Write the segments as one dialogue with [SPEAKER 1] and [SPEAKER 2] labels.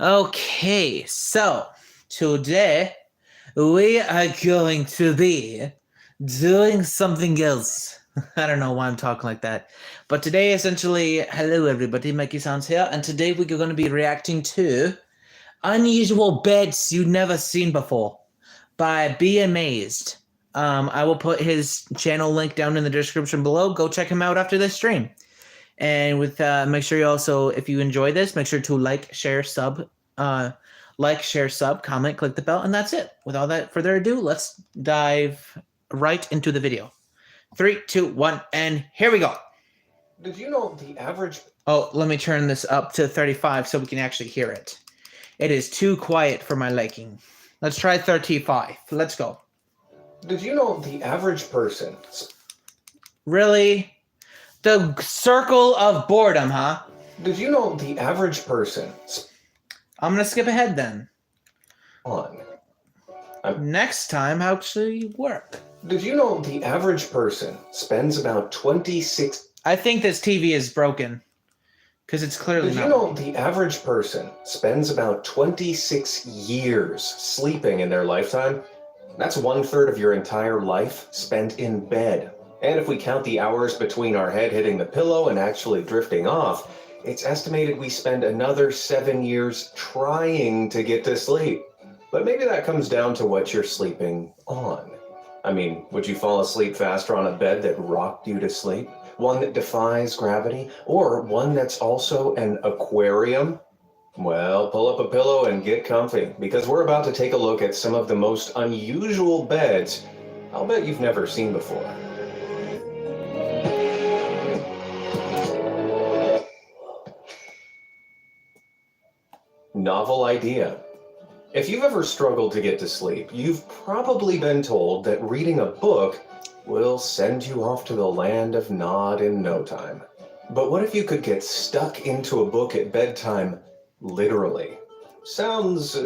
[SPEAKER 1] Okay, so today we are going to be doing something else. I don't know why I'm talking like that. But today, essentially, hello everybody, Mikey Sounds here, and today we're going to be reacting to Unusual Beds You've Never Seen Before by Be Amazed. I will put his channel link down in the description below. Go check him out after this stream. And with make sure you also, if you enjoy this, make sure to like, share, sub, comment, click the bell, and that's it. Without that further ado, let's dive right into the video. 3, 2, 1, and here we go.
[SPEAKER 2] Did you know the average...
[SPEAKER 1] Oh, let me turn this up to 35 so we can actually hear it. It is too quiet for my liking. Let's try 35. Let's go.
[SPEAKER 2] Did you know the average person...
[SPEAKER 1] Really? The circle of boredom, huh?
[SPEAKER 2] Did you know the average person...
[SPEAKER 1] I'm gonna skip ahead then.
[SPEAKER 2] On.
[SPEAKER 1] Next time, how actually work?
[SPEAKER 2] Did you know the average person spends about 26...
[SPEAKER 1] I think this TV is broken. Because it's clearly not.
[SPEAKER 2] Did you know the average person spends about 26 years sleeping in their lifetime? That's 1/3 of your entire life spent in bed. And if we count the hours between our head hitting the pillow and actually drifting off, it's estimated we spend another 7 years trying to get to sleep. But maybe that comes down to what you're sleeping on. I mean, would you fall asleep faster on a bed that rocked you to sleep? One that defies gravity? Or one that's also an aquarium? Well, pull up a pillow and get comfy, because we're about to take a look at some of the most unusual beds I'll bet you've never seen before. Novel idea. If you've ever struggled to get to sleep, you've probably been told that reading a book will send you off to the land of Nod in no time. But what if you could get stuck into a book at bedtime, literally? Sounds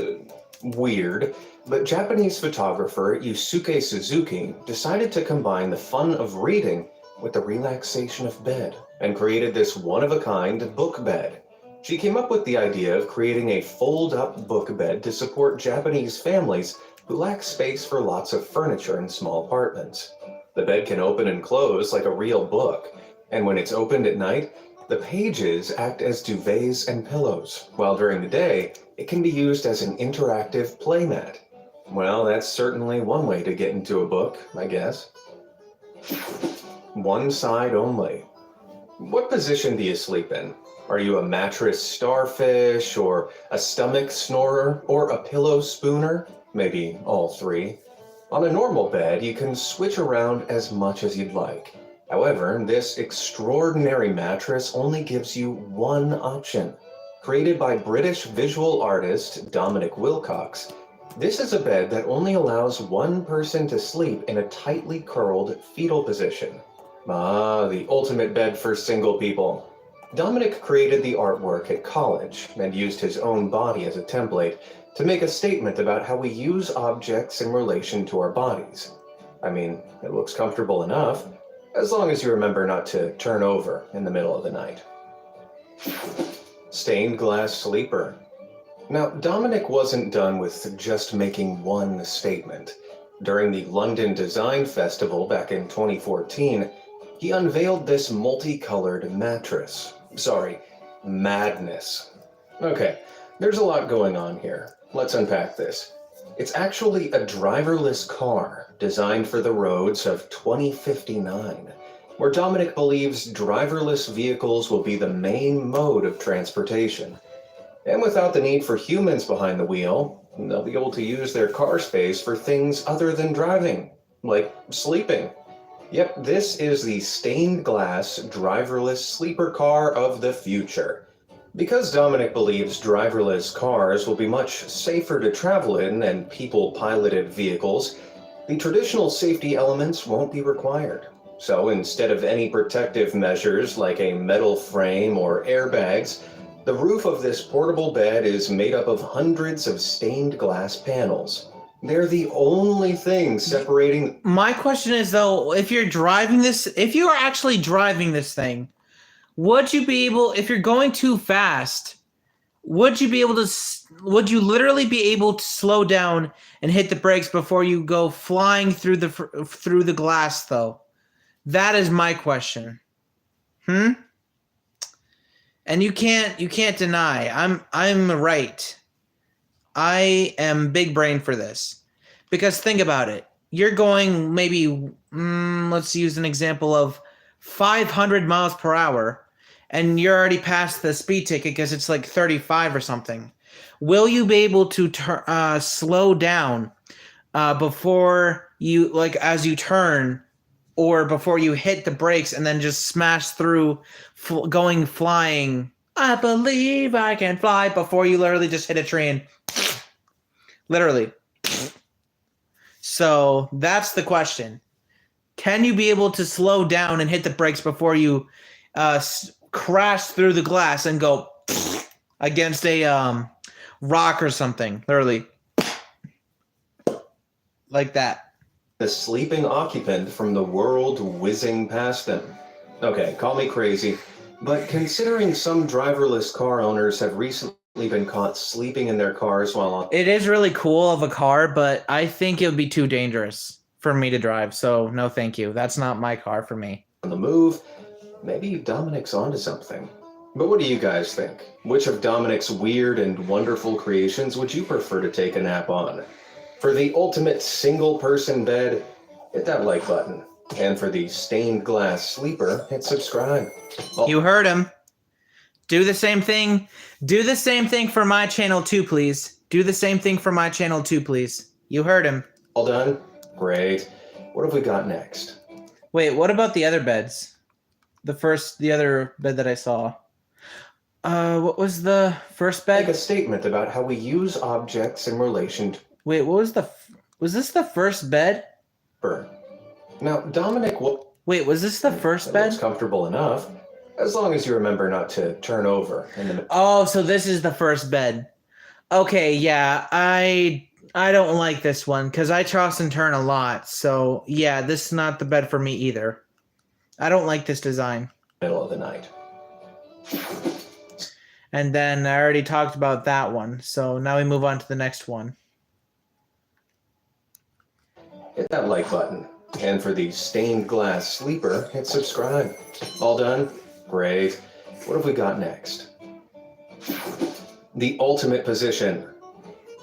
[SPEAKER 2] weird, but Japanese photographer Yusuke Suzuki decided to combine the fun of reading with the relaxation of bed and created this one-of-a-kind book bed. She came up with the idea of creating a fold-up book bed to support Japanese families who lack space for lots of furniture in small apartments. The bed can open and close like a real book, and when it's opened at night, the pages act as duvets and pillows, while during the day, it can be used as an interactive playmat. Well, that's certainly one way to get into a book, I guess. One side only. What position do you sleep in? Are you a mattress starfish, or a stomach snorer, or a pillow spooner? Maybe all three. On a normal bed, you can switch around as much as you'd like. However, this extraordinary mattress only gives you one option. Created by British visual artist Dominic Wilcox, this is a bed that only allows one person to sleep in a tightly curled fetal position. Ah, the ultimate bed for single people. Dominic created the artwork at college and used his own body as a template to make a statement about how we use objects in relation to our bodies. I mean, it looks comfortable enough, as long as you remember not to turn over in the middle of the night. Stained glass sleeper. Now, Dominic wasn't done with just making one statement. During the London Design Festival back in 2014, he unveiled this multicolored mattress. Sorry, madness. Okay, there's a lot going on here. Let's unpack this. It's actually a driverless car designed for the roads of 2059, where Dominic believes driverless vehicles will be the main mode of transportation. And without the need for humans behind the wheel, they'll be able to use their car space for things other than driving, like sleeping. Yep, this is the stained glass, driverless sleeper car of the future. Because Dominic believes driverless cars will be much safer to travel in than people-piloted vehicles, the traditional safety elements won't be required. So instead of any protective measures like a metal frame or airbags, the roof of this portable bed is made up of hundreds of stained glass panels. They're the only thing separating...
[SPEAKER 1] My question is, though, if you are actually driving this thing, would you be able, if you're going too fast, would you be able to? Would you literally be able to slow down and hit the brakes before you go flying through the glass? Though, that is my question. And you can't deny. I'm right. I am big brain for this, because think about it. You're going maybe let's use an example of 500 miles per hour, and you're already past the speed ticket because it's like 35 or something. Will you be able to slow down before you, like, as you turn, or before you hit the brakes and then just smash through, going flying? I believe I can fly, before you literally just hit a tree and literally. So that's the question. Can you be able to slow down and hit the brakes before you crash through the glass and go against a rock or something? Literally. Like that.
[SPEAKER 2] The sleeping occupant from the world whizzing past them. Okay, call me crazy, but considering some driverless car owners have recently been caught sleeping in their cars while on...
[SPEAKER 1] It is really cool of a car, but I think it would be too dangerous for me to drive, so no thank you. That's not my car for me.
[SPEAKER 2] On the move, maybe Dominic's onto something. But what do you guys think? Which of Dominic's weird and wonderful creations would you prefer to take a nap on? For the ultimate single-person bed, hit that like button. And for the stained glass sleeper, hit subscribe.
[SPEAKER 1] You heard him. Do the same thing. Do the same thing for my channel too, please. Do the same thing for my channel too, please. You heard him.
[SPEAKER 2] All done? Great. What have we got next?
[SPEAKER 1] Wait, what about the other beds? The other bed that I saw. What was the first bed?
[SPEAKER 2] Make a statement about how we use objects in relation to...
[SPEAKER 1] Wait, what was was this the first bed?
[SPEAKER 2] Now, Dominic will...
[SPEAKER 1] Wait, was this the first bed?
[SPEAKER 2] Looks comfortable enough, as long as you remember not to turn over in the...
[SPEAKER 1] Oh, so this is the first bed. Okay, yeah, I don't like this one because I toss and turn a lot. So yeah, this is not the bed for me either. I don't like this design.
[SPEAKER 2] Middle of the night.
[SPEAKER 1] And then I already talked about that one. So now we move on to the next one.
[SPEAKER 2] Hit that like button. And for the stained glass sleeper, hit subscribe. All done? Great. What have we got next? The ultimate position.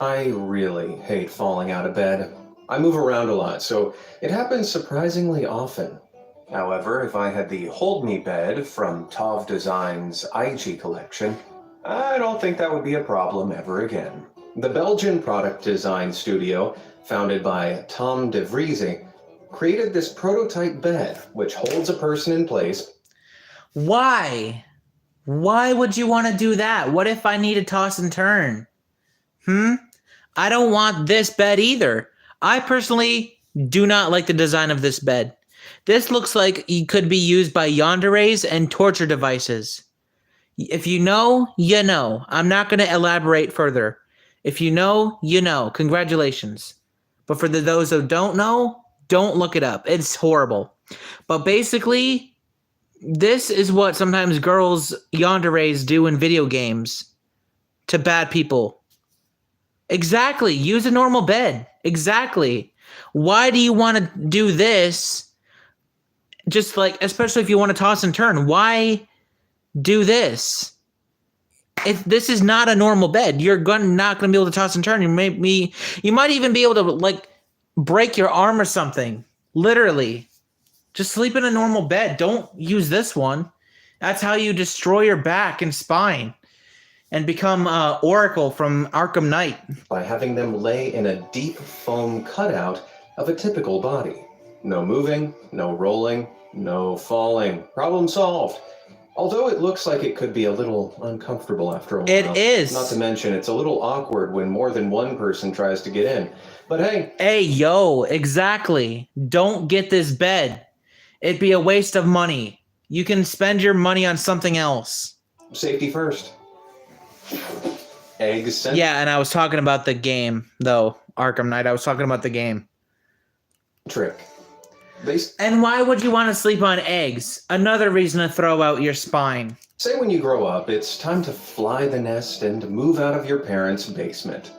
[SPEAKER 2] I really hate falling out of bed. I move around a lot, so it happens surprisingly often. However, if I had the Hold Me bed from Tov Design's IG collection, I don't think that would be a problem ever again. The Belgian product design studio, founded by Tom de Vrieze, created this prototype bed, which holds a person in place.
[SPEAKER 1] Why? Why would you want to do that? What if I need to toss and turn? I don't want this bed either. I personally do not like the design of this bed. This looks like it could be used by yanderes and torture devices. If you know, you know. I'm not going to elaborate further. If you know, you know. Congratulations. But for those who don't know, don't look it up. It's horrible. But basically, this is what sometimes girls yanderes do in video games to bad people. Exactly. Use a normal bed. Exactly. Why do you want to do this? Just like, especially if you want to toss and turn. Why do this? If this is not a normal bed, you're not going to be able to toss and turn. You might even be able to, like, break your arm or something. Literally. Just sleep in a normal bed. Don't use this one. That's how you destroy your back and spine and become Oracle from Arkham Knight.
[SPEAKER 2] By having them lay in a deep foam cutout of a typical body. No moving, no rolling, no falling. Problem solved. Although it looks like it could be a little uncomfortable after a while.
[SPEAKER 1] It is.
[SPEAKER 2] Not to mention, it's a little awkward when more than one person tries to get in. But hey.
[SPEAKER 1] Hey, yo, exactly. Don't get this bed. It'd be a waste of money. You can spend your money on something else.
[SPEAKER 2] Safety first. Eggs.
[SPEAKER 1] Yeah, and I was talking about the game, though. Arkham Knight. I was talking about the game.
[SPEAKER 2] Trick.
[SPEAKER 1] And why would you want to sleep on eggs? Another reason to throw out your spine.
[SPEAKER 2] Say when you grow up, it's time to fly the nest and move out of your parents' basement.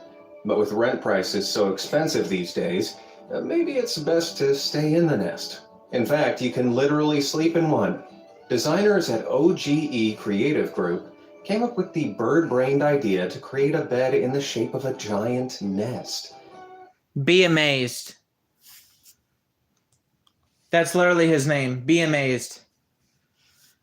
[SPEAKER 2] But with rent prices so expensive these days, maybe it's best to stay in the nest. In fact, you can literally sleep in one. Designers at OGE Creative Group came up with the bird-brained idea to create a bed in the shape of a giant nest.
[SPEAKER 1] Be amazed. That's literally his name. Be amazed.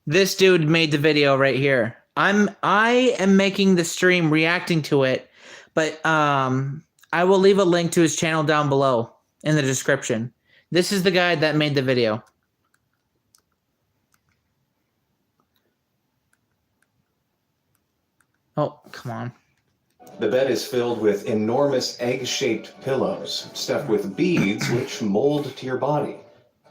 [SPEAKER 1] This dude made the video right here. I am making the stream reacting to it, but I will leave a link to his channel down below in the description. This is the guy that made the video. Oh, come on.
[SPEAKER 2] The bed is filled with enormous egg-shaped pillows, stuffed with beads which mold to your body.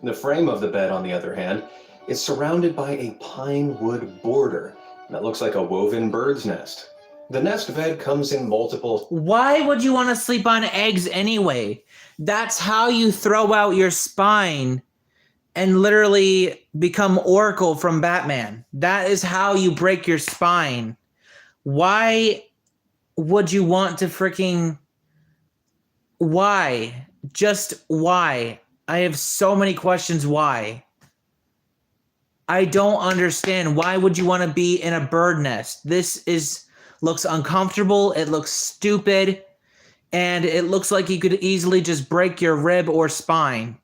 [SPEAKER 2] The frame of the bed, on the other hand, is surrounded by a pine wood border that looks like a woven bird's nest. The nest bed comes in multiple...
[SPEAKER 1] Why would you want to sleep on eggs anyway? That's how you throw out your spine and literally become Oracle from Batman. That is how you break your spine. Why would you want to freaking... Why? Just why? I have so many questions why. I don't understand. Why would you want to be in a bird nest? This looks uncomfortable. It looks stupid. And it looks like you could easily just break your rib or spine.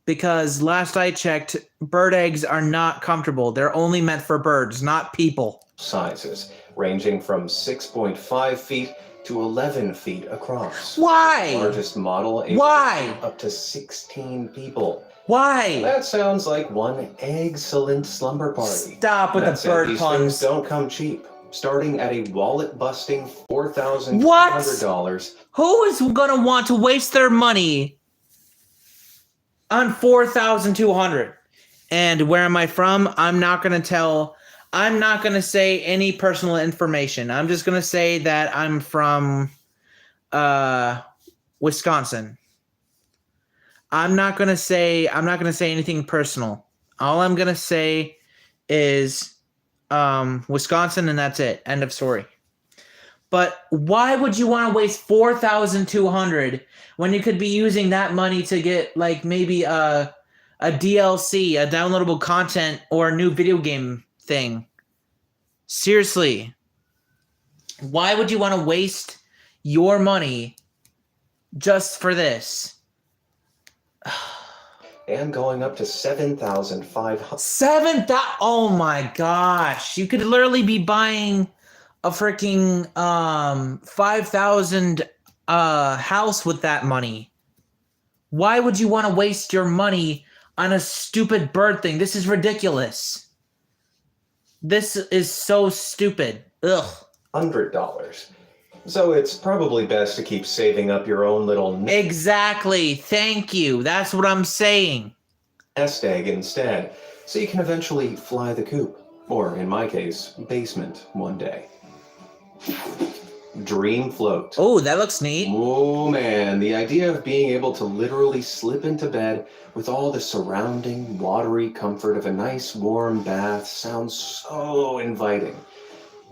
[SPEAKER 1] Because last I checked, bird eggs are not comfortable. They're only meant for birds, not people.
[SPEAKER 2] Sizes, ranging from 6.5 feet to 11 feet across.
[SPEAKER 1] Why?
[SPEAKER 2] The largest model able
[SPEAKER 1] Why?
[SPEAKER 2] up to 16 people.
[SPEAKER 1] Why?
[SPEAKER 2] That sounds like one excellent slumber party.
[SPEAKER 1] Stop with the bird
[SPEAKER 2] these
[SPEAKER 1] puns.
[SPEAKER 2] things don't come cheap. Starting at a wallet-busting $4,200.
[SPEAKER 1] What? Who is gonna want to waste their money on $4,200? And where am I from? I'm not gonna say any personal information. I'm just gonna say that I'm from Wisconsin. I'm not gonna say anything personal. All I'm gonna say is Wisconsin, and that's it. End of story. But why would you want to waste $4,200 when you could be using that money to get like maybe a DLC, a downloadable content, or a new video game thing? Seriously. Why would you want to waste your money just for this?
[SPEAKER 2] And going up to 7,500.
[SPEAKER 1] 7,000. Oh my gosh. You could literally be buying a freaking 5,000 house with that money. Why would you want to waste your money on a stupid bird thing? This is ridiculous. This is so stupid. Ugh.
[SPEAKER 2] $100. So it's probably best to keep saving up your own little
[SPEAKER 1] Exactly. Thank you. That's what I'm saying.
[SPEAKER 2] nest egg instead, so you can eventually fly the coop, or in my case, basement one day. Dream float.
[SPEAKER 1] Oh, that looks neat.
[SPEAKER 2] Oh man, the idea of being able to literally slip into bed with all the surrounding watery comfort of a nice warm bath sounds so inviting.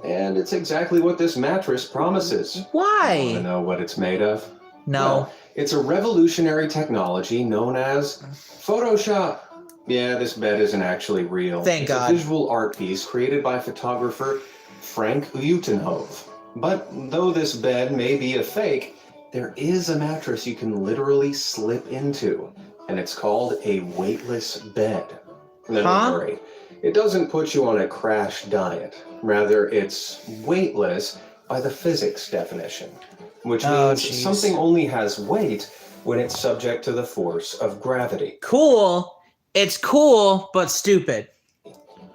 [SPEAKER 2] And it's exactly what this mattress promises.
[SPEAKER 1] Why?
[SPEAKER 2] Want to know what it's made of?
[SPEAKER 1] No.
[SPEAKER 2] Well, it's a revolutionary technology known as Photoshop. Yeah, this bed isn't actually real.
[SPEAKER 1] Thank
[SPEAKER 2] It's
[SPEAKER 1] God.
[SPEAKER 2] a visual art piece created by photographer Frank Utenhove. But though this bed may be a fake, there is a mattress you can literally slip into, and it's called a weightless bed. Now, don't worry, it doesn't put you on a crash diet. Rather, it's weightless by the physics definition, which means something only has weight when it's subject to the force of gravity.
[SPEAKER 1] Cool. It's cool, but stupid.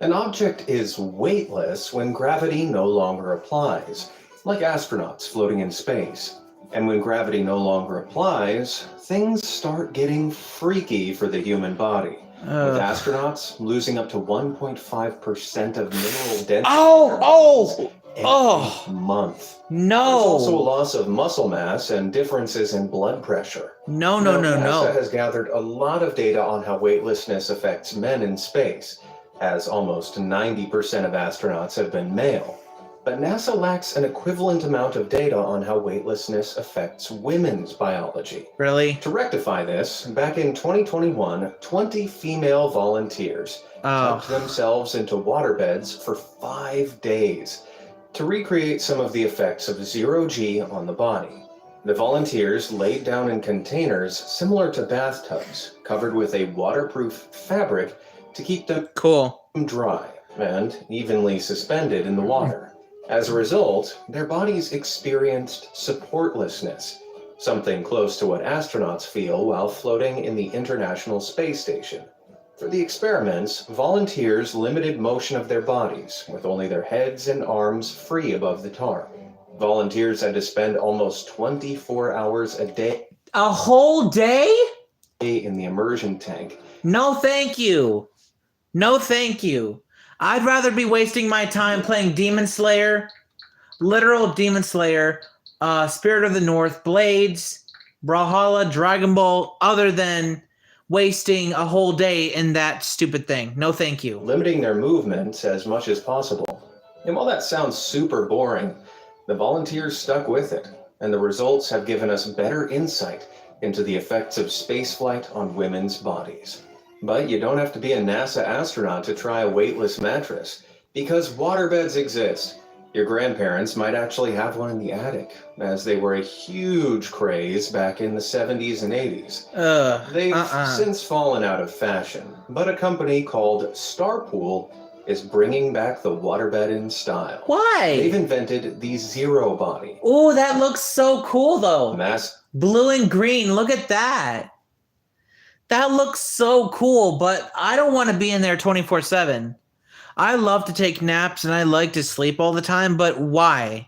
[SPEAKER 2] An object is weightless when gravity no longer applies, like astronauts floating in space. And when gravity no longer applies, things start getting freaky for the human body. With astronauts losing up to 1.5% of mineral density every month.
[SPEAKER 1] No.
[SPEAKER 2] There's also a loss of muscle mass and differences in blood pressure.
[SPEAKER 1] No.
[SPEAKER 2] NASA has gathered a lot of data on how weightlessness affects men in space. as almost 90% of astronauts have been male. But NASA lacks an equivalent amount of data on how weightlessness affects women's biology.
[SPEAKER 1] Really?
[SPEAKER 2] To rectify this, back in 2021, 20 female volunteers tucked themselves into waterbeds for 5 days to recreate some of the effects of zero-G on the body. The volunteers laid down in containers similar to bathtubs, covered with a waterproof fabric to keep them dry and evenly suspended in the water. As a result, their bodies experienced supportlessness, something close to what astronauts feel while floating in the International Space Station. For the experiments, volunteers limited motion of their bodies, with only their heads and arms free above the tarp. Volunteers had to spend almost 24 hours a day.
[SPEAKER 1] A whole day?
[SPEAKER 2] In the immersion tank.
[SPEAKER 1] No, thank you. No, thank you. I'd rather be wasting my time playing Demon Slayer, literal Demon Slayer, Spirit of the North, Blades, Brawlhalla, Dragon Ball, other than wasting a whole day in that stupid thing. No, thank you.
[SPEAKER 2] Limiting their movements as much as possible. And while that sounds super boring, the volunteers stuck with it, and the results have given us better insight into the effects of spaceflight on women's bodies. But you don't have to be a NASA astronaut to try a weightless mattress, because waterbeds exist. Your grandparents might actually have one in the attic, as they were a huge craze back in the 70s and 80s. They've since fallen out of fashion, but a company called Starpool is bringing back the waterbed in style.
[SPEAKER 1] Why?
[SPEAKER 2] They've invented the Zero Body.
[SPEAKER 1] Oh, that looks so cool, though.
[SPEAKER 2] Mass
[SPEAKER 1] Blue and green, look at that. That looks so cool, but I don't want to be in there 24/7. I love to take naps and I like to sleep all the time, but why?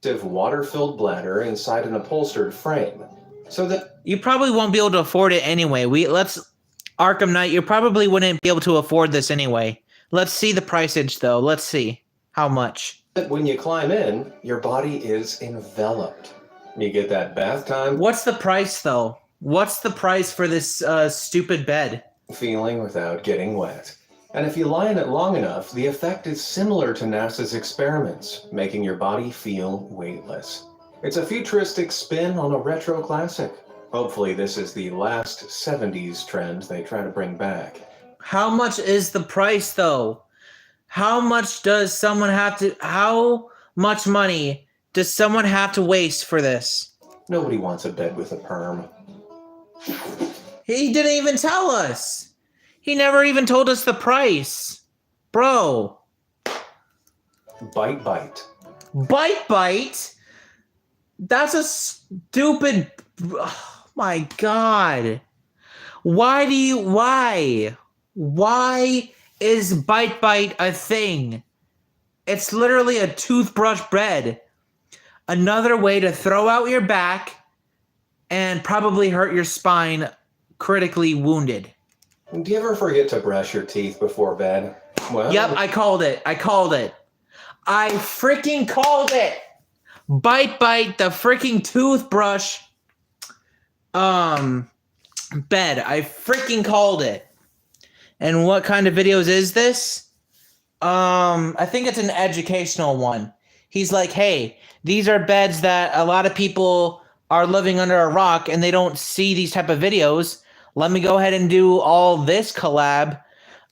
[SPEAKER 2] water-filled bladder inside an upholstered frame, so that
[SPEAKER 1] You probably won't be able to afford it anyway. Arkham Knight, you probably wouldn't be able to afford this anyway. Let's see the priceage, though. Let's see. How much?
[SPEAKER 2] when you climb in, your body is enveloped. You get that bath time
[SPEAKER 1] What's the price, though? What's the price for this stupid bed?
[SPEAKER 2] feeling without getting wet. And if you lie in it long enough, the effect is similar to NASA's experiments, making your body feel weightless. It's a futuristic spin on a retro classic. Hopefully this is the last 70s trend they try to bring back.
[SPEAKER 1] How much is the price, though? How much money does someone have to waste for this?
[SPEAKER 2] Nobody wants a bed with a perm.
[SPEAKER 1] He didn't even tell us. He never even told us the price. Bro.
[SPEAKER 2] Bite.
[SPEAKER 1] Bite? That's a stupid... Oh my God. Why? Why is Bite a thing? It's literally a toothbrush bed. Another way to throw out your back and probably hurt your spine, critically wounded.
[SPEAKER 2] Do you ever forget to brush your teeth before bed? Well,
[SPEAKER 1] Yep, I called it. I freaking called it. Bite, the freaking toothbrush bed. I freaking called it. And what kind of videos is this? I think it's an educational one. He's like, hey, these are beds that a lot of people are living under a rock and they don't see these type of videos. Let me go ahead and do all this collab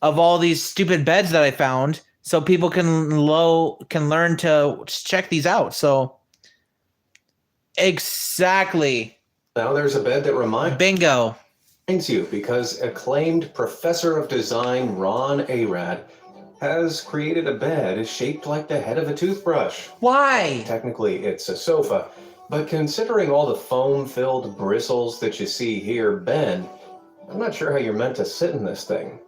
[SPEAKER 1] of all these stupid beds that I found so people can learn to check these out. So exactly.
[SPEAKER 2] Now there's a bed that reminds you because acclaimed professor of design Ron Arad has created a bed shaped like the head of a toothbrush.
[SPEAKER 1] Why?
[SPEAKER 2] Technically, it's a sofa, but considering all the foam-filled bristles that you see here, Ben, I'm not sure how you're meant to sit in this thing.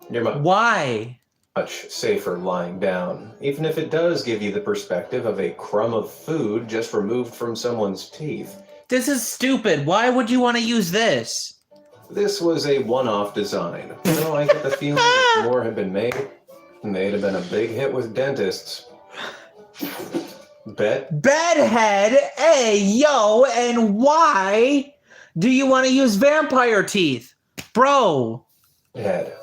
[SPEAKER 2] You're
[SPEAKER 1] Why?
[SPEAKER 2] much safer lying down, even if it does give you the perspective of a crumb of food just removed from someone's teeth.
[SPEAKER 1] This is stupid. Why would you want to use this?
[SPEAKER 2] This was a one-off design. I get the feeling if more had been made, they'd have been a big hit with dentists.
[SPEAKER 1] Bedhead, hey, yo, and why do you want to use vampire teeth? Bro.
[SPEAKER 2] Head.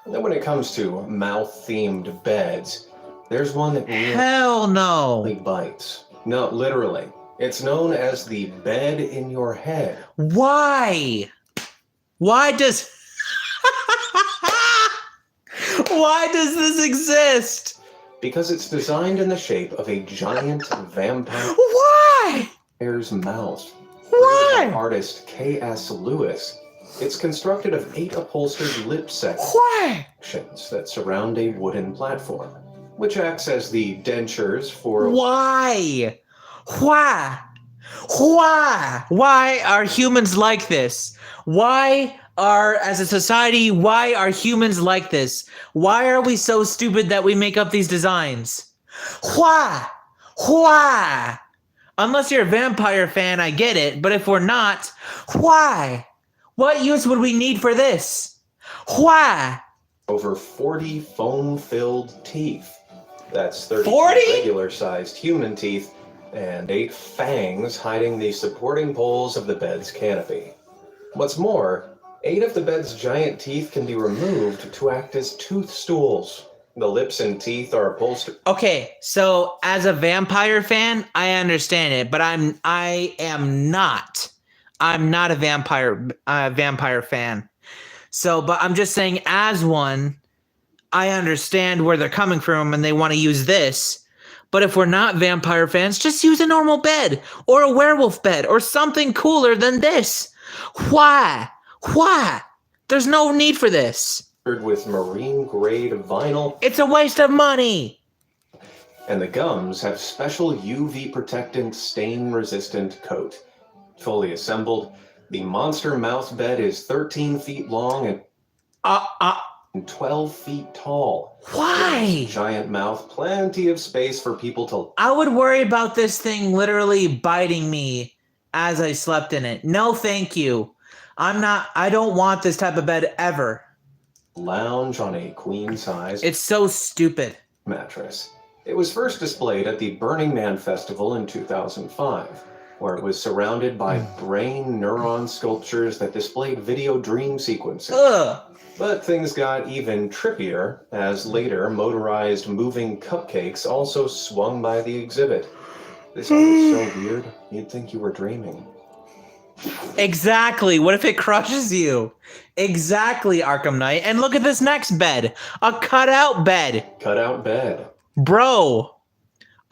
[SPEAKER 2] Then when it comes to mouth-themed beds, there's one that really
[SPEAKER 1] Hell no.
[SPEAKER 2] bites. No, literally. It's known as the bed in your head.
[SPEAKER 1] Why? Why does Why does this exist?
[SPEAKER 2] Because it's designed in the shape of a giant vampire
[SPEAKER 1] Why?
[SPEAKER 2] bear's mouth.
[SPEAKER 1] Why?
[SPEAKER 2] By artist K.S. Lewis. It's constructed of 8 upholstered lip
[SPEAKER 1] Why?
[SPEAKER 2] sections that surround a wooden platform, which acts as the dentures for
[SPEAKER 1] Why? Why? Why? Why are humans like this? As a society, why are humans like this? Why are we so stupid that we make up these designs? Why? Why? Unless you're a vampire fan, I get it, but if we're not, why? What use would we need for this? Why?
[SPEAKER 2] over 40 foam-filled teeth. That's 30
[SPEAKER 1] 40?
[SPEAKER 2] regular-sized human teeth and 8 fangs hiding the supporting poles of the bed's canopy. What's more, 8 of the bed's giant teeth can be removed to act as tooth stools. The lips and teeth are upholstered.
[SPEAKER 1] Okay, so as a vampire fan, I understand it, but I am not. I'm not a vampire fan. So, but I'm just saying, as one, I understand where they're coming from, and they want to use this. But if we're not vampire fans, just use a normal bed or a werewolf bed or something cooler than this. Why? Why? There's no need for this.
[SPEAKER 2] With marine-grade vinyl,
[SPEAKER 1] It's a waste of money.
[SPEAKER 2] and the gums have special UV protectant stain-resistant coat. Fully assembled, the monster mouth bed is 13 feet long and 12 feet tall.
[SPEAKER 1] Why?
[SPEAKER 2] Giant mouth, plenty of space for people to
[SPEAKER 1] I would worry about this thing literally biting me as I slept in it. No, thank you. I don't want this type of bed ever.
[SPEAKER 2] lounge on a queen-size
[SPEAKER 1] It's so stupid.
[SPEAKER 2] mattress. It was first displayed at the Burning Man Festival in 2005, where it was surrounded by brain neuron sculptures that displayed video dream sequences.
[SPEAKER 1] Ugh.
[SPEAKER 2] But things got even trippier as later motorized moving cupcakes also swung by the exhibit. This sounded so weird, you'd think you were dreaming.
[SPEAKER 1] Exactly. What if it crushes you? Exactly, Arkham Knight. And look at this next bed. A cutout bed.
[SPEAKER 2] Cutout bed.
[SPEAKER 1] Bro,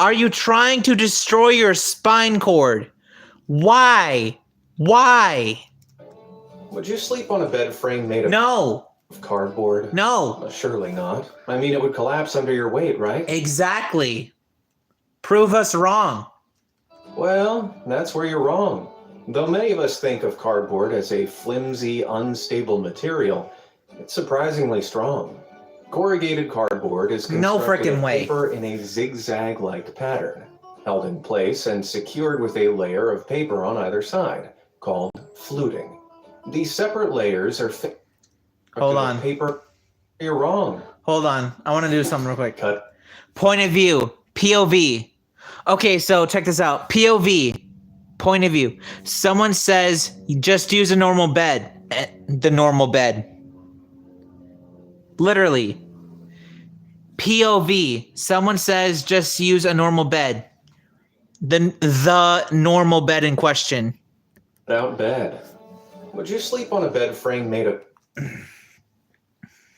[SPEAKER 1] are you trying to destroy your spine cord? Why? Why?
[SPEAKER 2] Would you sleep on a bed frame made of
[SPEAKER 1] No.
[SPEAKER 2] cardboard?
[SPEAKER 1] No.
[SPEAKER 2] Surely not. I mean, it would collapse under your weight, right?
[SPEAKER 1] Exactly. Prove us wrong.
[SPEAKER 2] Well, that's where you're wrong. Though many of us think of cardboard as a flimsy, unstable material, it's surprisingly strong. Corrugated cardboard is
[SPEAKER 1] No
[SPEAKER 2] constructed
[SPEAKER 1] frickin'
[SPEAKER 2] of
[SPEAKER 1] way.
[SPEAKER 2] paper in a zigzag-like pattern, held in place and secured with a layer of paper on either side, called fluting. These separate layers are
[SPEAKER 1] Hold on.
[SPEAKER 2] paper. You're wrong.
[SPEAKER 1] Hold on. I want to do something real quick.
[SPEAKER 2] Cut.
[SPEAKER 1] Point of view. POV. Okay, so check this out. POV. Point of view. Someone says, just use a normal bed. The normal bed. Literally. POV. Someone says, just use a normal bed. The normal bed in question.
[SPEAKER 2] Out bed. Would you sleep on a bed frame made of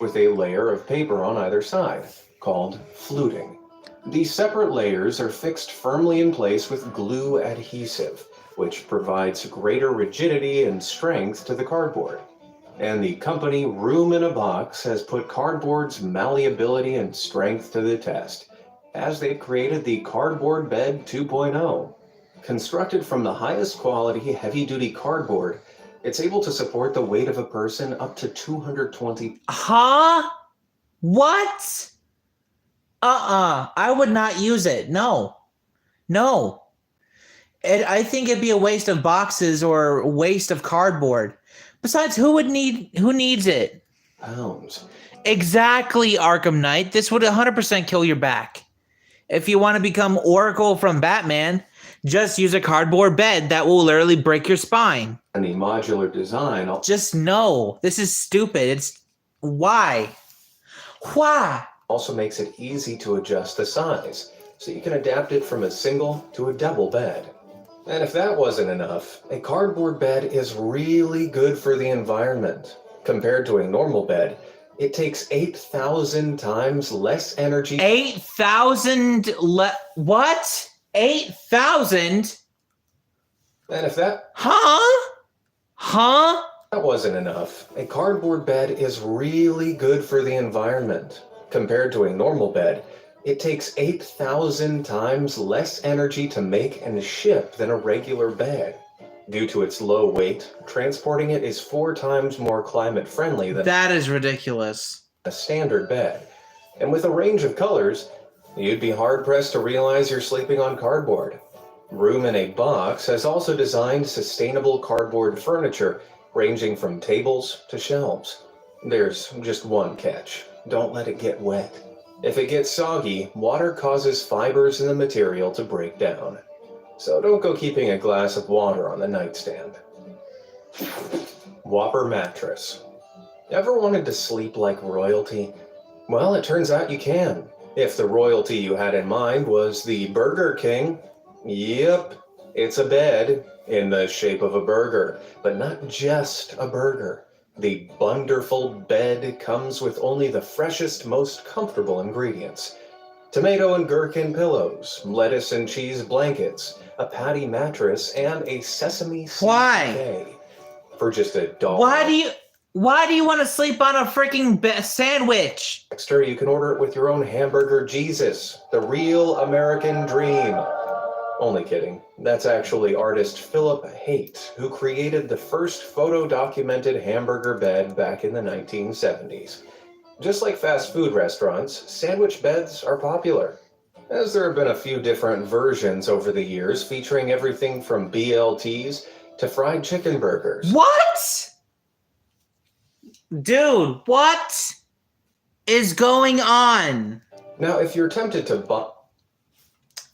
[SPEAKER 2] with a layer of paper on either side, called fluting? These separate layers are fixed firmly in place with glue adhesive, which provides greater rigidity and strength to the cardboard. And the company Room in a Box has put cardboard's malleability and strength to the test, as they've created the Cardboard Bed 2.0. Constructed from the highest quality heavy-duty cardboard, it's able to support the weight of a person up to 220.
[SPEAKER 1] Huh? What? I would not use it. No. I think it'd be a waste of boxes or waste of cardboard. Besides, who needs it?
[SPEAKER 2] Pounds.
[SPEAKER 1] Exactly, Arkham Knight. This would 100% kill your back. If you want to become Oracle from Batman, just use a cardboard bed that will literally break your spine.
[SPEAKER 2] And the modular design
[SPEAKER 1] Just no. This is stupid. Why? Why?
[SPEAKER 2] Also makes it easy to adjust the size, so you can adapt it from a single to a double bed. And if that wasn't enough, a cardboard bed is really good for the environment. Compared to a normal bed, it takes 8,000 times less energy.
[SPEAKER 1] 8,000 what? 8,000?
[SPEAKER 2] And if that wasn't enough, a cardboard bed is really good for the environment. Compared to a normal bed, it takes 8,000 times less energy to make and ship than a regular bed. Due to its low weight, transporting it is 4 times more climate friendly than
[SPEAKER 1] That is ridiculous.
[SPEAKER 2] a standard bed. And with a range of colors, you'd be hard-pressed to realize you're sleeping on cardboard. Room in a Box has also designed sustainable cardboard furniture, ranging from tables to shelves. There's just one catch. Don't let it get wet. If it gets soggy, water causes fibers in the material to break down. So don't go keeping a glass of water on the nightstand. Whopper mattress. Ever wanted to sleep like royalty? Well, it turns out you can. If the royalty you had in mind was the Burger King, yep, it's a bed in the shape of a burger, but not just a burger. The Bunderful bed comes with only the freshest, most comfortable ingredients. Tomato and gherkin pillows, lettuce and cheese blankets, a patty mattress, and a sesame seed buffet. For just $1.
[SPEAKER 1] Why do you want to sleep on a freaking sandwich?
[SPEAKER 2] Extra, you can order it with your own hamburger Jesus, the real American dream. Only kidding. That's actually artist Philip Haight, who created the first photo-documented hamburger bed back in the 1970s. Just like fast food restaurants, sandwich beds are popular, as there have been a few different versions over the years featuring everything from BLTs to fried chicken burgers.
[SPEAKER 1] What? Dude, what is going on?
[SPEAKER 2] Now, if you're tempted to buy...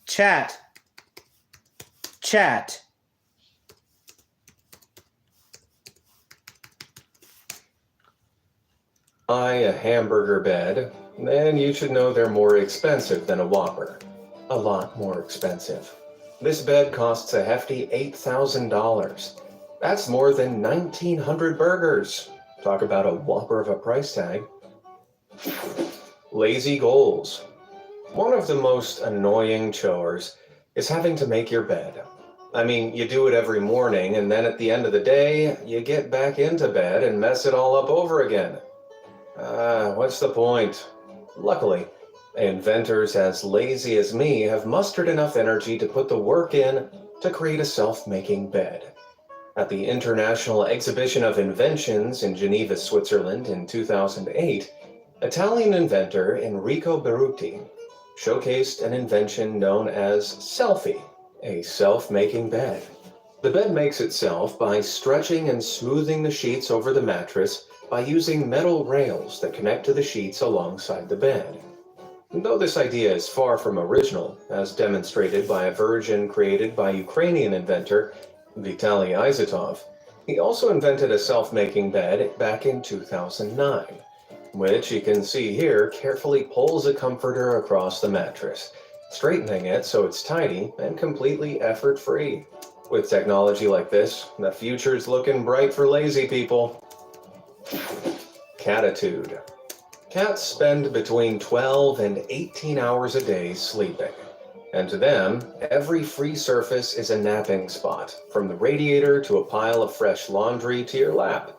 [SPEAKER 1] Chat.
[SPEAKER 2] Buy a hamburger bed, then you should know they're more expensive than a Whopper. A lot more expensive. This bed costs a hefty $8,000. That's more than 1,900 burgers. Talk about a whopper of a price tag. Lazy goals. One of the most annoying chores is having to make your bed. I mean, you do it every morning, and then at the end of the day, you get back into bed and mess it all up over again. What's the point? Luckily, inventors as lazy as me have mustered enough energy to put the work in to create a self-making bed. At the International Exhibition of Inventions in Geneva, Switzerland in 2008, Italian inventor Enrico Beruti showcased an invention known as Selfie, a self-making bed. The bed makes itself by stretching and smoothing the sheets over the mattress by using metal rails that connect to the sheets alongside the bed. Though this idea is far from original, as demonstrated by a version created by Ukrainian inventor Vitaly Izotov, he also invented a self-making bed back in 2009, which you can see here carefully pulls a comforter across the mattress, straightening it so it's tidy and completely effort-free. With technology like this, the future's looking bright for lazy people. Catitude. Cats spend between 12 and 18 hours a day sleeping. And to them, every free surface is a napping spot, from the radiator to a pile of fresh laundry to your lap.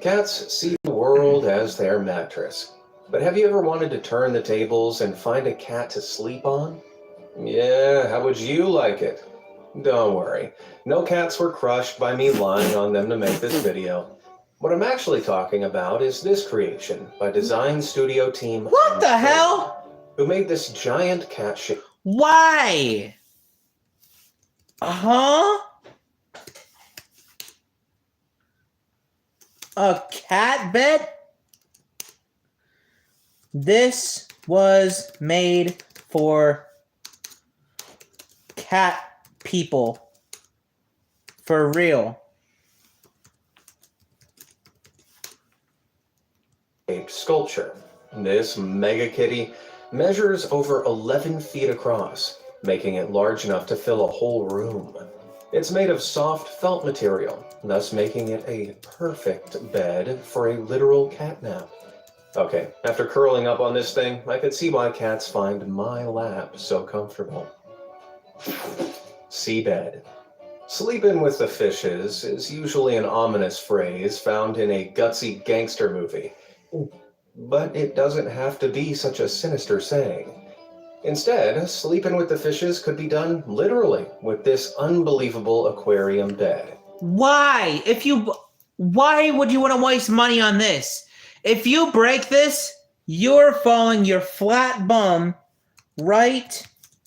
[SPEAKER 2] Cats see the world as their mattress. But have you ever wanted to turn the tables and find a cat to sleep on? Yeah, how would you like it? Don't worry, no cats were crushed by me lying on them to make this video. What I'm actually talking about is this creation by design studio team...
[SPEAKER 1] What the hell?
[SPEAKER 2] ...who made this giant cat shape.
[SPEAKER 1] Why? A cat bed? This was made for cat people. For real.
[SPEAKER 2] Sculpture. This mega kitty measures over 11 feet across, making it large enough to fill a whole room. It's made of soft felt material, thus making it a perfect bed for a literal cat nap. Okay, after curling up on this thing, I could see why cats find my lap so comfortable. Seabed. Sleeping with the fishes is usually an ominous phrase found in a gutsy gangster movie. But it doesn't have to be such a sinister saying. Instead, sleeping with the fishes could be done literally with this unbelievable aquarium bed.
[SPEAKER 1] Why? Why would you want to waste money on this? If you break this, you're falling your flat bum right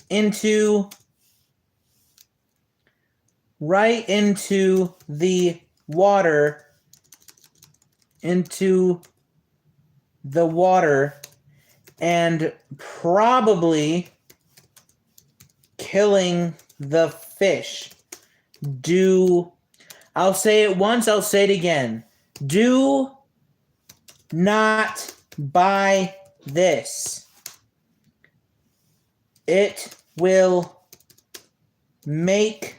[SPEAKER 1] into the water, and probably killing the fish. I'll say it once, I'll say it again. Do not buy this. It will make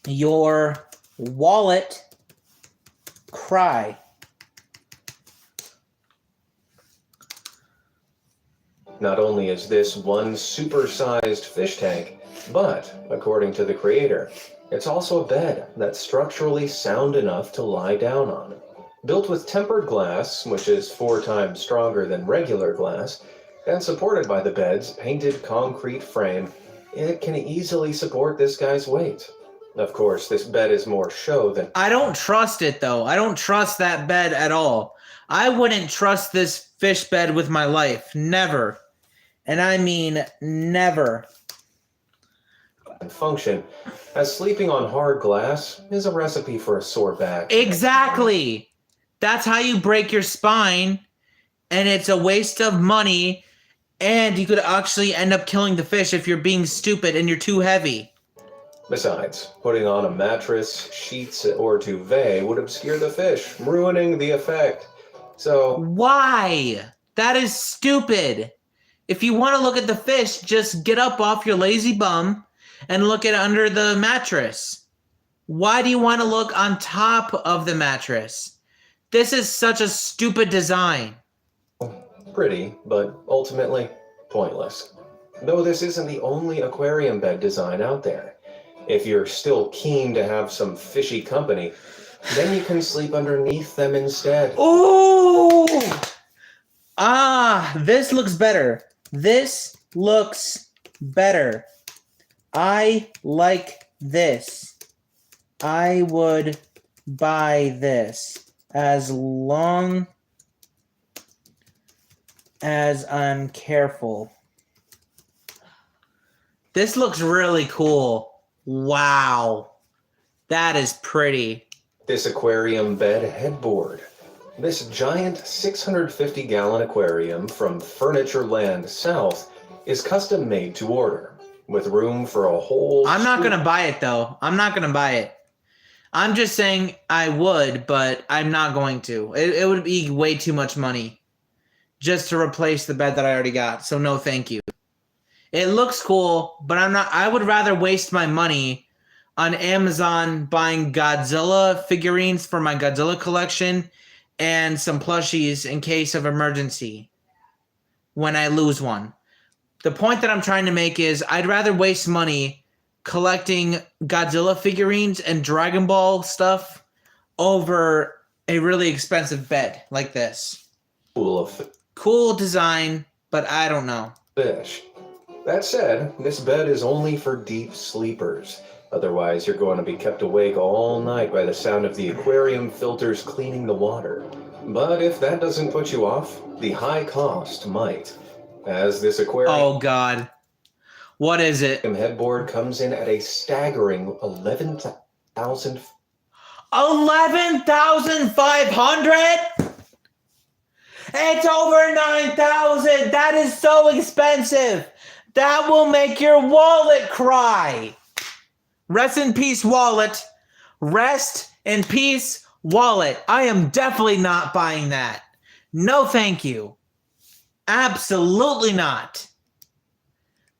[SPEAKER 1] your wallet cry.
[SPEAKER 2] Not only is this one super-sized fish tank, but, according to the creator, it's also a bed that's structurally sound enough to lie down on. Built with tempered glass, which is 4 times stronger than regular glass, and supported by the bed's painted concrete frame, it can easily support this guy's weight. Of course, this bed is more show than...
[SPEAKER 1] I don't trust it, though. I don't trust that bed at all. I wouldn't trust this fish bed with my life. Never. And I mean never.
[SPEAKER 2] Function, as sleeping on hard glass is a recipe for a sore back.
[SPEAKER 1] Exactly. That's how you break your spine, and it's a waste of money, and you could actually end up killing the fish if you're being stupid and you're too heavy.
[SPEAKER 2] Besides, putting on a mattress, sheets, or duvet would obscure the fish, ruining the effect. So...
[SPEAKER 1] Why? That is stupid. If you want to look at the fish, just get up off your lazy bum and look at under the mattress. Why do you want to look on top of the mattress? This is such a stupid design.
[SPEAKER 2] Pretty, but ultimately pointless. Though this isn't the only aquarium bed design out there. If you're still keen to have some fishy company, then you can sleep underneath them instead.
[SPEAKER 1] Ooh! This looks better. This looks better. I like this. I would buy this as long as I'm careful. This looks really cool. Wow. That is pretty.
[SPEAKER 2] This aquarium bed headboard. This giant 650-gallon aquarium from Furniture Land South is custom made to order, with room for a whole...
[SPEAKER 1] I'm not going to buy it, though. I'm not going to buy it. I'm just saying I would, but I'm not going to. It would be way too much money just to replace the bed that I already got, so no thank you. It looks cool, but I would rather waste my money on Amazon buying Godzilla figurines for my Godzilla collection and some plushies in case of emergency when I lose one. The point that I'm trying to make is I'd rather waste money collecting Godzilla figurines and Dragon Ball stuff over a really expensive bed like this. Cool design, but I don't know.
[SPEAKER 2] Fish. That said, this bed is only for deep sleepers. Otherwise, you're going to be kept awake all night by the sound of the aquarium filters cleaning the water. But if that doesn't put you off, the high cost might. As this aquarium...
[SPEAKER 1] Oh, God. What is it?
[SPEAKER 2] Headboard comes in at a staggering 11,000...
[SPEAKER 1] 11,500? It's over 9,000. That is so expensive. That will make your wallet cry. Rest in peace, wallet. Rest in peace, wallet. I am definitely not buying that. No, thank you. Absolutely not.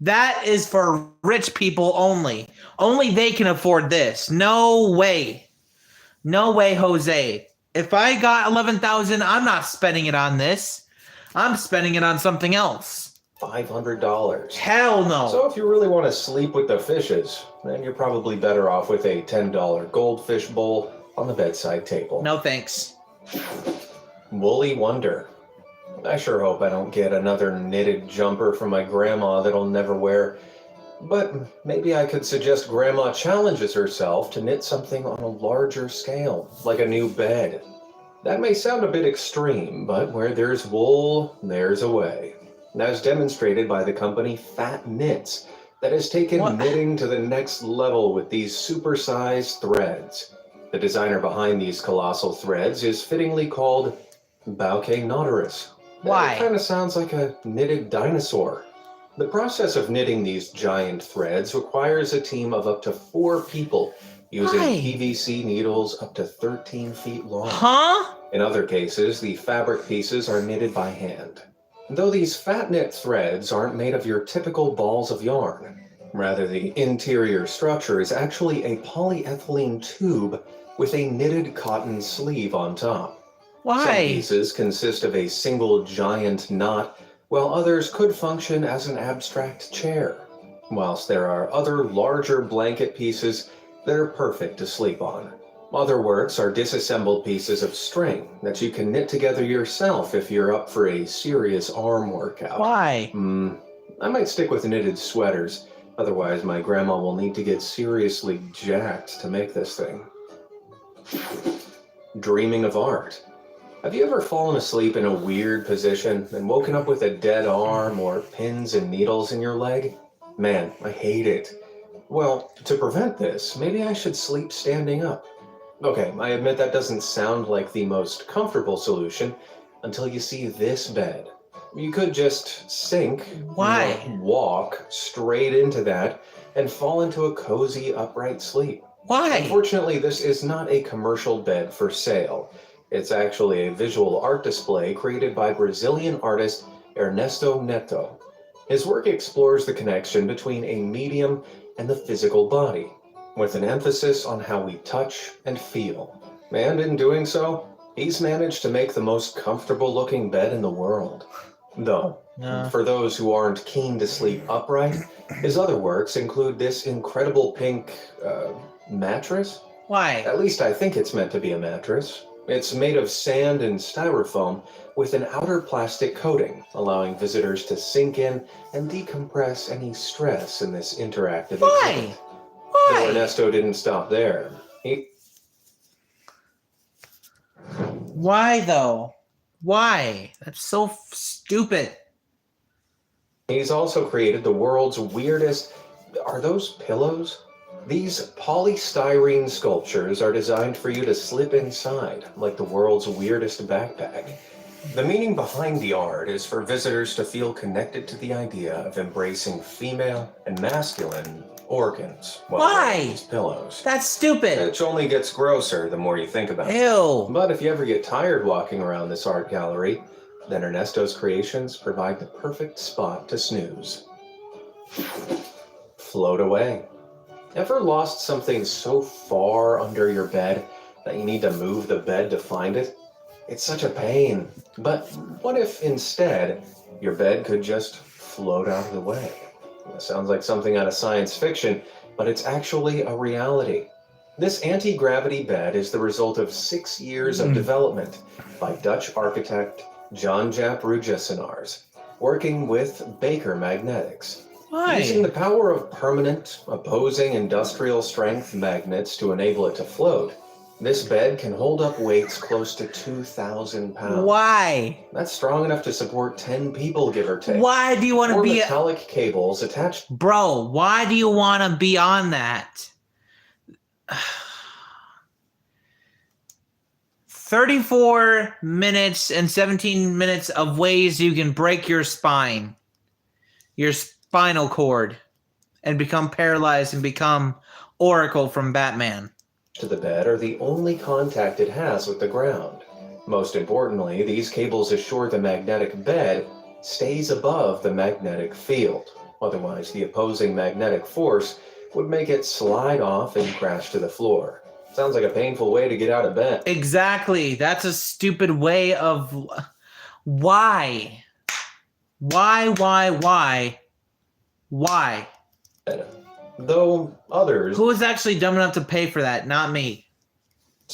[SPEAKER 1] That is for rich people only. Only they can afford this. No way. No way, Jose. If I got 11,000, I'm not spending it on this. I'm spending it on something else.
[SPEAKER 2] $500.
[SPEAKER 1] Hell no.
[SPEAKER 2] So if you really want to sleep with the fishes, then you're probably better off with a $10 goldfish bowl on the bedside table.
[SPEAKER 1] No thanks.
[SPEAKER 2] Woolly Wonder. I sure hope I don't get another knitted jumper from my grandma that I'll never wear. But maybe I could suggest Grandma challenges herself to knit something on a larger scale, like a new bed. That may sound a bit extreme, but where there's wool, there's a way. As demonstrated by the company Fat Knits, that has taken knitting to the next level with these supersized threads. The designer behind these colossal threads is fittingly called Bouquet Nautilus.
[SPEAKER 1] Why?
[SPEAKER 2] It kind of sounds like a knitted dinosaur. The process of knitting these giant threads requires a team of up to 4 people using PVC needles up to 13 feet long.
[SPEAKER 1] Huh?
[SPEAKER 2] In other cases, the fabric pieces are knitted by hand. Though these fat knit threads aren't made of your typical balls of yarn. Rather, the interior structure is actually a polyethylene tube with a knitted cotton sleeve on top.
[SPEAKER 1] Why?
[SPEAKER 2] Some pieces consist of a single giant knot, while others could function as an abstract chair, whilst there are other larger blanket pieces that are perfect to sleep on. Other works are disassembled pieces of string that you can knit together yourself if you're up for a serious arm workout.
[SPEAKER 1] Why?
[SPEAKER 2] I might stick with knitted sweaters, otherwise my grandma will need to get seriously jacked to make this thing. Dreaming of art. Have you ever fallen asleep in a weird position and woken up with a dead arm or pins and needles in your leg? Man, I hate it. Well, to prevent this, maybe I should sleep standing up. Okay, I admit that doesn't sound like the most comfortable solution until you see this bed. You could just sink, walk straight into that, and fall into a cozy upright sleep.
[SPEAKER 1] Why?
[SPEAKER 2] Unfortunately, this is not a commercial bed for sale. It's actually a visual art display created by Brazilian artist Ernesto Neto. His work explores the connection between a medium and the physical body, with an emphasis on how we touch and feel. And in doing so, he's managed to make the most comfortable looking bed in the world. Though, for those who aren't keen to sleep upright, his other works include this incredible pink mattress.
[SPEAKER 1] Why?
[SPEAKER 2] At least I think it's meant to be a mattress. It's made of sand and styrofoam with an outer plastic coating, allowing visitors to sink in and decompress any stress in this interactive exhibit.
[SPEAKER 1] Why?
[SPEAKER 2] Though Ernesto didn't stop there.
[SPEAKER 1] Why though? Why? That's so stupid.
[SPEAKER 2] He's also created the world's weirdest... Are those pillows? These polystyrene sculptures are designed for you to slip inside, like the world's weirdest backpack. The meaning behind the art is for visitors to feel connected to the idea of embracing female and masculine organs while wearing these pillows.
[SPEAKER 1] That's stupid.
[SPEAKER 2] Which only gets grosser the more you think about it.
[SPEAKER 1] Ew.
[SPEAKER 2] But if you ever get tired walking around this art gallery, then Ernesto's creations provide the perfect spot to snooze. Float away. Ever lost something so far under your bed that you need to move the bed to find it? It's such a pain. But what if instead your bed could just float out of the way? It sounds like something out of science fiction, but it's actually a reality. This anti-gravity bed is the result of 6 years of development by Dutch architect Jan-Jaap Rooijessenaars, working with Baker Magnetics.
[SPEAKER 1] Why?
[SPEAKER 2] Using the power of permanent, opposing industrial strength magnets to enable it to float, this bed can hold up weights close to 2,000 pounds.
[SPEAKER 1] Why?
[SPEAKER 2] That's strong enough to support 10 people, give or take.
[SPEAKER 1] Why do you want to be
[SPEAKER 2] metallic cables attached?
[SPEAKER 1] Bro, why do you want to be on that? 34 minutes and 17 minutes of ways you can break your spine. Your spinal cord. And become paralyzed and become Oracle from Batman.
[SPEAKER 2] To the bed are the only contact it has with the ground. Most importantly, these cables assure the magnetic bed stays above the magnetic field. Otherwise, the opposing magnetic force would make it slide off and crash to the floor. Sounds like a painful way to get out of bed.
[SPEAKER 1] Exactly. That's a stupid way of... Why? Why?
[SPEAKER 2] Though others
[SPEAKER 1] Who is actually dumb enough to pay for that? Not me.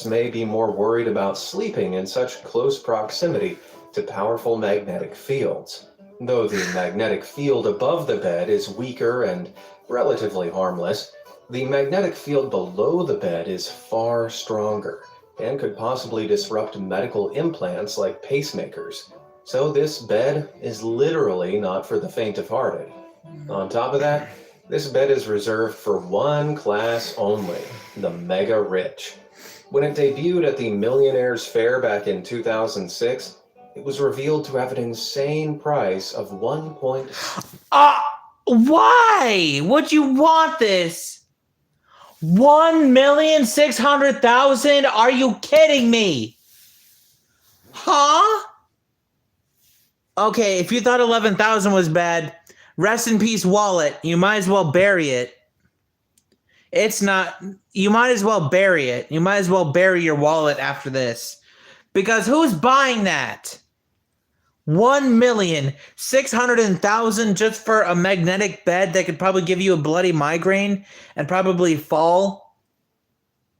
[SPEAKER 2] may be more worried about sleeping in such close proximity to powerful magnetic fields. Though the magnetic field above the bed is weaker and relatively harmless, the magnetic field below the bed is far stronger and could possibly disrupt medical implants like pacemakers. So this bed is literally not for the faint of hearted. On top of that, this bed is reserved for one class only, the mega rich. When it debuted at the Millionaires Fair back in 2006, it was revealed to have an insane price of
[SPEAKER 1] Why would you want this? 1,600,000? Are you kidding me? Huh? Okay, if you thought 11,000 was bad, rest in peace wallet. You might as well bury it. It's not. You might as well bury it. You might as well bury your wallet after this. Because who's buying that? 1,600,000 just for a magnetic bed that could probably give you a bloody migraine and probably fall?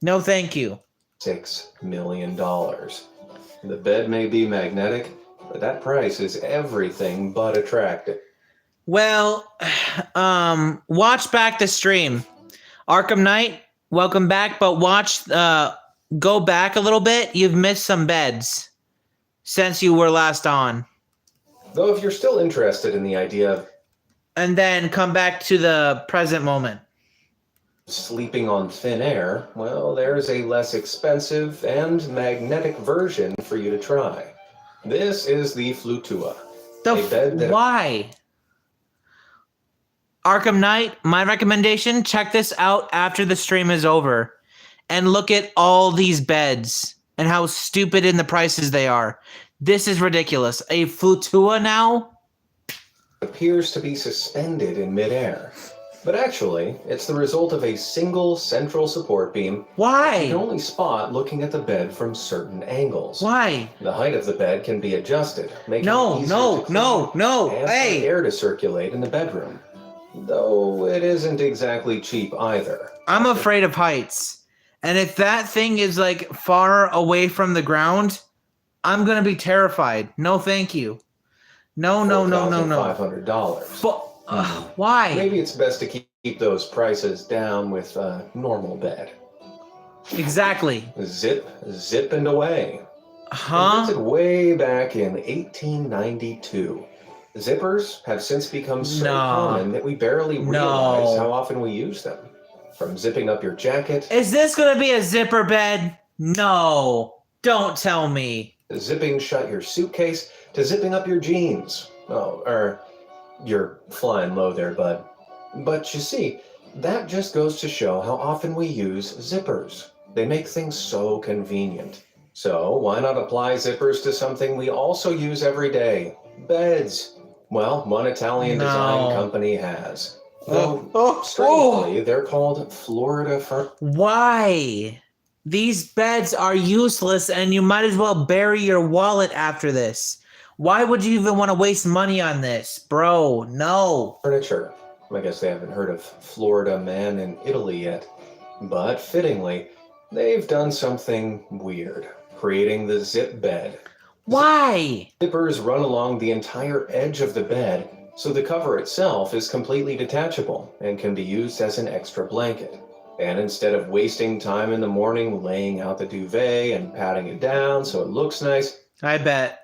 [SPEAKER 1] No, thank you.
[SPEAKER 2] $6 million. The bed may be magnetic, but that price is everything but attractive.
[SPEAKER 1] Well, watch back the stream. Arkham Knight, welcome back, but go back a little bit. You've missed some beds since you were last on.
[SPEAKER 2] Though if you're still interested in the idea of
[SPEAKER 1] and then come back to the present moment.
[SPEAKER 2] Sleeping on thin air, well, there's a less expensive and magnetic version for you to try. This is the Flutua.
[SPEAKER 1] Why? Arkham Knight, my recommendation, check this out after the stream is over and look at all these beds and how stupid in the prices they are. This is ridiculous. A Flutua now?
[SPEAKER 2] Appears to be suspended in midair. But actually, it's the result of a single central support beam.
[SPEAKER 1] Why?
[SPEAKER 2] You can only spot looking at the bed from certain angles.
[SPEAKER 1] Why?
[SPEAKER 2] The height of the bed can be adjusted, making it
[SPEAKER 1] No.
[SPEAKER 2] and
[SPEAKER 1] Hey.
[SPEAKER 2] air to circulate in the bedroom. Though it isn't exactly cheap either.
[SPEAKER 1] I'm afraid of heights. And if that thing is like far away from the ground, I'm going to be terrified. No, thank you. No.
[SPEAKER 2] $500.
[SPEAKER 1] But why?
[SPEAKER 2] Maybe it's best to keep those prices down with a normal bed.
[SPEAKER 1] Exactly.
[SPEAKER 2] Zip and away. Invented way back in 1892. Zippers have since become so common that we barely realize how often we use them. From zipping up your jacket.
[SPEAKER 1] Is this going to be a zipper bed? No. Don't tell me.
[SPEAKER 2] Zipping shut your suitcase to zipping up your jeans. You're flying low there, bud. But you see, that just goes to show how often we use zippers. They make things so convenient. So why not apply zippers to something we also use every day? Beds. Well, one Italian design company has. Though, strangely, they're called Florida Furniture.
[SPEAKER 1] Why? These beds are useless and you might as well bury your wallet after this. Why would you even want to waste money on this? Bro, no.
[SPEAKER 2] Furniture. I guess they haven't heard of Florida Man in Italy yet. But fittingly, they've done something weird, creating the zip bed.
[SPEAKER 1] Why?
[SPEAKER 2] Zippers run along the entire edge of the bed, so the cover itself is completely detachable and can be used as an extra blanket. And instead of wasting time in the morning laying out the duvet and patting it down so it looks nice,
[SPEAKER 1] I bet.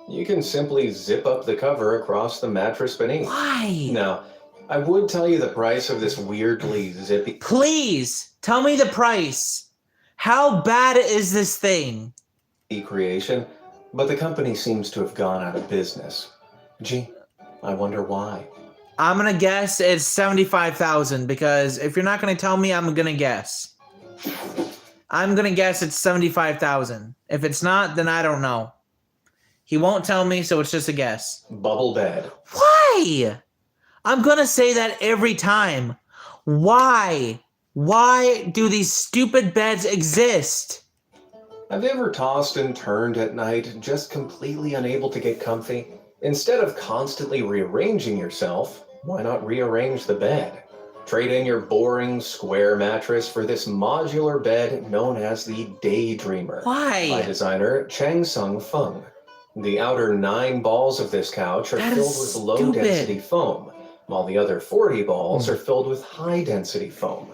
[SPEAKER 2] You can simply zip up the cover across the mattress beneath.
[SPEAKER 1] Why?
[SPEAKER 2] Now, I would tell you the price of this weirdly zippy...
[SPEAKER 1] Please, tell me the price. How bad is this thing?
[SPEAKER 2] ...creation, but the company seems to have gone out of business. Gee, I wonder why.
[SPEAKER 1] I'm going to guess it's 75,000 because if you're not going to tell me, I'm going to guess. I'm going to guess it's 75,000. If it's not, then I don't know. He won't tell me, so it's just a guess.
[SPEAKER 2] Bubble bed.
[SPEAKER 1] Why? I'm going to say that every time. Why? Why do these stupid beds exist?
[SPEAKER 2] Have you ever tossed and turned at night, just completely unable to get comfy? Instead of constantly rearranging yourself, why not rearrange the bed? Trade in your boring square mattress for this modular bed known as the Daydreamer.
[SPEAKER 1] Why?
[SPEAKER 2] By designer Chang Sung Fung. The outer 9 balls of this couch are filled with low-density foam, while the other 40 balls are filled with high-density foam.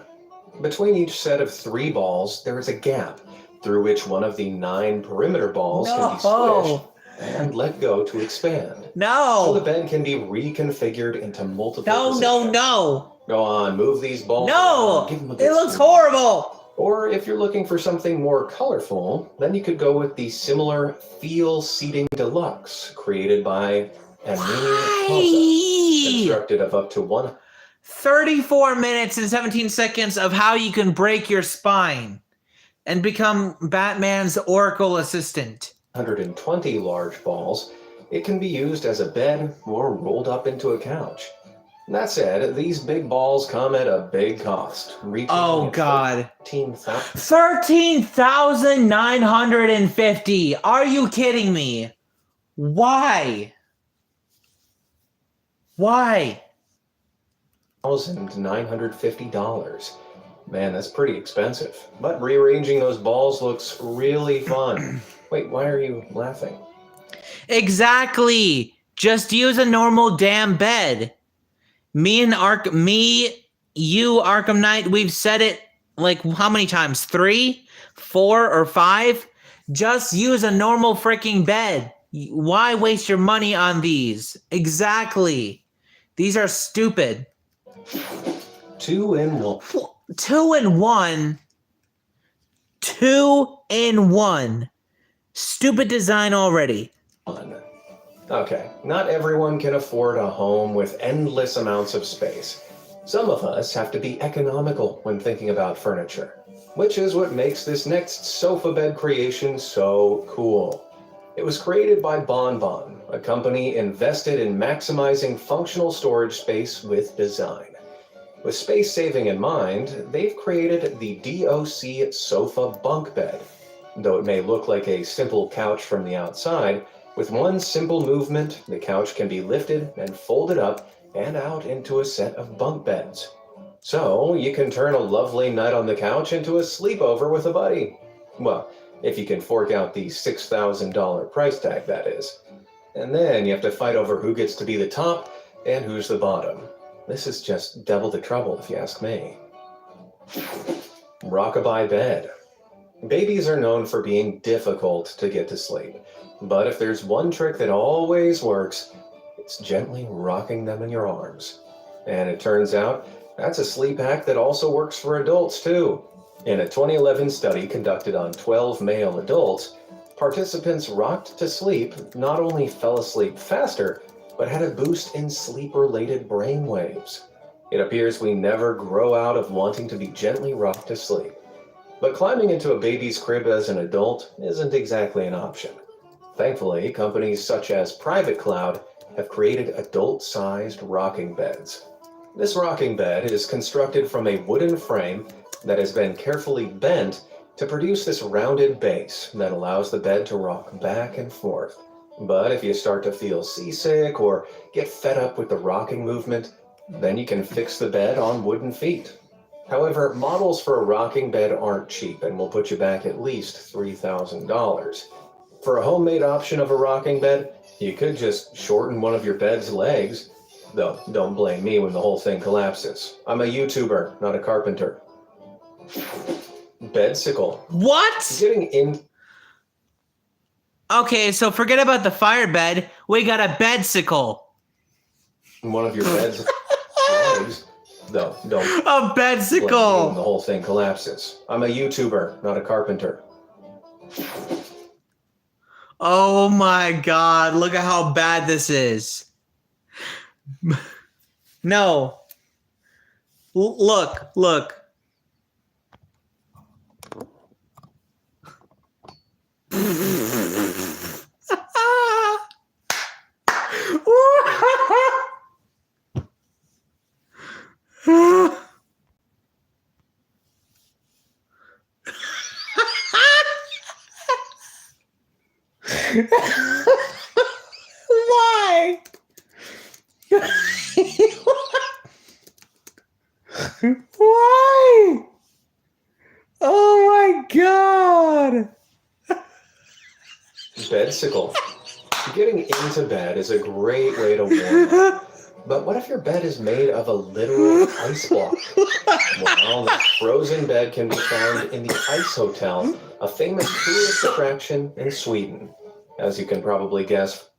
[SPEAKER 2] Between each set of 3 balls, there is a gap through which one of the 9 perimeter balls can be squished and let go to expand.
[SPEAKER 1] No.
[SPEAKER 2] So the bed can be reconfigured into multiple positions.
[SPEAKER 1] No.
[SPEAKER 2] Go on, move these balls.
[SPEAKER 1] No.
[SPEAKER 2] Give them a
[SPEAKER 1] It
[SPEAKER 2] good
[SPEAKER 1] looks
[SPEAKER 2] squeeze.
[SPEAKER 1] horrible.
[SPEAKER 2] Or if you're looking for something more colorful, then you could go with the similar Feel Seating Deluxe, created by Amini Hossa, constructed of up to
[SPEAKER 1] 34 minutes and 17 seconds of how you can break your spine and become Batman's Oracle assistant.
[SPEAKER 2] 120 large balls. It can be used as a bed or rolled up into a couch. That said, these big balls come at a big cost.
[SPEAKER 1] Oh God.
[SPEAKER 2] 13,000.
[SPEAKER 1] 13,950. Are you kidding me? Why? Why?
[SPEAKER 2] $1,950. Man, that's pretty expensive. But rearranging those balls looks really fun. Wait, why are you laughing?
[SPEAKER 1] Exactly. Just use a normal damn bed. You, Arkham Knight, we've said it like how many times? 3, 4, or 5? Just use a normal freaking bed. Why waste your money on these? Exactly. These are stupid.
[SPEAKER 2] 2 in 1.
[SPEAKER 1] 2 in 1. 2 in 1. Stupid design already.
[SPEAKER 2] Okay, not everyone can afford a home with endless amounts of space. Some of us have to be economical when thinking about furniture, which is what makes this next sofa bed creation so cool. It was created by Bonbon, a company invested in maximizing functional storage space with design. With space saving in mind, they've created the DOC Sofa Bunk Bed. Though it may look like a simple couch from the outside, with one simple movement, the couch can be lifted and folded up and out into a set of bunk beds. So you can turn a lovely night on the couch into a sleepover with a buddy. Well, if you can fork out the $6,000 price tag, that is. And then you have to fight over who gets to be the top and who's the bottom. This is just double the trouble, if you ask me. Rockabye bed. Babies are known for being difficult to get to sleep. But if there's one trick that always works, it's gently rocking them in your arms. And it turns out that's a sleep hack that also works for adults too. In a 2011 study conducted on 12 male adults, participants rocked to sleep not only fell asleep faster, but had a boost in sleep-related brain waves. It appears we never grow out of wanting to be gently rocked to sleep. But climbing into a baby's crib as an adult isn't exactly an option. Thankfully, companies such as Private Cloud have created adult-sized rocking beds. This rocking bed is constructed from a wooden frame that has been carefully bent to produce this rounded base that allows the bed to rock back and forth. But if you start to feel seasick or get fed up with the rocking movement, then you can fix the bed on wooden feet. However, models for a rocking bed aren't cheap and will put you back at least $3,000. For a homemade option of a rocking bed, you could just shorten one of your bed's legs. Though, don't blame me when the whole thing collapses. I'm a YouTuber, not a carpenter. Bedsicle.
[SPEAKER 1] What?
[SPEAKER 2] Getting in...
[SPEAKER 1] Okay, so forget about the fire bed. We got a bedsicle.
[SPEAKER 2] one of your bed's legs. Though, don't
[SPEAKER 1] A
[SPEAKER 2] blame me when
[SPEAKER 1] bedsicle.
[SPEAKER 2] the whole thing collapses. I'm a YouTuber, not a carpenter.
[SPEAKER 1] Oh my God, look at how bad this is. No. Look. Why? Why? Oh my god!
[SPEAKER 2] Bedsicle. Getting into bed is a great way to warm up. But what if your bed is made of a literal ice block? Well, this frozen bed can be found in the Ice Hotel, a famous tourist attraction in Sweden. As you can probably guess,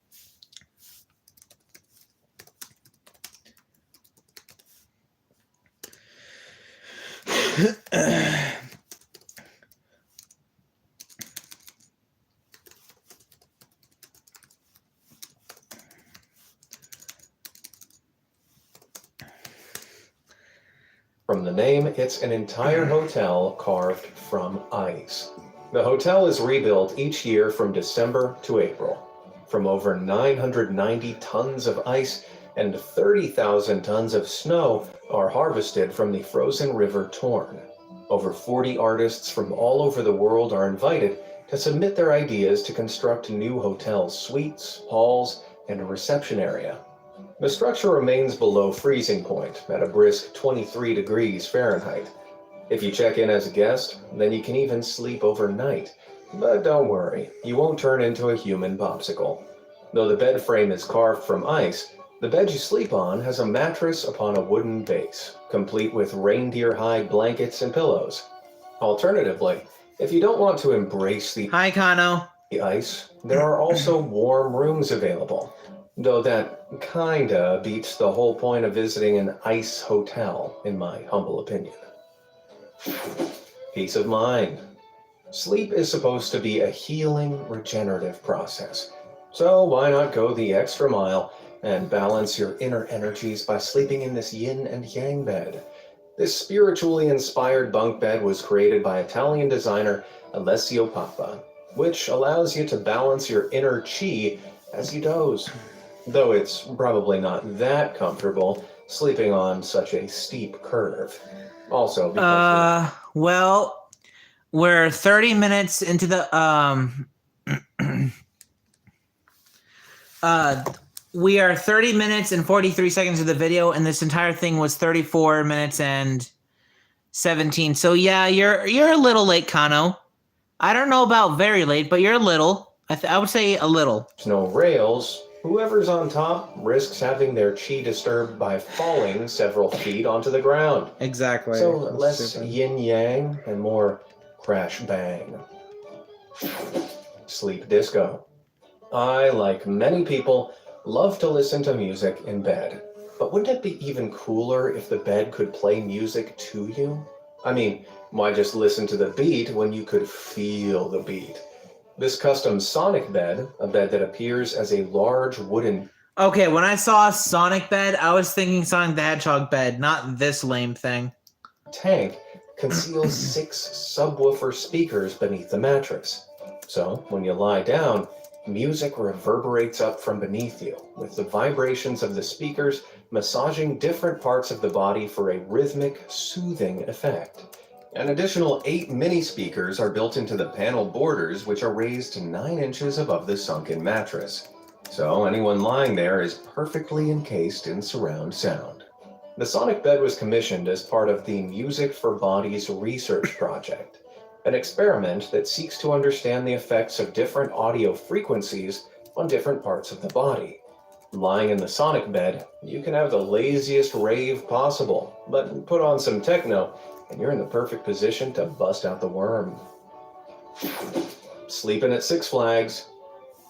[SPEAKER 2] from the name, it's an entire hotel carved from ice. The hotel is rebuilt each year from December to April. From over 990 tons of ice and 30,000 tons of snow are harvested from the frozen River Torn. Over 40 artists from all over the world are invited to submit their ideas to construct new hotel suites, halls, and a reception area. The structure remains below freezing point at a brisk 23 degrees Fahrenheit. If you check in as a guest, then you can even sleep overnight. But don't worry, you won't turn into a human popsicle. Though the bed frame is carved from ice, the bed you sleep on has a mattress upon a wooden base, complete with reindeer hide blankets and pillows. Alternatively, if you don't want to embrace the
[SPEAKER 1] Hi, Kano.
[SPEAKER 2] ice, there are also warm rooms available. Though that kinda beats the whole point of visiting an ice hotel, in my humble opinion. Peace of mind. Sleep is supposed to be a healing, regenerative process. So why not go the extra mile and balance your inner energies by sleeping in this yin and yang bed? This spiritually inspired bunk bed was created by Italian designer Alessio Papa, which allows you to balance your inner chi as you doze. Though it's probably not that comfortable sleeping on such a steep curve. Also, because
[SPEAKER 1] Well, we're 30 minutes into the we are 30 minutes and 43 seconds of the video, and this entire thing was 34 minutes and 17. So yeah, you're a little late, Kano. I don't know about very late, but you're a little. I would say a little.
[SPEAKER 2] there's no rails, whoever's on top risks having their chi disturbed by falling several feet onto the ground.
[SPEAKER 1] Exactly.
[SPEAKER 2] So less yin yang and more crash bang. Sleep disco. I, like many people, love to listen to music in bed. But wouldn't it be even cooler if the bed could play music to you? I mean, why just listen to the beat when you could feel the beat? This custom Sonic bed, a bed that appears as a large wooden
[SPEAKER 1] Okay, when I saw Sonic bed, I was thinking Sonic the Hedgehog bed, not this lame thing.
[SPEAKER 2] tank, conceals 6 subwoofer speakers beneath the mattress. So, when you lie down, music reverberates up from beneath you, with the vibrations of the speakers massaging different parts of the body for a rhythmic, soothing effect. An additional 8 mini speakers are built into the panel borders, which are raised 9 inches above the sunken mattress. So anyone lying there is perfectly encased in surround sound. The Sonic bed was commissioned as part of the Music for Bodies research project, an experiment that seeks to understand the effects of different audio frequencies on different parts of the body. Lying in the Sonic bed, you can have the laziest rave possible, but put on some techno, and you're in the perfect position to bust out the worm. Sleeping at Six Flags.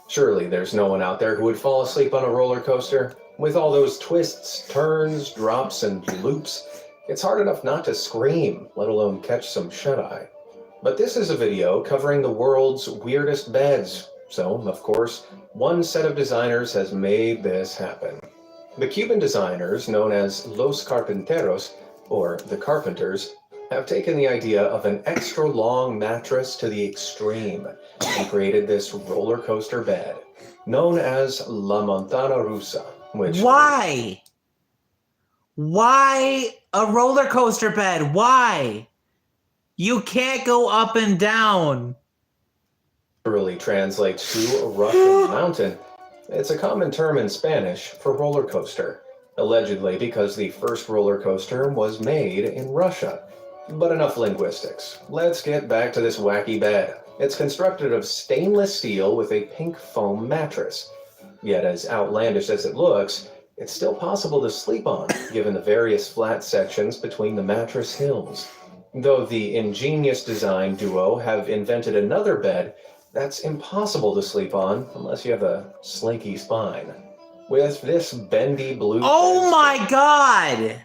[SPEAKER 2] Surely there's no one out there who would fall asleep on a roller coaster. With all those twists, turns, drops, and loops, it's hard enough not to scream, let alone catch some shut-eye. But this is a video covering the world's weirdest beds, so, of course, one set of designers has made this happen. The Cuban designers, known as Los Carpinteros, or the Carpenters, have taken the idea of an extra long mattress to the extreme and created this roller coaster bed, known as La Montana Rusa, which...
[SPEAKER 1] Why? Why a roller coaster bed? Why? You can't go up and down.
[SPEAKER 2] literally translates to a Russian mountain. It's a common term in Spanish for roller coaster, allegedly because the first roller coaster was made in Russia. But enough linguistics. Let's get back to this wacky bed. It's constructed of stainless steel with a pink foam mattress. Yet as outlandish as it looks, it's still possible to sleep on, given the various flat sections between the mattress hills. Though the ingenious design duo have invented another bed that's impossible to sleep on unless you have a slinky spine. With this bendy blue...
[SPEAKER 1] Oh my god!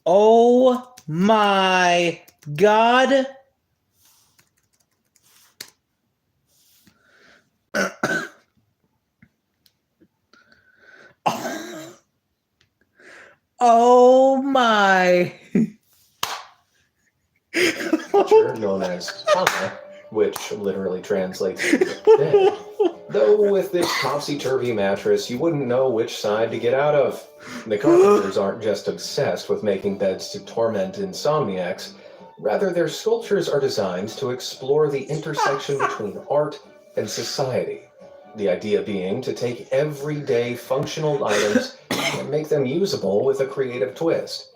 [SPEAKER 1] Oh my god! Oh my!
[SPEAKER 2] known as Tama, which literally translates to bed. Though with this topsy-turvy mattress, you wouldn't know which side to get out of. The carpenters aren't just obsessed with making beds to torment insomniacs. Rather, their sculptures are designed to explore the intersection between art and society. The idea being to take everyday functional items and make them usable with a creative twist.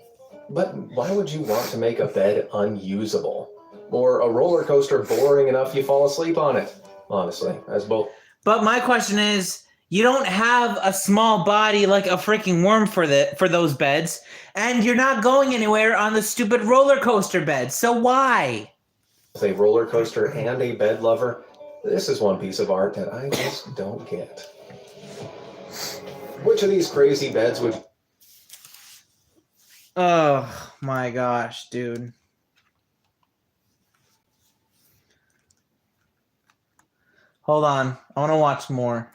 [SPEAKER 2] But why would you want to make a bed unusable? Or a roller coaster boring enough you fall asleep on it? Honestly, as both.
[SPEAKER 1] But my question is, you don't have a small body like a freaking worm for those beds, and you're not going anywhere on the stupid roller coaster bed. So why?
[SPEAKER 2] As a roller coaster and a bed lover, this is one piece of art that I just don't get. Which of these crazy beds would...
[SPEAKER 1] Oh my gosh, dude. Hold on. I want to watch more.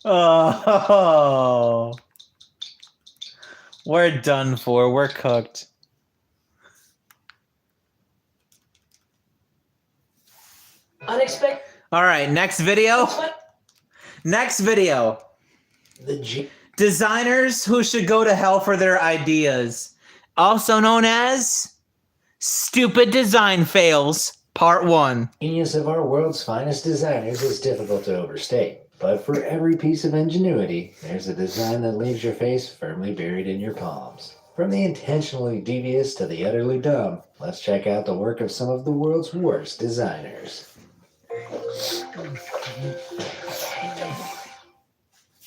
[SPEAKER 1] Oh, we're done for. We're cooked.
[SPEAKER 3] Unexpected.
[SPEAKER 1] All right, next video. Next video. Designers who should go to hell for their ideas. Also known as Stupid Design Fails, Part 1.
[SPEAKER 4] Genius of our world's finest designers is difficult to overstate. But for every piece of ingenuity, there's a design that leaves your face firmly buried in your palms. From the intentionally devious to the utterly dumb, let's check out the work of some of the world's worst designers.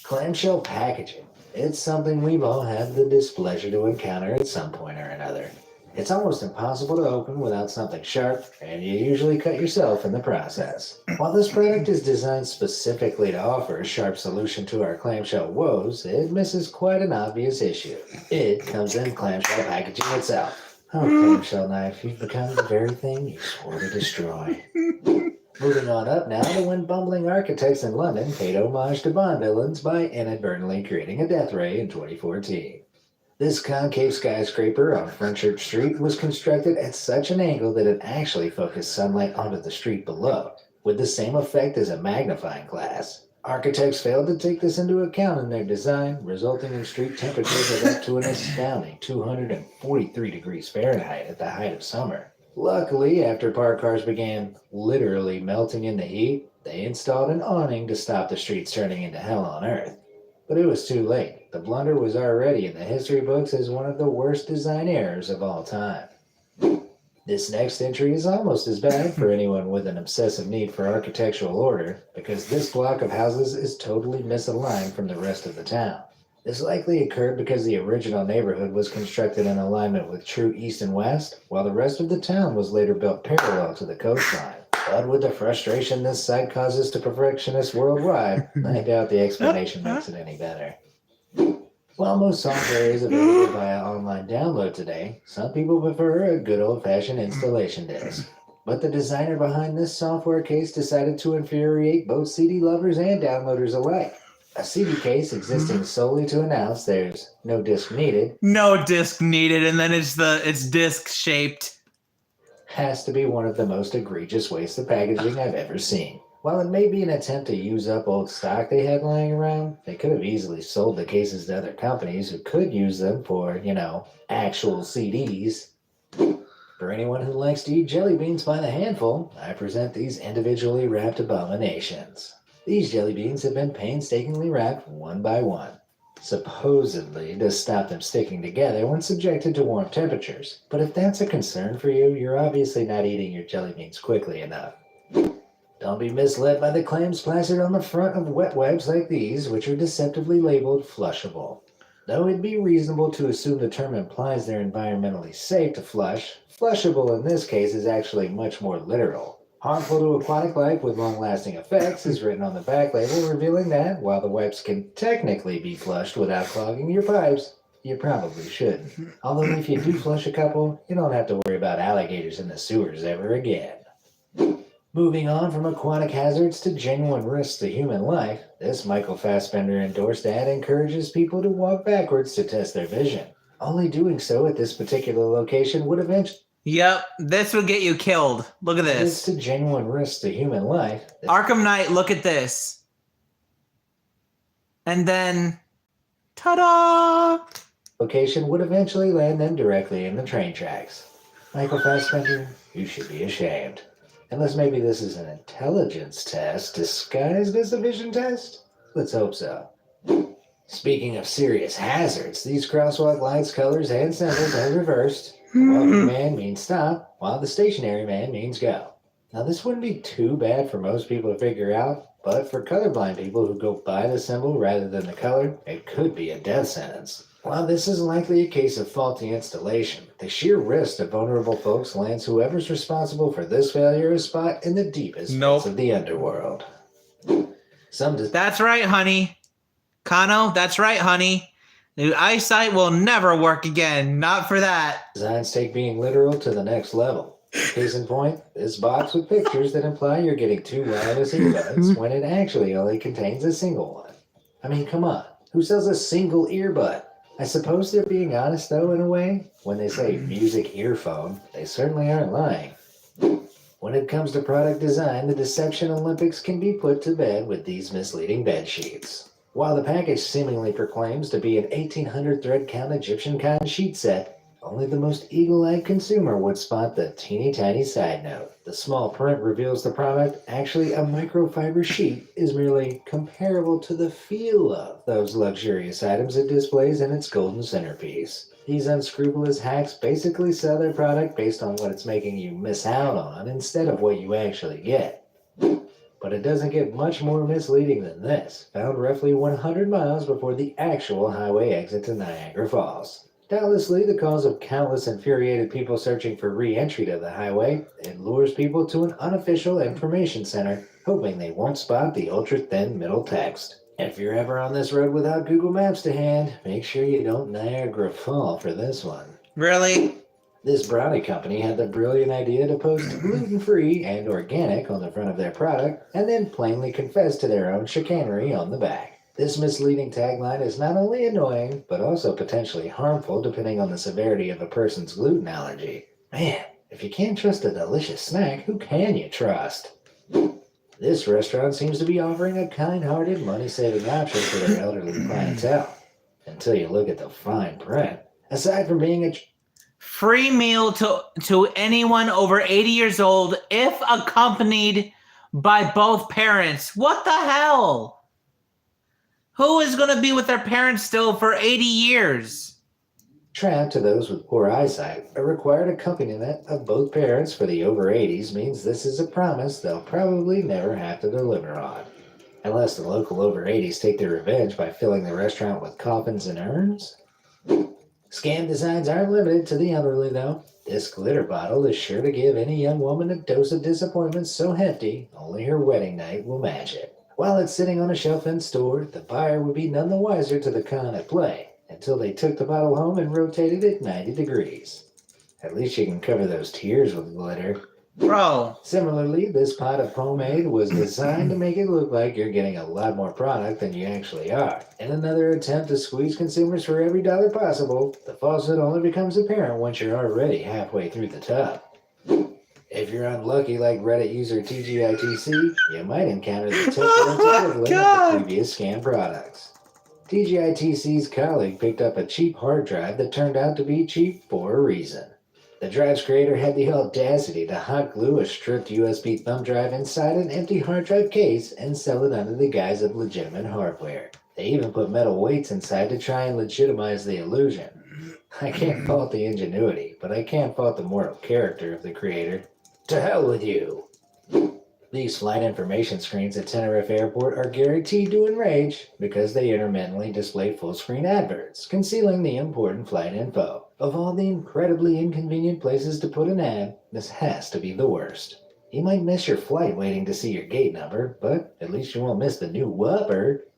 [SPEAKER 4] Clamshell packaging. It's something we've all had the displeasure to encounter at some point or another. It's almost impossible to open without something sharp, and you usually cut yourself in the process. While this product is designed specifically to offer a sharp solution to our clamshell woes, it misses quite an obvious issue. It comes in clamshell packaging itself. Oh, clamshell knife, you've become the very thing you swore to destroy. Moving on up now to when bumbling architects in London paid homage to Bond villains by inadvertently creating a death ray in 2014. This concave skyscraper on Fenchurch Street was constructed at such an angle that it actually focused sunlight onto the street below, with the same effect as a magnifying glass. Architects failed to take this into account in their design, resulting in street temperatures of up to an astounding 243 degrees Fahrenheit at the height of summer. Luckily, after parked cars began literally melting in the heat, they installed an awning to stop the streets turning into hell on earth. But it was too late. The blunder was already in the history books as one of the worst design errors of all time. This next entry is almost as bad for anyone with an obsessive need for architectural order, because this block of houses is totally misaligned from the rest of the town. This likely occurred because the original neighborhood was constructed in alignment with true east and west, while the rest of the town was later built parallel to the coastline. But with the frustration this site causes to perfectionists worldwide, I doubt the explanation makes it any better. While most software is available via online download today, some people prefer a good old-fashioned installation disc. But the designer behind this software case decided to infuriate both CD lovers and downloaders alike. A CD case existing solely to announce there's no disc needed
[SPEAKER 1] No disc needed, and then it's disc shaped.
[SPEAKER 4] has to be one of the most egregious wastes of packaging I've ever seen. While it may be an attempt to use up old stock they had lying around, they could have easily sold the cases to other companies who could use them for, actual CDs. For anyone who likes to eat jelly beans by the handful, I present these individually wrapped abominations. These jelly beans have been painstakingly wrapped one by one, supposedly to stop them sticking together when subjected to warm temperatures. But if that's a concern for you, you're obviously not eating your jelly beans quickly enough. Don't be misled by the claims plastered on the front of wet wipes like these, which are deceptively labeled flushable. Though it'd be reasonable to assume the term implies they're environmentally safe to flush, flushable in this case is actually much more literal. Harmful to aquatic life with long-lasting effects is written on the back label, revealing that, while the wipes can technically be flushed without clogging your pipes, you probably shouldn't. Although if you do flush a couple, you don't have to worry about alligators in the sewers ever again. Moving on from aquatic hazards to genuine risks to human life, this Michael Fassbender endorsed ad encourages people to walk backwards to test their vision. Only doing so at this particular location would eventually
[SPEAKER 1] Yep, this would get you killed. Look at
[SPEAKER 4] It's
[SPEAKER 1] this.
[SPEAKER 4] to genuine risks to human life.
[SPEAKER 1] Arkham Knight, look at this. And then, ta-da!
[SPEAKER 4] Location would eventually land them directly in the train tracks. Michael Fassbender, you should be ashamed. Unless maybe this is an intelligence test disguised as a vision test? Let's hope so. Speaking of serious hazards, these crosswalk lights, colors, and symbols are reversed. The walking man means stop, while the stationary man means go. Now this wouldn't be too bad for most people to figure out, but for colorblind people who go by the symbol rather than the color, it could be a death sentence. While this is likely a case of faulty installation, the sheer risk to vulnerable folks lands whoever's responsible for this failure a spot in the deepest
[SPEAKER 1] Nope.
[SPEAKER 4] pits of the underworld.
[SPEAKER 1] That's right, honey. Kano, that's right, honey. The eyesight will never work again. Not for that.
[SPEAKER 4] Designs take being literal to the next level. Case in point, this box with pictures that imply you're getting 2 wireless earbuds when it actually only contains a single one. I mean, come on. Who sells a single earbud? I suppose they're being honest, though, in a way. When they say music earphone, they certainly aren't lying. When it comes to product design, the Deception Olympics can be put to bed with these misleading bed sheets. While the package seemingly proclaims to be an 1800 thread count Egyptian cotton sheet set, only the most eagle-eyed consumer would spot the teeny tiny side note. The small print reveals the product, actually a microfiber sheet, is merely comparable to the feel of those luxurious items it displays in its golden centerpiece. These unscrupulous hacks basically sell their product based on what it's making you miss out on instead of what you actually get. But it doesn't get much more misleading than this, found roughly 100 miles before the actual highway exit to Niagara Falls. Doubtlessly the cause of countless infuriated people searching for re-entry to the highway, it lures people to an unofficial information center, hoping they won't spot the ultra-thin middle text. If you're ever on this road without Google Maps to hand, make sure you don't Niagara Fall for this one.
[SPEAKER 1] Really?
[SPEAKER 4] This brownie company had the brilliant idea to post gluten-free and organic on the front of their product, and then plainly confess to their own chicanery on the back. This misleading tagline is not only annoying, but also potentially harmful depending on the severity of a person's gluten allergy. Man, if you can't trust a delicious snack, who can you trust? This restaurant seems to be offering a kind-hearted, money-saving option for their elderly clientele. Until you look at the fine print. Aside from being a
[SPEAKER 1] Free meal to anyone over 80 years old if accompanied by both parents. What the hell? Who is going to be with their parents still for 80 years?
[SPEAKER 4] trap to those with poor eyesight, a required accompaniment of both parents for the over 80s means this is a promise they'll probably never have to deliver on. Unless the local over 80s take their revenge by filling the restaurant with coffins and urns. Scam designs aren't limited to the elderly, though. This glitter bottle is sure to give any young woman a dose of disappointment so hefty, only her wedding night will match it. While it's sitting on a shelf in store, the buyer would be none the wiser to the con at play. until they took the bottle home and rotated it 90 degrees. At least you can cover those tears with glitter.
[SPEAKER 1] Bro,
[SPEAKER 4] Similarly, this pot of pomade was designed to make it look like you're getting a lot more product than you actually are. In another attempt to squeeze consumers for every dollar possible, the falsehood only becomes apparent once you're already halfway through the tub. If you're unlucky like Reddit user TGITC, you might encounter the temperance equivalent of the previous scam products. TGITC's colleague picked up a cheap hard drive that turned out to be cheap for a reason. The drive's creator had the audacity to hot glue a stripped USB thumb drive inside an empty hard drive case and sell it under the guise of legitimate hardware. They even put metal weights inside to try and legitimize the illusion. I can't fault the ingenuity, but I can't fault the moral character of the creator. To hell with you! These flight information screens at Tenerife Airport are guaranteed to enrage because they intermittently display full-screen adverts, concealing the important flight info. Of all the incredibly inconvenient places to put an ad, this has to be the worst. You might miss your flight waiting to see your gate number, but at least you won't miss the new Whopper.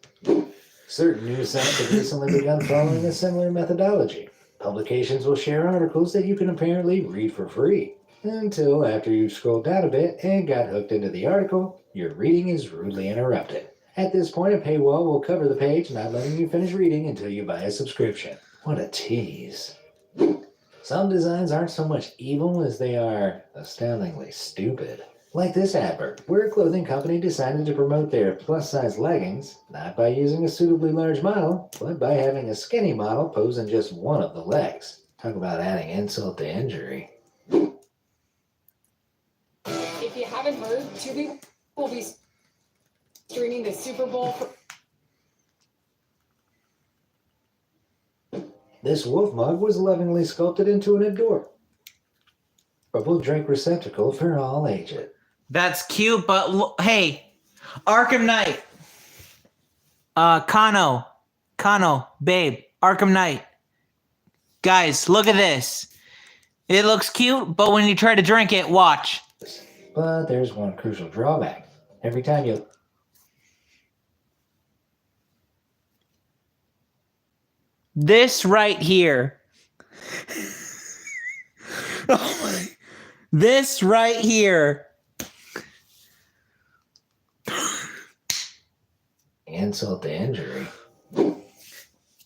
[SPEAKER 4] Certain news sites have recently begun following a similar methodology. Publications will share articles that you can apparently read for free. Until after you've scrolled down a bit and got hooked into the article, your reading is rudely interrupted. At this point, a paywall will cover the page, not letting you finish reading until you buy a subscription. What a tease. Some designs aren't so much evil as they are astoundingly stupid. Like this advert, where a clothing company decided to promote their plus-size leggings, not by using a suitably large model, but by having a skinny model pose in just one of the legs. Talk about adding insult to injury.
[SPEAKER 5] If you haven't heard, Tubi will be streaming the Super Bowl.
[SPEAKER 4] This wolf mug was lovingly sculpted into an adorable drink receptacle for all ages.
[SPEAKER 1] that's cute, but hey, Arkham Knight. Kano, babe, Arkham Knight. Guys, look at this. It looks cute, but when you try to drink it, watch.
[SPEAKER 4] But there's one crucial drawback. Every time you...
[SPEAKER 1] This right here. Oh my. This right here.
[SPEAKER 4] Insult to injury.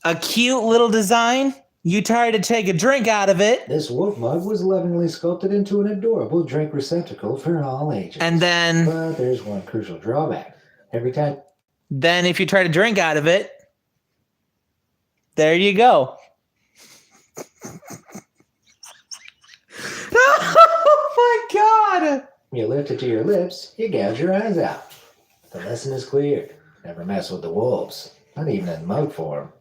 [SPEAKER 1] A cute little design. You try to take a drink out of it.
[SPEAKER 4] This wolf mug was lovingly sculpted into an adorable drink receptacle for all ages.
[SPEAKER 1] And then...
[SPEAKER 4] But there's one crucial drawback. Every time...
[SPEAKER 1] Then if you try to drink out of it, there you go. Oh my God!
[SPEAKER 4] you lift it to your lips, you gouge your eyes out. The lesson is clear. Never mess with the wolves. Not even in mug form.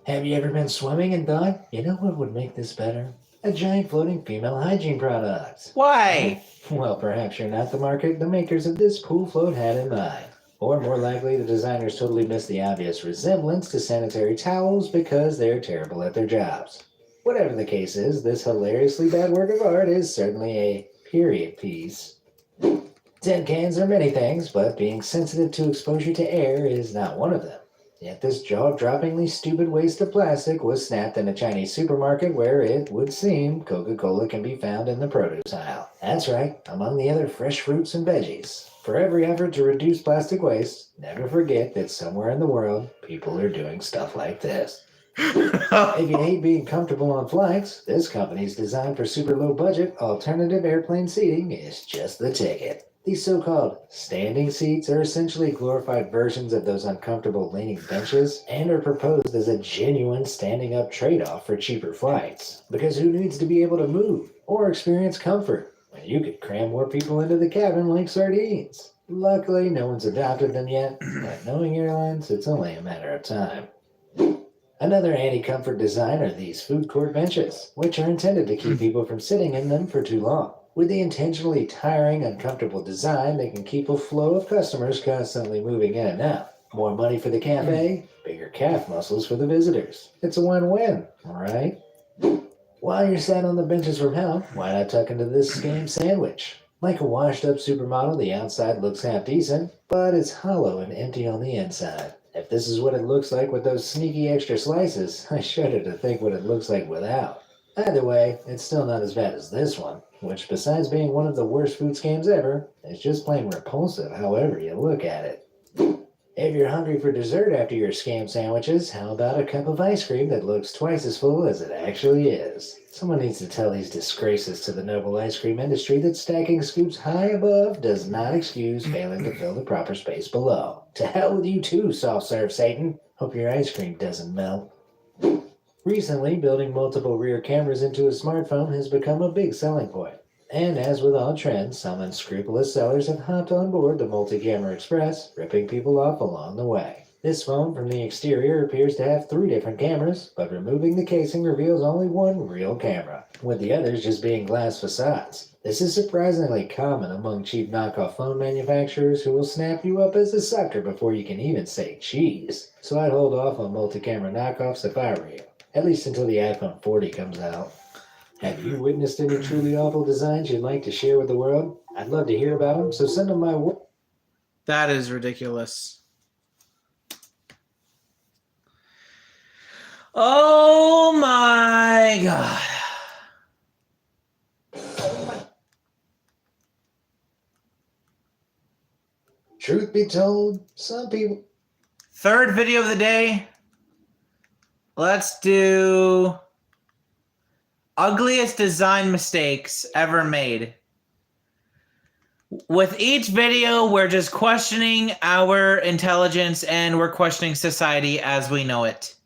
[SPEAKER 4] Have you ever been swimming and thought, you know what would make this better? A giant floating female hygiene product.
[SPEAKER 1] Why?
[SPEAKER 4] Well, perhaps you're not the makers of this pool float had in mind. Or more likely, the designers totally missed the obvious resemblance to sanitary towels because they're terrible at their jobs. Whatever the case is, this hilariously bad work of art is certainly a period piece. Tin cans are many things, but being sensitive to exposure to air is not one of them. Yet this jaw-droppingly stupid waste of plastic was snapped in a Chinese supermarket where it would seem Coca-Cola can be found in the produce aisle. That's right, among the other fresh fruits and veggies. For every effort to reduce plastic waste, never forget that somewhere in the world, people are doing stuff like this. If you hate being comfortable on flights, this company's design for super low-budget alternative airplane seating is just the ticket. These so-called standing seats are essentially glorified versions of those uncomfortable leaning benches and are proposed as a genuine standing-up trade-off for cheaper flights. Because who needs to be able to move or experience comfort when you could cram more people into the cabin like sardines? Luckily, no one's adopted them yet, but knowing airlines, it's only a matter of time. Another anti-comfort design are these food court benches, which are intended to keep people from sitting in them for too long. With the intentionally tiring, uncomfortable design, they can keep a flow of customers constantly moving in and out. More money for the cafe, bigger calf muscles for the visitors. It's a win-win, right? While you're sat on the benches from hell, why not tuck into this scam sandwich? Like a washed-up supermodel, the outside looks half-decent, but it's hollow and empty on the inside. If this is what it looks like with those sneaky extra slices, I shudder to think what it looks like without. Either way, it's still not as bad as this one, which besides being one of the worst food scams ever, is just plain repulsive however you look at it. If you're hungry for dessert after your scam sandwiches, how about a cup of ice cream that looks twice as full as it actually is? Someone needs to tell these disgraces to the noble ice cream industry that stacking scoops high above does not excuse failing to fill the proper space below. To hell with you too, soft serve Satan. Hope your ice cream doesn't melt. Recently, building multiple rear cameras into a smartphone has become a big selling point. And as with all trends, some unscrupulous sellers have hopped on board the multi-camera express, ripping people off along the way. This phone from the exterior appears to have 3 different cameras, but removing the casing reveals only one real camera, with the others just being glass facades. This is surprisingly common among cheap knockoff phone manufacturers who will snap you up as a sucker before you can even say cheese. So I'd hold off on multi-camera knockoffs if I were you, at least until the iPhone 40 comes out. Have you witnessed any truly awful designs you'd like to share with the world? I'd love to hear about them, so send them my way.
[SPEAKER 1] That is ridiculous. Oh my god.
[SPEAKER 4] Truth be told, some people...
[SPEAKER 1] Third video of the day. Let's do ugliest design mistakes ever made. With each video, we're just questioning our intelligence and we're questioning society as we know it.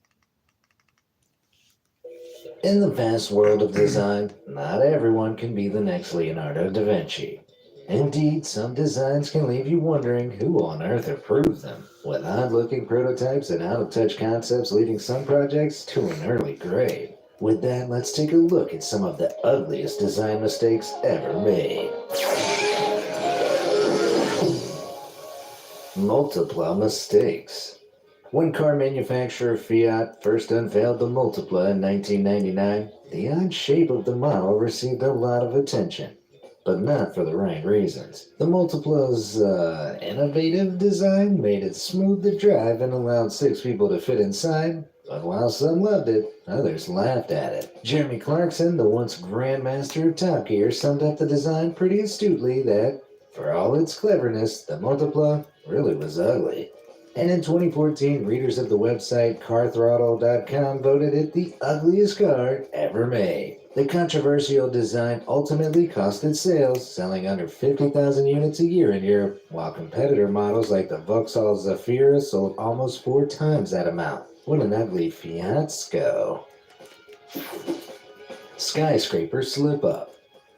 [SPEAKER 4] In the vast world of design, not everyone can be the next Leonardo da Vinci. Indeed, some designs can leave you wondering who on earth approved them, with odd-looking prototypes and out-of-touch concepts leading some projects to an early grave. With that, let's take a look at some of the ugliest design mistakes ever made. Multipla mistakes. When car manufacturer Fiat first unveiled the Multipla in 1999, the odd shape of the model received a lot of attention, but not for the right reasons. The Multipla's innovative design made it smooth to drive and allowed 6 people to fit inside, but while some loved it, others laughed at it. Jeremy Clarkson, the once Grandmaster of Top Gear, summed up the design pretty astutely that, for all its cleverness, the Multipla really was ugly. And in 2014, readers of the website CarThrottle.com voted it the ugliest car ever made. The controversial design ultimately costed sales, selling under 50,000 units a year in Europe, while competitor models like the Vauxhall Zafira sold almost 4 times that amount. What an ugly fiasco. Skyscraper slip-up.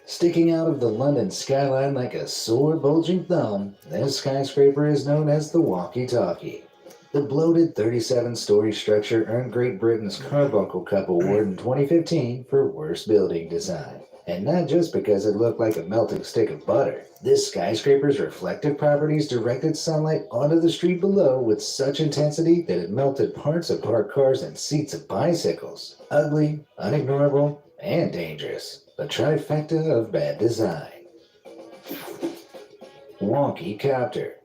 [SPEAKER 4] Sticking out of the London skyline like a sore bulging thumb, this skyscraper is known as the Walkie-Talkie. The bloated 37-story structure earned Great Britain's Carbuncle Cup Award in 2015 for worst building design. And not just because it looked like a melting stick of butter. This skyscraper's reflective properties directed sunlight onto the street below with such intensity that it melted parts of parked cars and seats of bicycles. Ugly, unignorable, and dangerous. The trifecta of bad design. Wonky copter.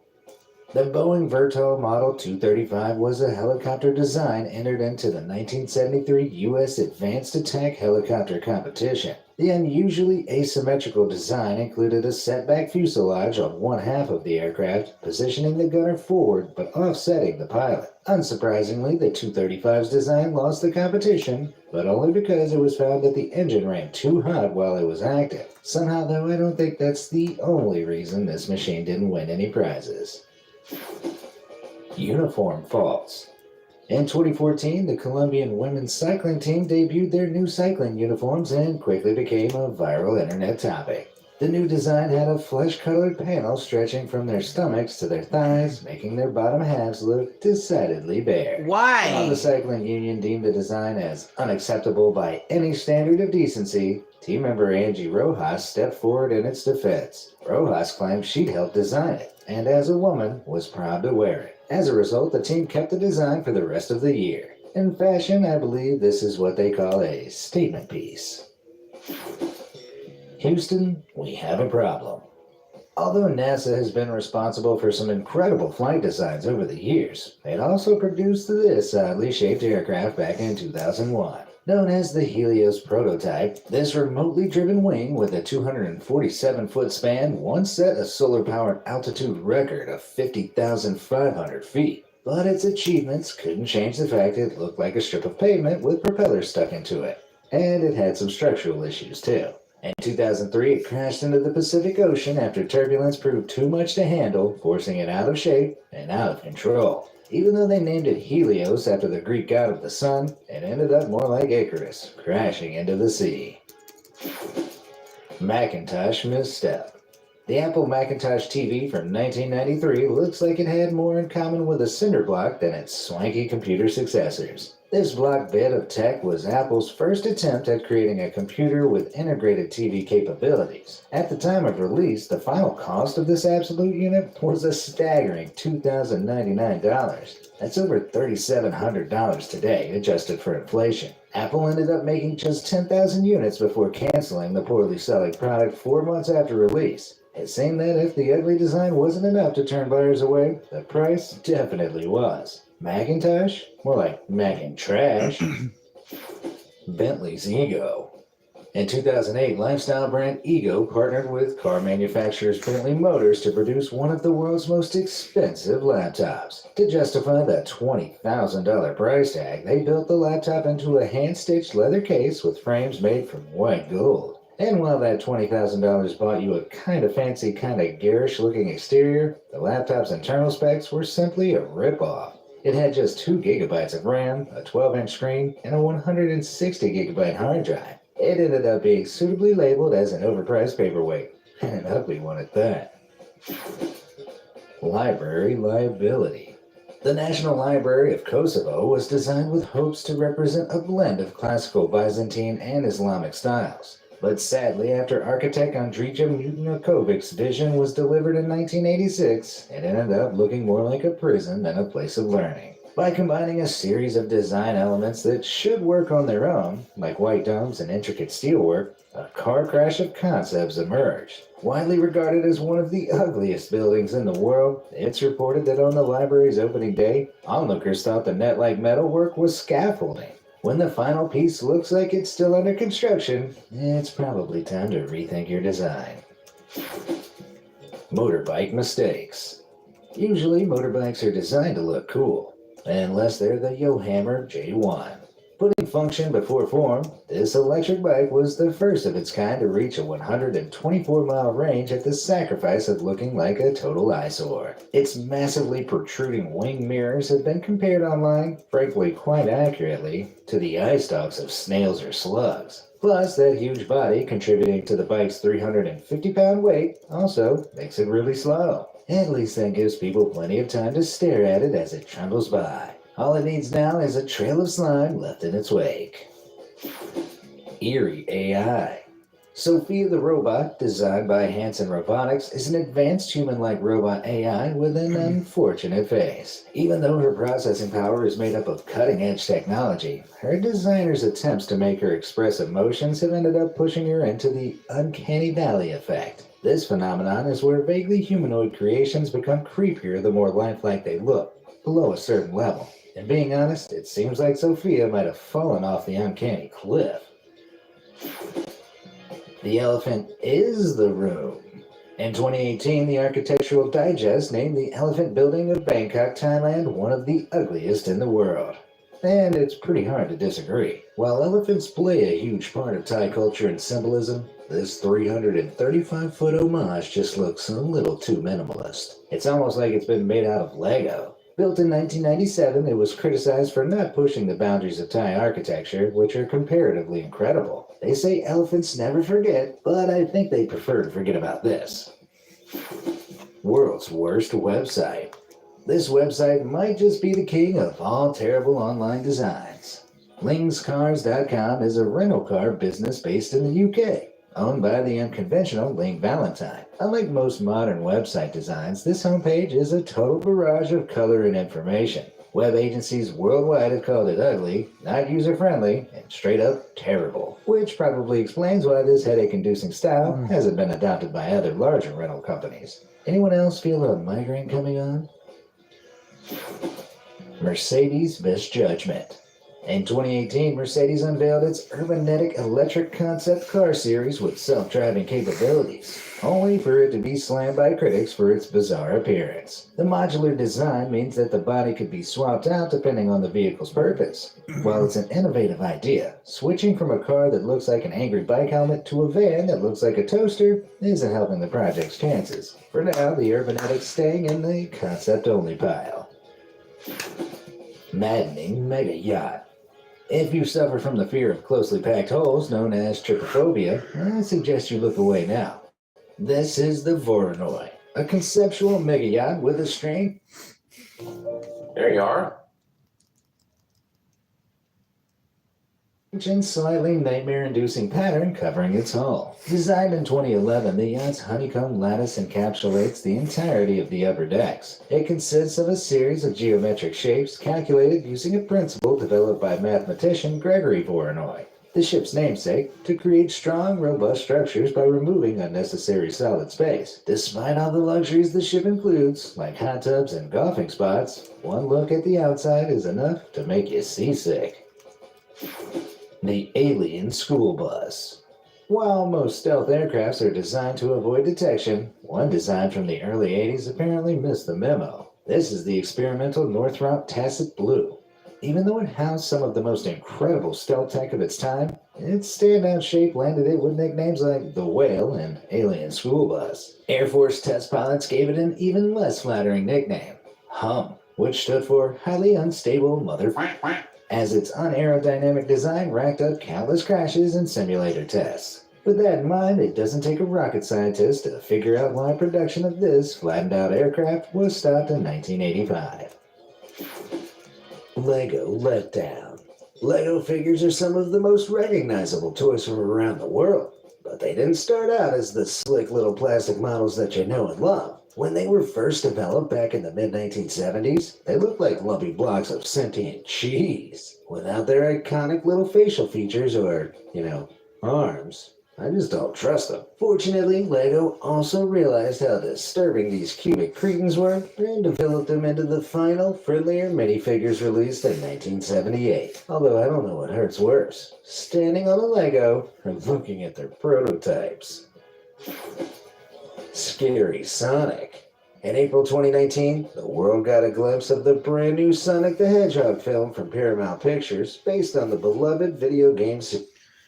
[SPEAKER 4] The Boeing Vertol Model 235 was a helicopter design entered into the 1973 U.S. Advanced Attack Helicopter Competition. The unusually asymmetrical design included a setback fuselage on one half of the aircraft, positioning the gunner forward but offsetting the pilot. Unsurprisingly, the 235's design lost the competition, but only because it was found that the engine ran too hot while it was active. Somehow, though, I don't think that's the only reason this machine didn't win any prizes. Uniform faults. In 2014, the Colombian women's cycling team debuted their new cycling uniforms and quickly became a viral internet topic. The new design had a flesh-colored panel stretching from their stomachs to their thighs, making their bottom halves look decidedly bare.
[SPEAKER 1] Why?
[SPEAKER 4] While the cycling union deemed the design as unacceptable by any standard of decency, team member Angie Rojas stepped forward in its defense. Rojas claimed she'd helped design it, and as a woman, was proud to wear it. As a result, the team kept the design for the rest of the year. In fashion, I believe this is what they call a statement piece. Houston, we have a problem. Although NASA has been responsible for some incredible flight designs over the years, it also produced this oddly shaped aircraft back in 2001. Known as the Helios prototype, this remotely driven wing with a 247-foot span once set a solar-powered altitude record of 50,500 feet. But its achievements couldn't change the fact it looked like a strip of pavement with propellers stuck into it. And it had some structural issues too. In 2003, it crashed into the Pacific Ocean after turbulence proved too much to handle, forcing it out of shape and out of control. Even though they named it Helios after the Greek god of the sun, it ended up more like Icarus, crashing into the sea. Macintosh misstep. The Apple Macintosh TV from 1993 looks like it had more in common with a cinder block than its swanky computer successors. This block bit of tech was Apple's first attempt at creating a computer with integrated TV capabilities. At the time of release, the final cost of this absolute unit was a staggering $2,099. That's over $3,700 today, adjusted for inflation. Apple ended up making just 10,000 units before canceling the poorly selling product 4 months after release. It seemed that if the ugly design wasn't enough to turn buyers away, the price definitely was. Macintosh? More like Macintrash. Bentley's Ego. In 2008, lifestyle brand Ego partnered with car manufacturers Bentley Motors to produce one of the world's most expensive laptops. To justify the $20,000 price tag, they built the laptop into a hand-stitched leather case with frames made from white gold. And while that $20,000 bought you a kind of fancy, kind of garish-looking exterior, the laptop's internal specs were simply a rip-off. It had just 2 gigabytes of RAM, a 12-inch screen, and a 160 gigabyte hard drive. It ended up being suitably labeled as an overpriced paperweight, and an ugly one at that. Library liability. The National Library of Kosovo was designed with hopes to represent a blend of classical Byzantine and Islamic styles. But sadly, after architect Andrija Mutnakovic's vision was delivered in 1986, it ended up looking more like a prison than a place of learning. By combining a series of design elements that should work on their own, like white domes and intricate steelwork, a car crash of concepts emerged. Widely regarded as one of the ugliest buildings in the world, it's reported that on the library's opening day, onlookers thought the net-like metalwork was scaffolding. When the final piece looks like it's still under construction, it's probably time to rethink your design. Motorbike mistakes. Usually, motorbikes are designed to look cool, unless they're the Yohammer J1. Putting function before form, this electric bike was the first of its kind to reach a 124-mile range at the sacrifice of looking like a total eyesore. Its massively protruding wing mirrors have been compared online, frankly quite accurately, to the eye stalks of snails or slugs. Plus, that huge body contributing to the bike's 350-pound weight also makes it really slow. At least that gives people plenty of time to stare at it as it trundles by. All it needs now is a trail of slime left in its wake. Eerie AI. Sophia the robot, designed by Hanson Robotics, is an advanced human-like robot AI with an unfortunate face. Even though her processing power is made up of cutting-edge technology, her designer's attempts to make her express emotions have ended up pushing her into the uncanny valley effect. This phenomenon is where vaguely humanoid creations become creepier the more lifelike they look, below a certain level. And being honest, it seems like Sophia might have fallen off the uncanny cliff. The elephant is the room. In 2018, the Architectural Digest named the Elephant Building of Bangkok, Thailand, one of the ugliest in the world. And it's pretty hard to disagree. While elephants play a huge part of Thai culture and symbolism, this 335-foot homage just looks a little too minimalist. It's almost like it's been made out of Lego. Built in 1997, it was criticized for not pushing the boundaries of Thai architecture, which are comparatively incredible. They say elephants never forget, but I think they prefer to forget about this. World's worst website. This website might just be the king of all terrible online designs. Lingscars.com is a rental car business based in the UK, owned by the unconventional Ling Valentine. Unlike most modern website designs, this homepage is a total barrage of color and information. Web agencies worldwide have called it ugly, not user-friendly, and straight up terrible. Which probably explains why this headache-inducing style hasn't been adopted by other larger rental companies. Anyone else feel a migraine coming on? Mercedes Best Judgment. In 2018, Mercedes unveiled its Urbanetic electric concept car series with self-driving capabilities, only for it to be slammed by critics for its bizarre appearance. The modular design means that the body could be swapped out depending on the vehicle's purpose. While it's an innovative idea, switching from a car that looks like an angry bike helmet to a van that looks like a toaster isn't helping the project's chances. For now, the Urbanetic's staying in the concept-only pile. Maddening Mega Yacht. If you suffer from the fear of closely packed holes known as trypophobia, I suggest you look away now. This is the Voronoi, a conceptual mega yacht with a strange...
[SPEAKER 2] There you are.
[SPEAKER 4] and slightly nightmare-inducing pattern covering its hull. Designed in 2011, the yacht's honeycomb lattice encapsulates the entirety of the upper decks. It consists of a series of geometric shapes calculated using a principle developed by mathematician Gregory Voronoi, the ship's namesake, to create strong, robust structures by removing unnecessary solid space. Despite all the luxuries the ship includes, like hot tubs and golfing spots, one look at the outside is enough to make you seasick. The Alien School Bus. While most stealth aircrafts are designed to avoid detection, one design from the early 80s apparently missed the memo. This is the experimental Northrop Tacit Blue. Even though it housed some of the most incredible stealth tech of its time, its standout shape landed it with nicknames like the Whale and Alien School Bus. Air Force test pilots gave it an even less flattering nickname, HUM, which stood for Highly Unstable Mother... as its unaerodynamic design racked up countless crashes and simulator tests. With that in mind, it doesn't take a rocket scientist to figure out why production of this flattened-out aircraft was stopped in 1985. Lego Letdown. Lego figures are some of the most recognizable toys from around the world, but they didn't start out as the slick little plastic models that you know and love. When they were first developed back in the mid-1970s, they looked like lumpy blocks of sentient cheese. Without their iconic little facial features or, arms, I just don't trust them. Fortunately, Lego also realized how disturbing these cubic cretins were and developed them into the final, friendlier minifigures released in 1978. Although I don't know what hurts worse, standing on a Lego or looking at their prototypes. Scary Sonic. In April 2019, the world got a glimpse of the brand new Sonic the Hedgehog film from Paramount Pictures based on the beloved video game series.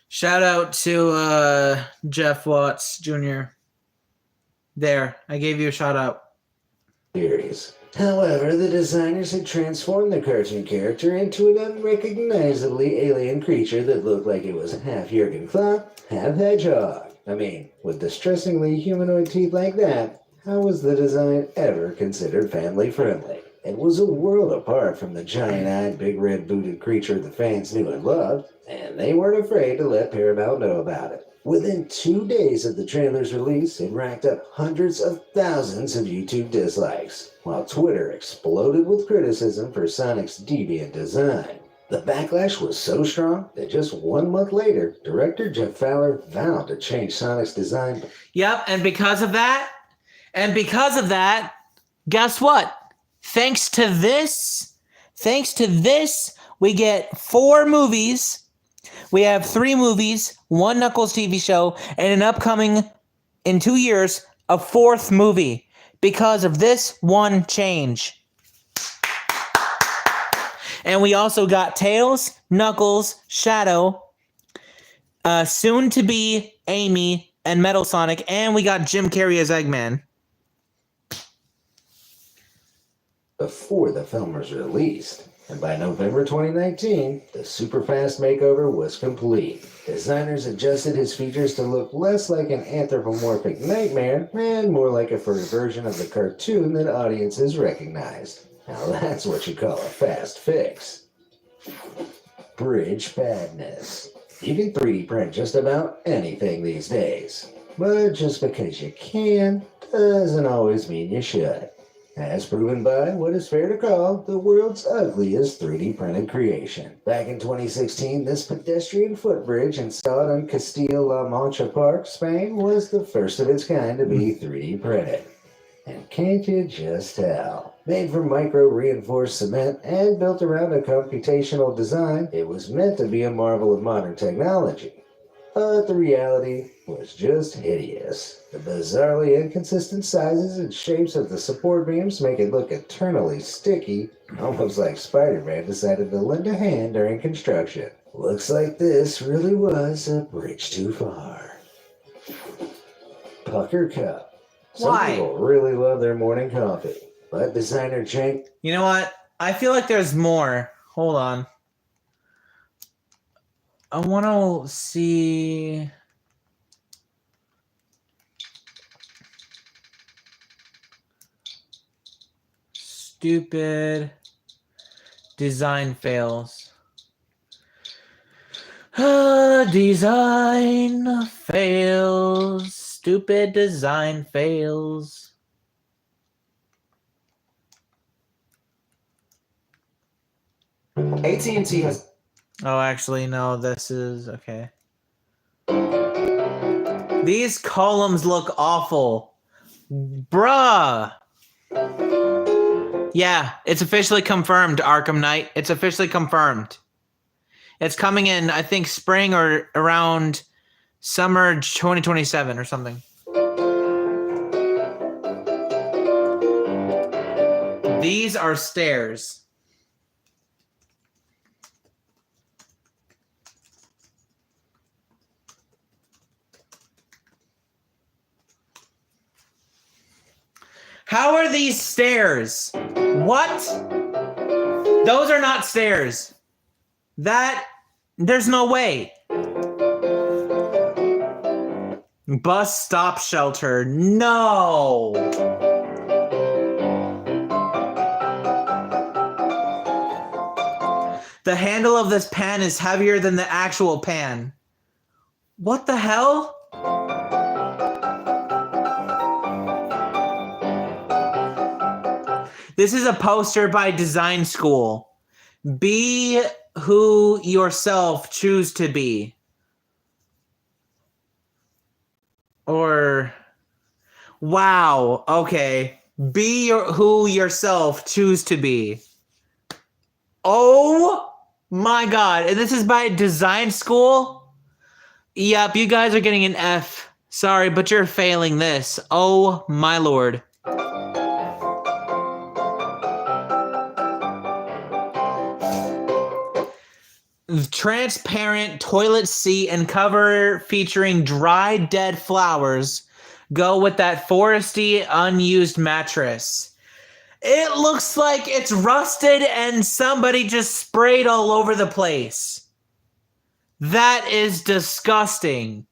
[SPEAKER 1] Shout out to Jeff Watts Jr. There, I gave you a shout out.
[SPEAKER 4] However, the designers had transformed the cartoon character into an unrecognizably alien creature that looked like it was half Jurgen Klopp, half hedgehog. I mean, with distressingly humanoid teeth like that, how was the design ever considered family-friendly? It was a world apart from the giant-eyed, big red-booted creature the fans knew and loved, and they weren't afraid to let Paramount know about it. Within 2 days of the trailer's release, it racked up hundreds of thousands of YouTube dislikes, while Twitter exploded with criticism for Sonic's deviant design. The backlash was so strong that just 1 month later, director Jeff Fowler vowed to change Sonic's design.
[SPEAKER 1] Yep, and because of that, guess what? Thanks to this, we get 4 movies. We have 3 movies, 1 Knuckles TV show, and an upcoming, in 2 years, a 4th movie because of this one change. And we also got Tails, Knuckles, Shadow, soon to be Amy, and Metal Sonic, and we got Jim Carrey as Eggman.
[SPEAKER 4] Before the film was released, and by November 2019, the super fast makeover was complete. Designers adjusted his features to look less like an anthropomorphic nightmare and more like a furry version of the cartoon that audiences recognized. Now that's what you call a fast fix. Bridge badness. You can 3D print just about anything these days, but just because you can doesn't always mean you should. as proven by what is fair to call the world's ugliest 3D printed creation. Back in 2016, this pedestrian footbridge installed on Castilla-La Mancha Park, Spain, was the first of its kind to be 3D printed. And can't you just tell? Made from micro-reinforced cement and built around a computational design, it was meant to be a marvel of modern technology. But the reality was just hideous. The bizarrely inconsistent sizes and shapes of the support beams make it look eternally sticky, almost like Spider-Man decided to lend a hand during construction. Looks like this really was a bridge too far. Pucker Cup. Some
[SPEAKER 1] Why?
[SPEAKER 4] people really love their morning coffee, but designer Cenk.
[SPEAKER 1] You know what? I feel like there's more. Hold on. I want to see. Stupid design fails. Design fails. Stupid design fails.
[SPEAKER 3] AT&T has
[SPEAKER 1] Oh, actually, no, this is okay. These columns look awful. Bruh. Yeah, it's officially confirmed, Arkham Knight. It's officially confirmed. It's coming in, I think, spring or around summer 2027 or something. These are stairs. How are these stairs? What? Those are not stairs. There's no way. Bus stop shelter. No. The handle of this pan is heavier than the actual pan. What the hell? This is a poster by Design School. Be who yourself choose to be. Or, wow, okay. Be who yourself choose to be. Oh my God. And this is by Design School? Yep, you guys are getting an F. Sorry, but you're failing this. Oh my Lord. Transparent toilet seat and cover featuring dried dead flowers go with that foresty unused mattress. It looks like it's rusted and somebody just sprayed all over the place. That is disgusting.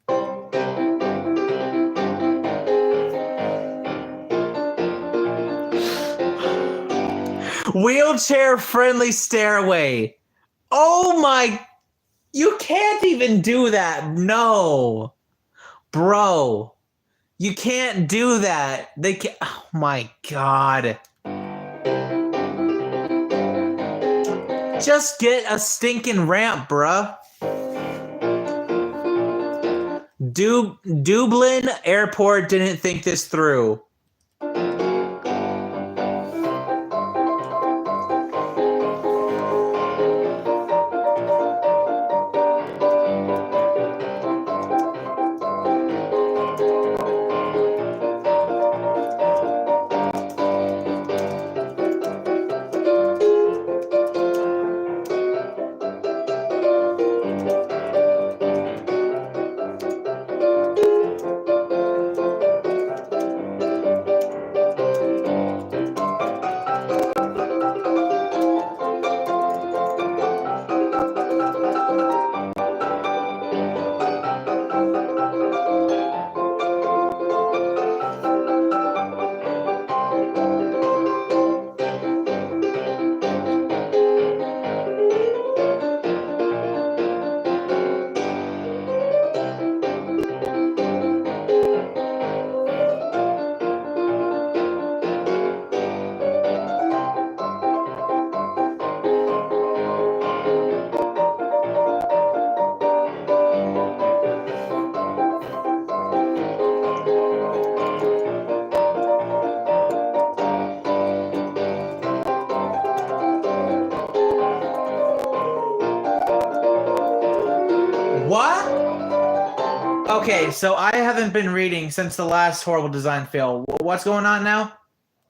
[SPEAKER 1] Wheelchair friendly stairway. Oh my, you can't even do that. No, bro, you can't do that. They can't, oh my God. Just get a stinking ramp, bruh. Dublin Airport didn't think this through. What? Okay, so I haven't been reading since the last horrible design fail. What's going on now?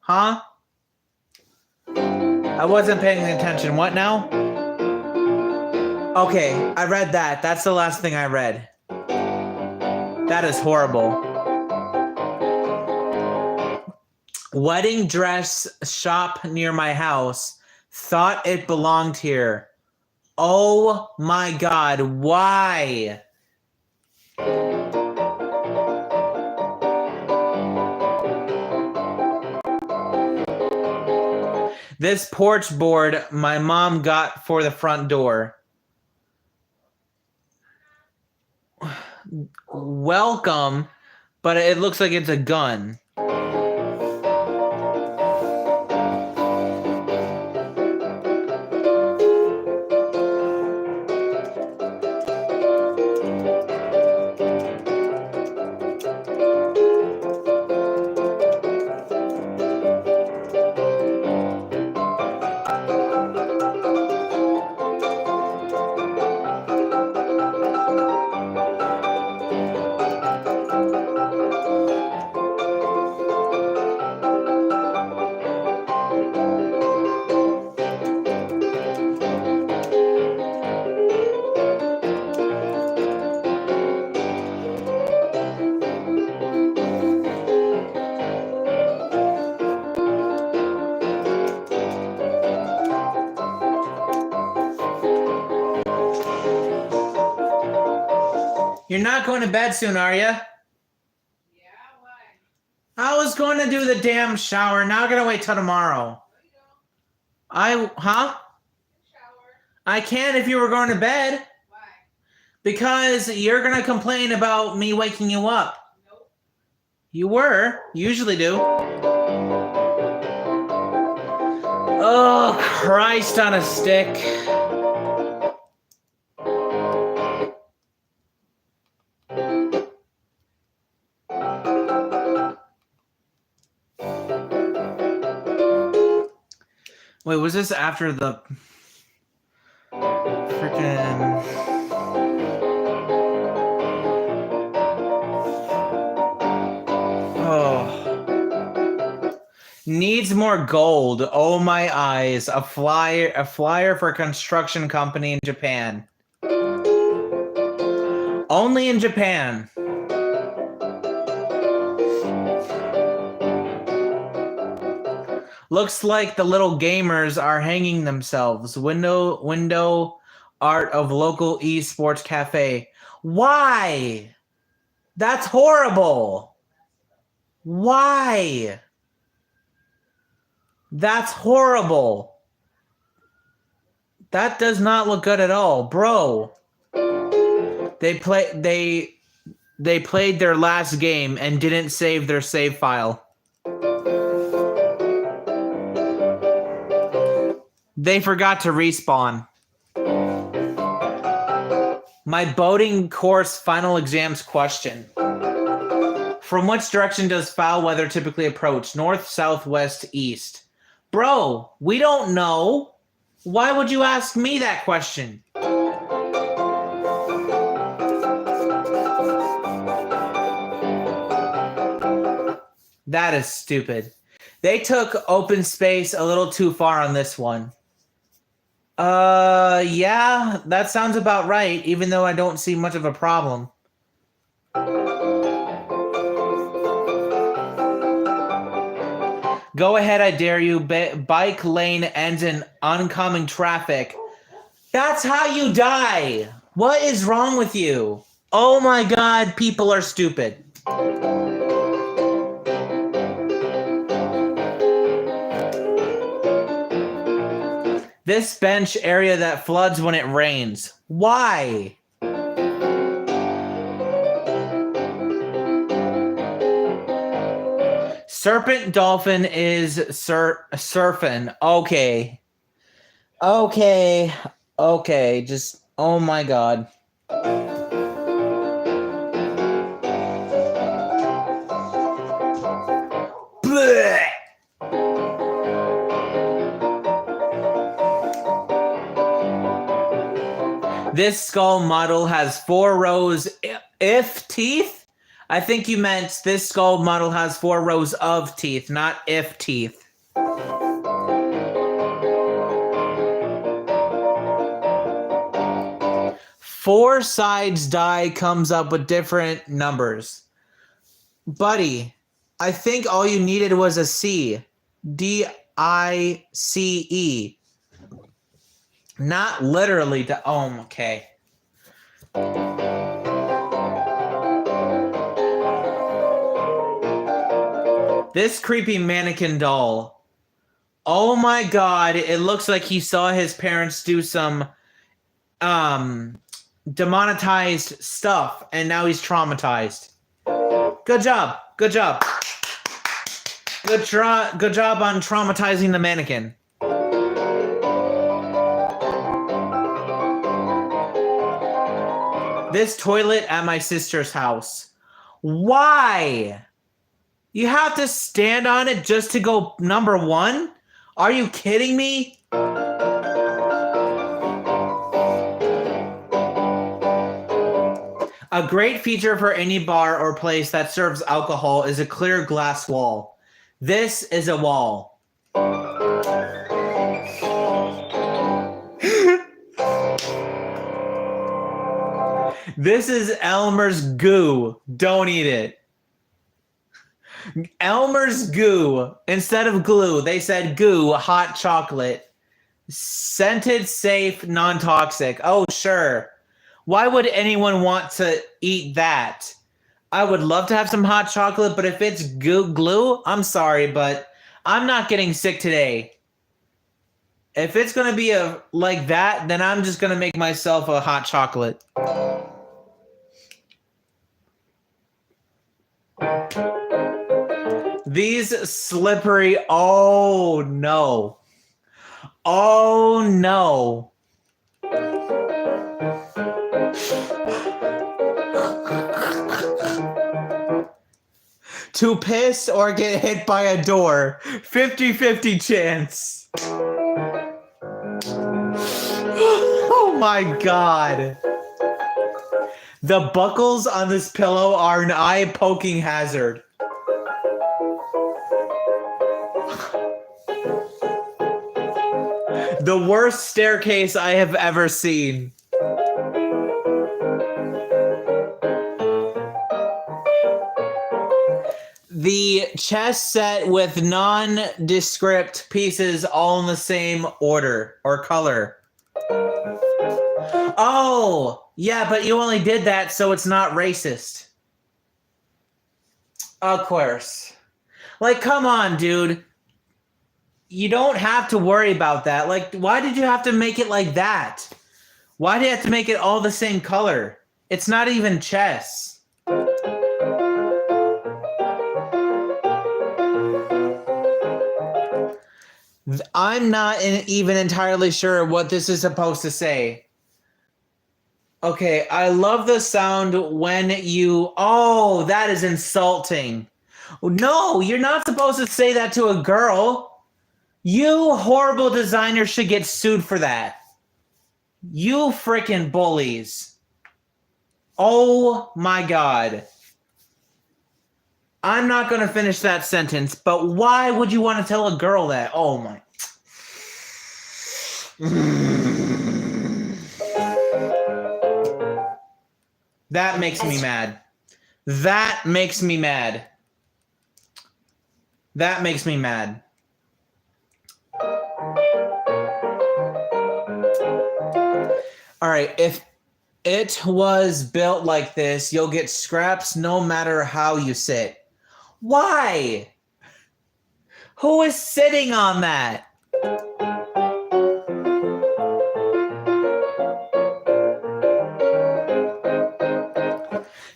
[SPEAKER 1] Huh? I wasn't paying attention. What now? Okay, I read that. That's the last thing I read. That is horrible. Wedding dress shop near my house. Thought it belonged here. Oh my God, why? This porch board my mom got for the front door. Welcome, but it looks like it's a gun. You're not going to bed soon, are you?
[SPEAKER 5] Yeah, why?
[SPEAKER 1] I was going to do the damn shower. Now I'm going to wait till tomorrow. Huh?
[SPEAKER 5] Shower.
[SPEAKER 1] I can if you were going to bed.
[SPEAKER 5] Why?
[SPEAKER 1] Because you're going to complain about me waking you up.
[SPEAKER 5] Nope.
[SPEAKER 1] You were. You usually do. Oh, Christ on a stick. Wait, was this after the freaking... Oh. Needs more gold. Oh my eyes. A flyer for a construction company in Japan. Only in Japan. Looks like the little gamers are hanging themselves. Window art of local esports cafe. Why? That's horrible. Why? That's horrible. That does not look good at all, bro. They played their last game and didn't save their save file. They forgot to respawn. My boating course final exams question. From which direction does foul weather typically approach? North, south, west, east? Bro, we don't know. Why would you ask me that question? That is stupid. They took open space a little too far on this one. Yeah, that sounds about right, even though I don't see much of a problem. Go ahead, I dare you. Bike lane ends in oncoming traffic. That's how you die. What is wrong with you? Oh my God, people are stupid. This bench area that floods when it rains. Why? Serpent dolphin is surfing. Okay. Okay. Just, oh my God. Blech. This skull model has 4 rows if teeth. I think you meant this skull model has 4 rows of teeth, not if teeth. Four sides die comes up with different numbers. Buddy, I think all you needed was a C. D-I-C-E. Not literally to okay. This creepy mannequin doll. Oh my god, it looks like he saw his parents do some demonetized stuff and now he's traumatized. Good job. Good job. Good job on traumatizing the mannequin. This toilet at my sister's house. Why? You have to stand on it just to go number 1? Are you kidding me? A great feature for any bar or place that serves alcohol is a clear glass wall. This is a wall. This is Elmer's goo. Don't eat it. Elmer's goo. Instead of glue, they said goo, hot chocolate. Scented, safe, non-toxic. Oh, sure. Why would anyone want to eat that? I would love to have some hot chocolate, but if it's glue, I'm sorry, but I'm not getting sick today. If it's going to be like that, then I'm just going to make myself a hot chocolate. These slippery, oh no. Oh no. To piss or get hit by a door. 50-50 chance. Oh my god. The buckles on this pillow are an eye-poking hazard. The worst staircase I have ever seen. The chess set with nondescript pieces all in the same order or color. Oh, yeah, but you only did that so it's not racist. Of course. Like, come on, dude. You don't have to worry about that. Like, why did you have to make it like that? Why do you have to make it all the same color? It's not even chess. I'm not even entirely sure what this is supposed to say. Okay, I love the sound when you... Oh, that is insulting. No, you're not supposed to say that to a girl. You horrible designer should get sued for that. You freaking bullies. Oh my god. I'm not going to finish that sentence, but why would you want to tell a girl that? Oh my. That makes me mad. That makes me mad. That makes me mad. All right, if it was built like this, you'll get scraps no matter how you sit. Why? Who is sitting on that?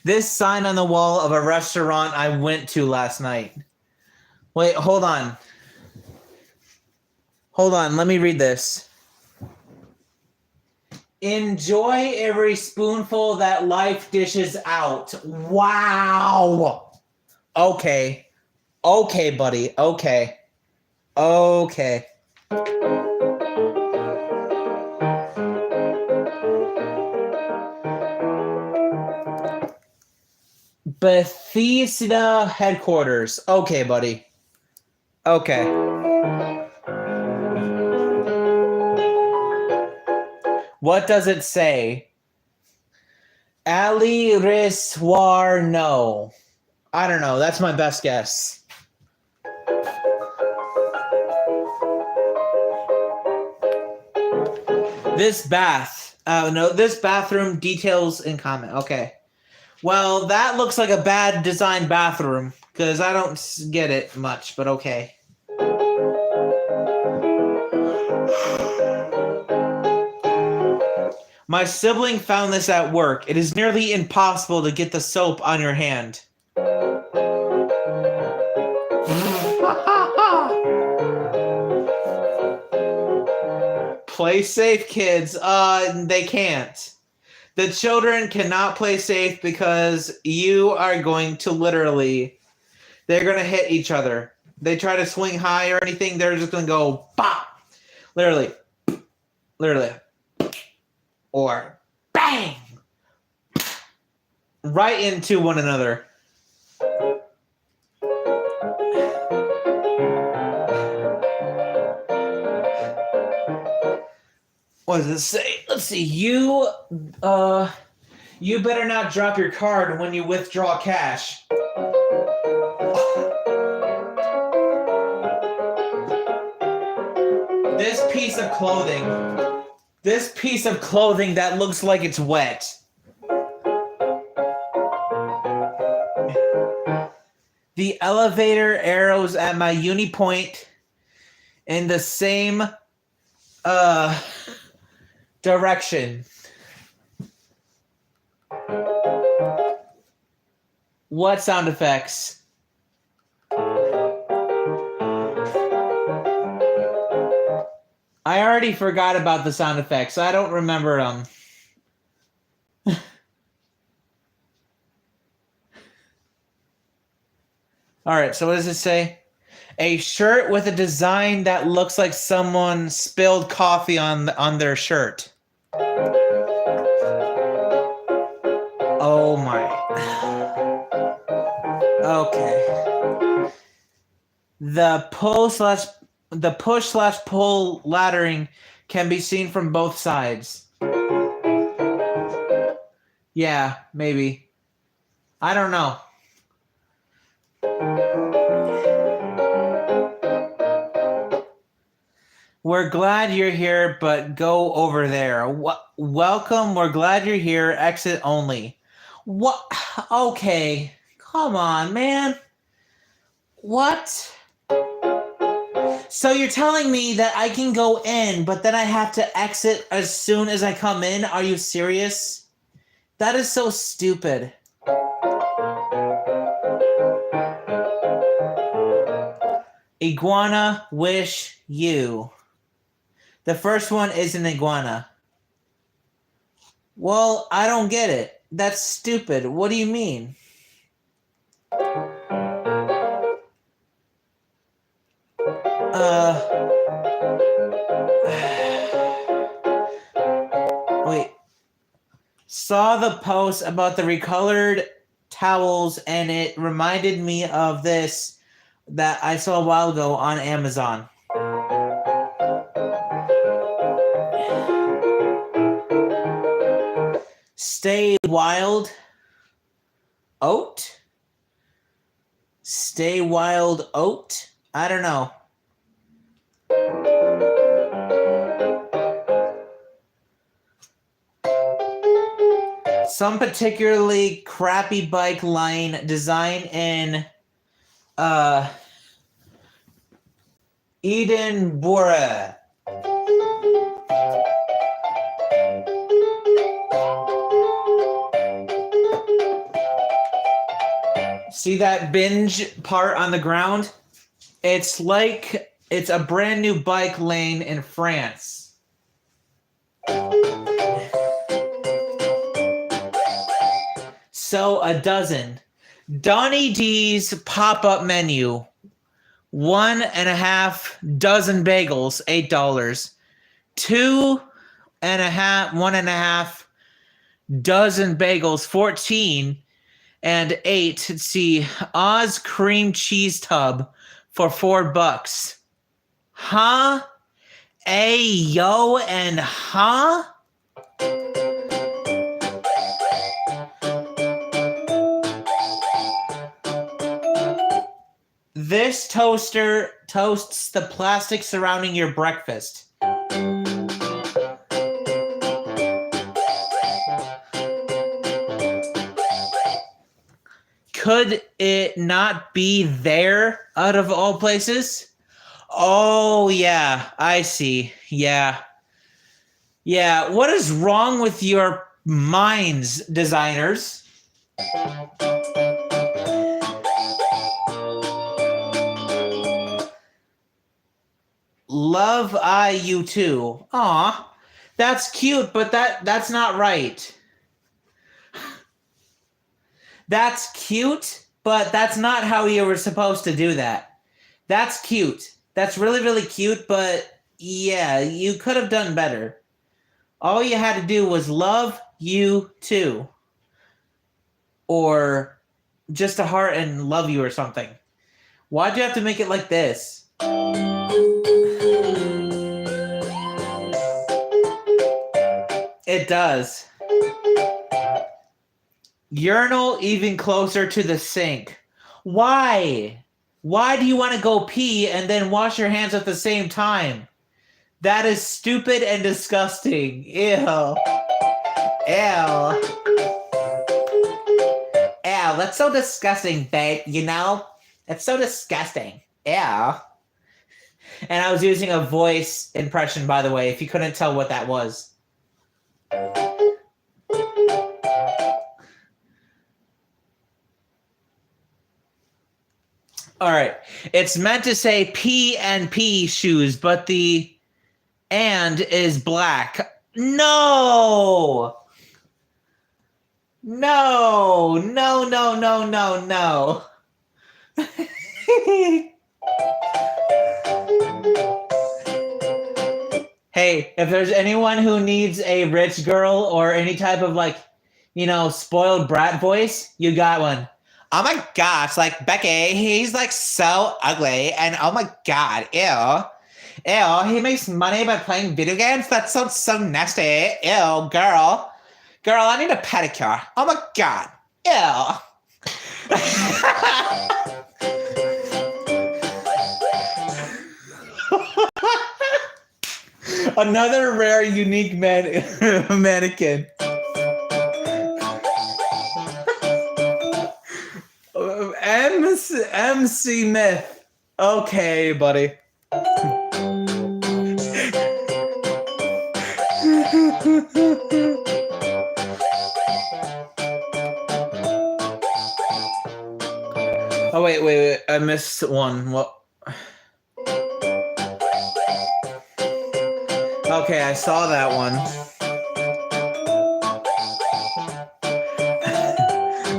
[SPEAKER 1] This sign on the wall of a restaurant I went to last night. Wait, hold on. Hold on, let me read this. Enjoy every spoonful that life dishes out. Wow. Okay. Okay, buddy. Okay. Okay. Bethesda headquarters. Okay, buddy. Okay. What does it say? Ali Riswar, no. I don't know. That's my best guess. This this bathroom details in comment. Okay. Well, that looks like a bad designed bathroom because I don't get it much, but okay. My sibling found this at work. It is nearly impossible to get the soap on your hand. Play safe, kids. They can't. The children cannot play safe because you are going to they're going to hit each other. They try to swing high or anything, they're just going to go pop. Literally. Or bang. Right into one another. What does it say? Let's see. You better not drop your card when you withdraw cash. This piece of clothing that looks like it's wet. The elevator arrows at my uni point in the same direction. What sound effects? I already forgot about the sound effects. I don't remember them. All right, so what does it say? A shirt with a design that looks like someone spilled coffee on their shirt. Oh my. Okay. The push/pull laddering can be seen from both sides. Yeah, maybe. I don't know. We're glad you're here, but go over there. Welcome, we're glad you're here. Exit only. What? Okay. Come on, man. What? So you're telling me that I can go in, but then I have to exit as soon as I come in? Are you serious? That is so stupid. Iguana wish you. The first one is an iguana. Well, I don't get it. That's stupid. What do you mean? Wait. Saw the post about the recolored towels and it reminded me of this that I saw a while ago on Amazon. Stay wild oat? Stay wild oat? I don't know. Some particularly crappy bike line design in Edinburgh. See that binge part on the ground? It's like it's a brand new bike lane in France. So a dozen. Donnie D's pop-up menu. 1.5 dozen bagels, $8. 1.5 dozen bagels, $14. And 8, let's see, Oz cream cheese tub for $4. Huh? Yo, and huh? This toaster toasts the plastic surrounding your breakfast. Could it not be there out of all places? Oh, yeah, I see. Yeah. Yeah, what is wrong with your minds, designers? Love you too. Aw, that's cute, but that's not right. That's cute, but that's not how you were supposed to do that. That's cute. That's really, really cute, but yeah, you could have done better. All you had to do was love you too. Or just a heart and love you or something. Why'd you have to make it like this? It does. Urinal even closer to the sink. Why? Why do you want to go pee and then wash your hands at the same time? That is stupid and disgusting. Ew. Ew. Ew, that's so disgusting, babe, you know? That's so disgusting. Ew. And I was using a voice impression, by the way, if you couldn't tell what that was. All right. It's meant to say P&P shoes, but the and is black. No! No! No, no, no, no, no. Hey, if there's anyone who needs a rich girl or any type of, like, you know, spoiled brat voice, you got one. Oh my gosh, like, Becky, he's like so ugly, and oh my god, ew. Ew, he makes money by playing video games? That sounds so nasty. Ew, girl. Girl, I need a pedicure. Oh my god. Ew. Another rare, unique mannequin. MC Myth. Okay, buddy. Oh, wait. I missed one. What? Okay, I saw that one.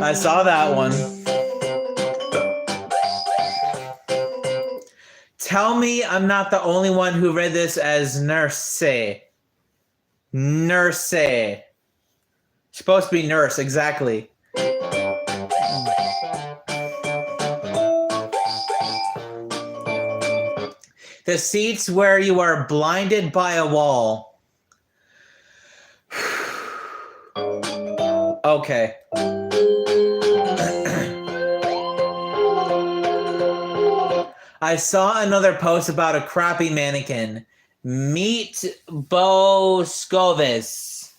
[SPEAKER 1] I saw that one. Tell me I'm not the only one who read this as nurse. Nurse. Supposed to be nurse, exactly. The seats where you are blinded by a wall. Okay. I saw another post about a crappy mannequin. Meet Bo Scovis.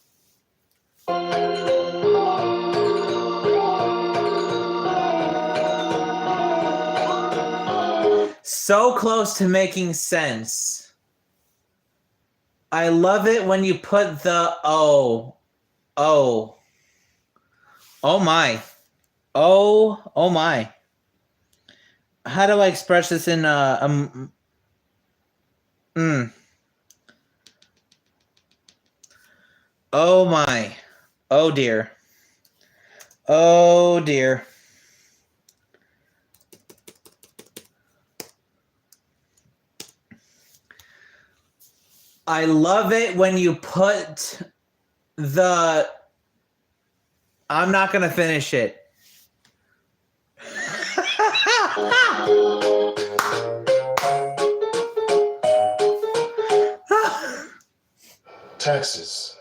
[SPEAKER 1] So close to making sense. I love it when you put the oh my. Oh my. How do I express this in Oh my. Oh dear. Oh dear. I love it when you put the I'm not going to finish it.
[SPEAKER 6] Texas.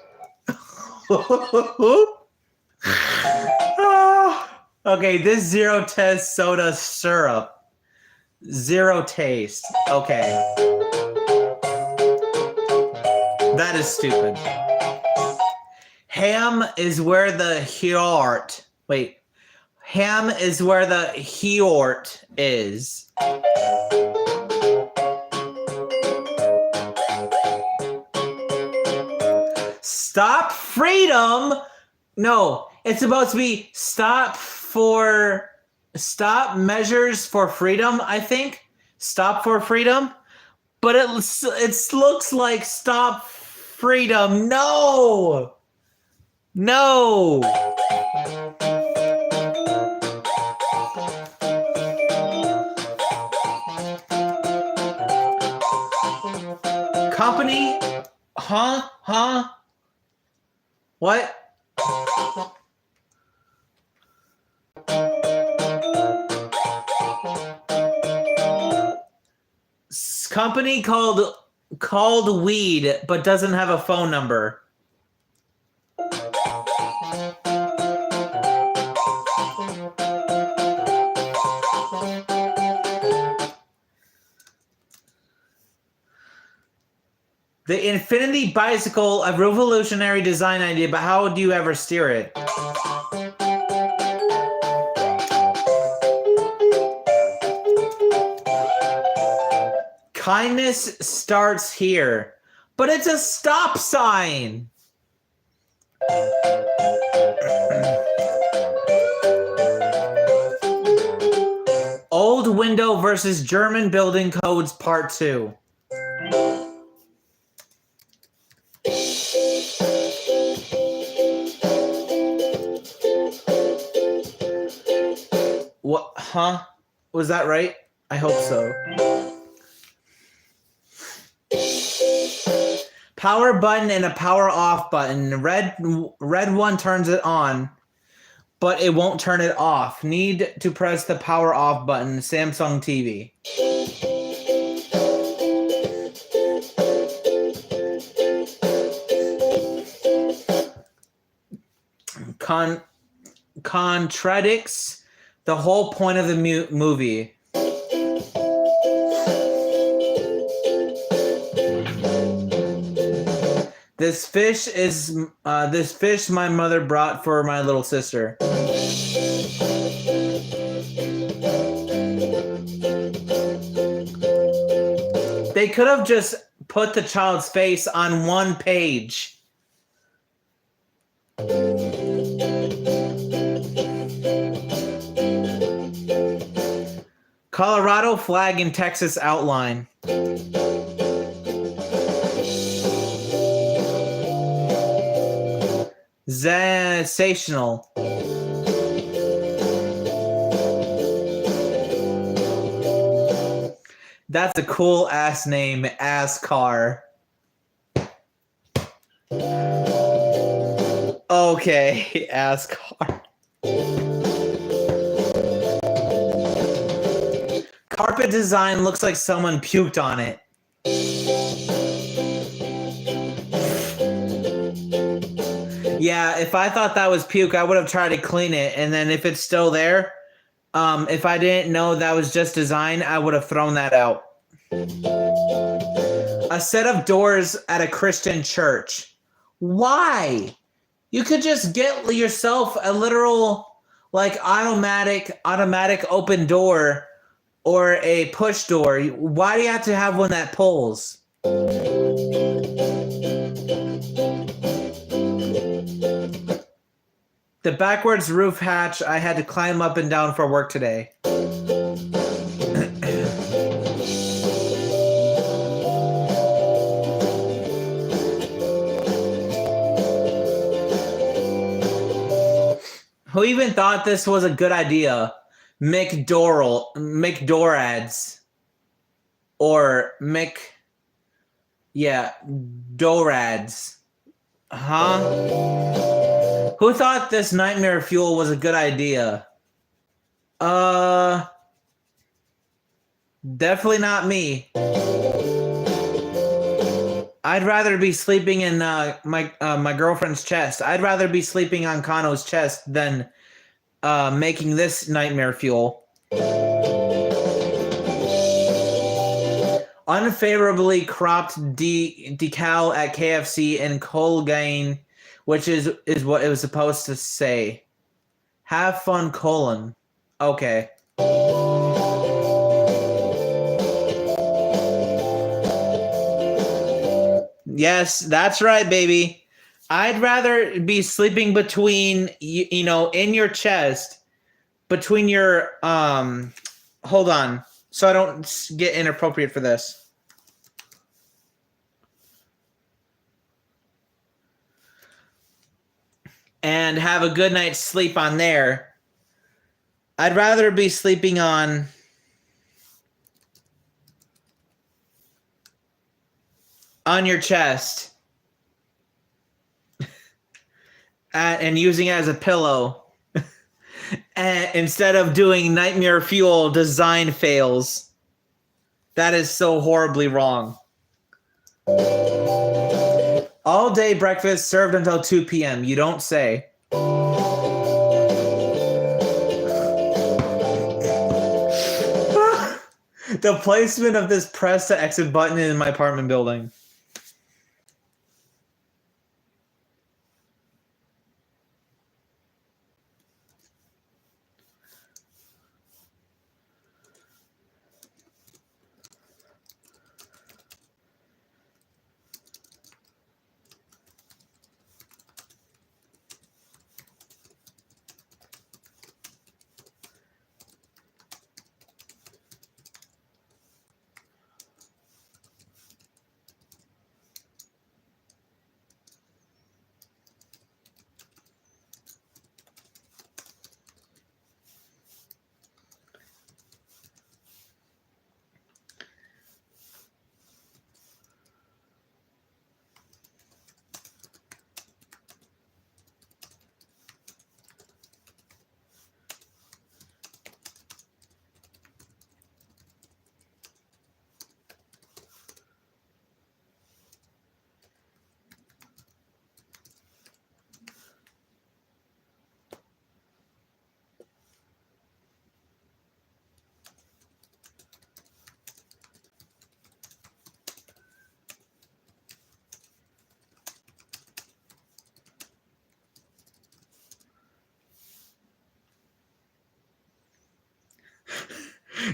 [SPEAKER 1] Okay, this zero taste soda syrup. Zero taste. Okay. That is stupid. Ham is where the heart. Wait. Ham is where the heart is. Stop freedom. No, it's supposed to be stop measures for freedom, I think. Stop for freedom. But it looks like stop freedom. No. No. Company? Huh? What? Company called weed, but doesn't have a phone number. The Infinity Bicycle, a revolutionary design idea, but how do you ever steer it? Kindness starts here, but it's a stop sign. Old window versus German building codes, part 2. What? Huh? Was that right? I hope so. Power button and a power off button. Red one turns it on, but it won't turn it off. Need to press the power off button. Samsung TV. Contradicts the whole point of the movie. This fish my mother brought for my little sister. They could have just put the child's face on one page. Colorado flag and Texas outline. Sensational. That's a cool ass name, ass car. Okay, ass car. Carpet design looks like someone puked on it. Yeah, if I thought that was puke, I would have tried to clean it. And then if it's still there, if I didn't know that was just design, I would have thrown that out. A set of doors at a Christian church. Why? You could just get yourself a literal, like, automatic open door or a push door. Why do you have to have one that pulls? The backwards roof hatch, I had to climb up and down for work today. Who even thought this was a good idea? McDorads. Or Dorads. Huh? Who thought this nightmare fuel was a good idea? Definitely not me. I'd rather be sleeping in my girlfriend's chest. I'd rather be sleeping on Kano's chest than making this nightmare fuel. Unfavorably cropped decal at KFC in Colgain, which is what it was supposed to say. Have fun, colon. Okay. Yes, that's right, baby. I'd rather be sleeping between, you know, in your chest, between your, hold on, so I don't get inappropriate for this. And have a good night's sleep on there. I'd rather be sleeping on your chest and using it as a pillow and instead of doing nightmare fuel design fails. That is so horribly wrong. All day breakfast served until 2 p.m. You don't say. The placement of this press to exit button in my apartment building.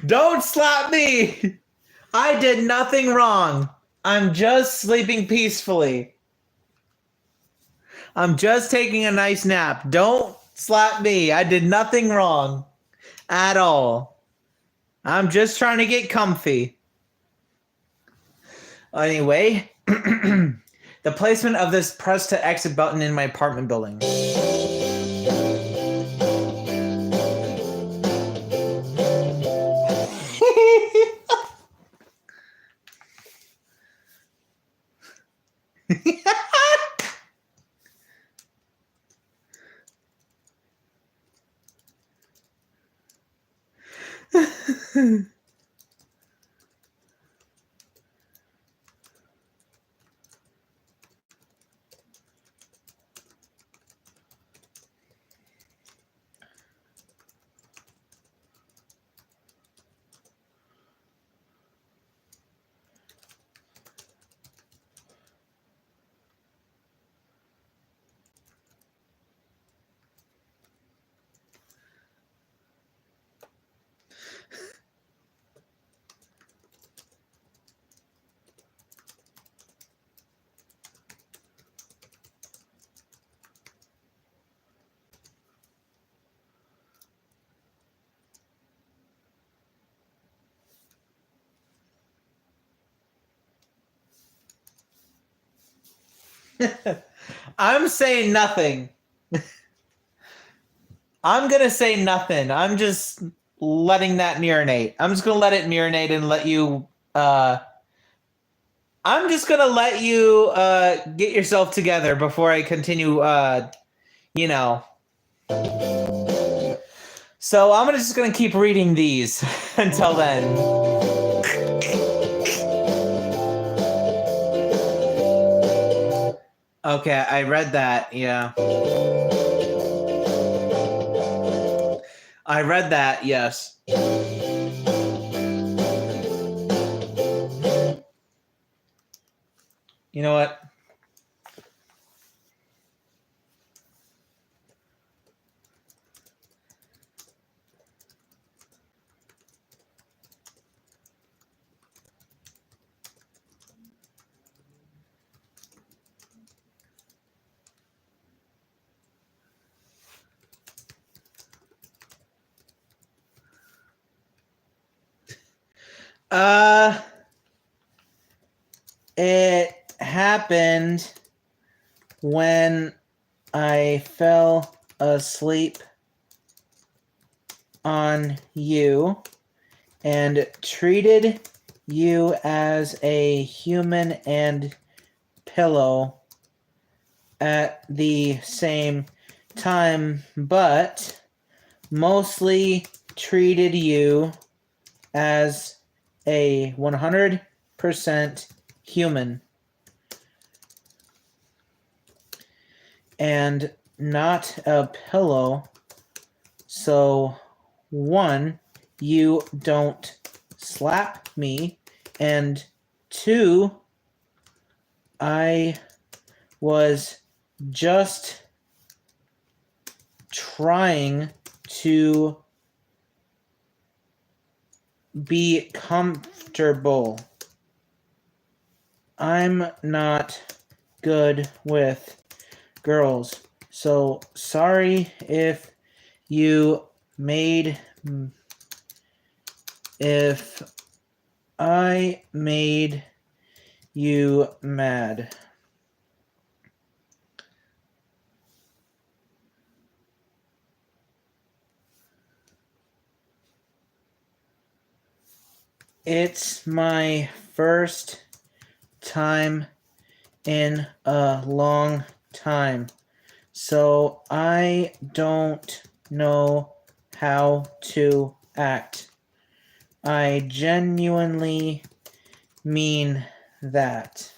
[SPEAKER 1] Don't slap me! I did nothing wrong. I'm just sleeping peacefully. I'm just taking a nice nap. Don't slap me. I did nothing wrong at all. I'm just trying to get comfy. Anyway, the placement of this press to exit button in my apartment building. I'm saying nothing. I'm going to say nothing. I'm just letting that marinate. I'm just going to let it marinate and let you... I'm just going to let you get yourself together before I continue, you know. So I'm just going to keep reading these until then. Okay, I read that. Yeah. I read that. Yes. You know what? It happened when I fell asleep on you and treated you as a human and pillow at the same time, but mostly treated you as a 100% human and not a pillow. So, one, you don't slap me, and two, I was just trying to be comfortable. I'm not good with girls, so sorry if you made if I made you mad. It's my first time in a long time, so I don't know how to act. I genuinely mean that.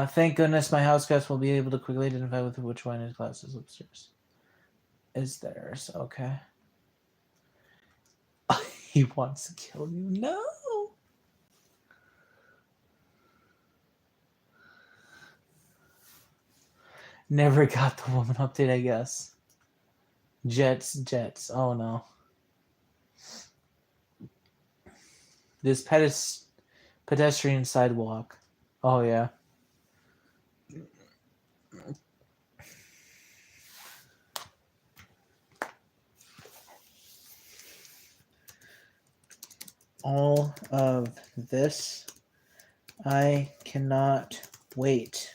[SPEAKER 1] Thank goodness my house guest will be able to quickly identify with which one his class is upstairs. Is theirs, okay. He wants to kill you. No. Never got the woman update, I guess. Jets. Oh no. This pedestrian sidewalk. Oh yeah. All of this, I cannot wait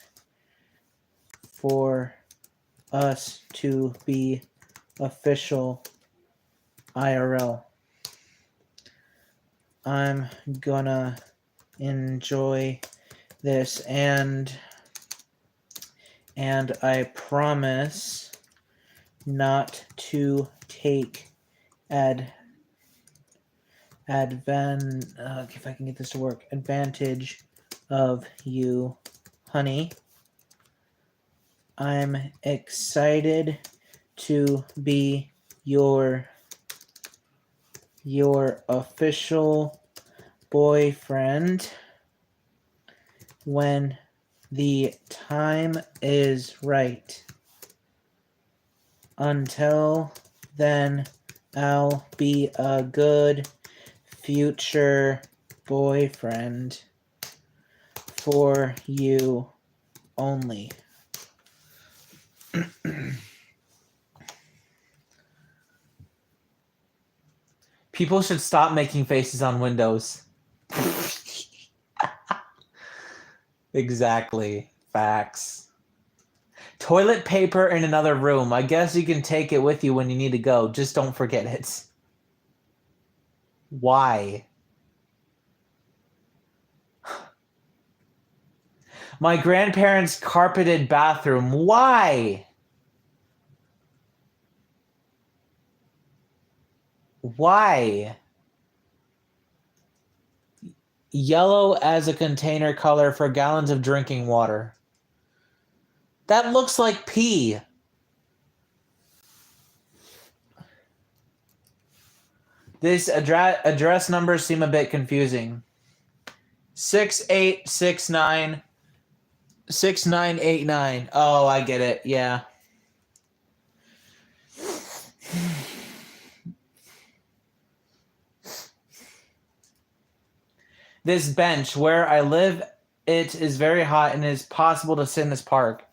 [SPEAKER 1] for us to be official IRL. I'm gonna enjoy this and I promise not to take if I can get this to work, advantage of you, honey. I'm excited to be your official boyfriend when the time is right. Until then, I'll be a good future boyfriend for you only. People should stop making faces on windows. Exactly. Facts. Toilet paper in another room. I guess you can take it with you when you need to go. Just don't forget it. Why? My grandparents' carpeted bathroom. Why? Why? Yellow as a container color for gallons of drinking water. That looks like pee. This address numbers seem a bit confusing. 6869 6989. Oh, I get it. Yeah. This bench where I live, it is very hot and it is possible to sit in this park.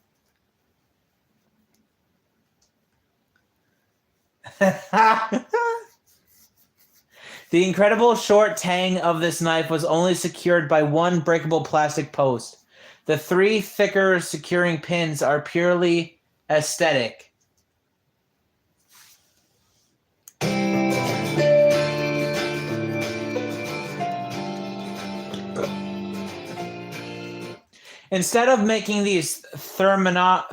[SPEAKER 1] The incredible short tang of this knife was only secured by one breakable plastic post. The 3 thicker securing pins are purely aesthetic. Instead of making these thermometers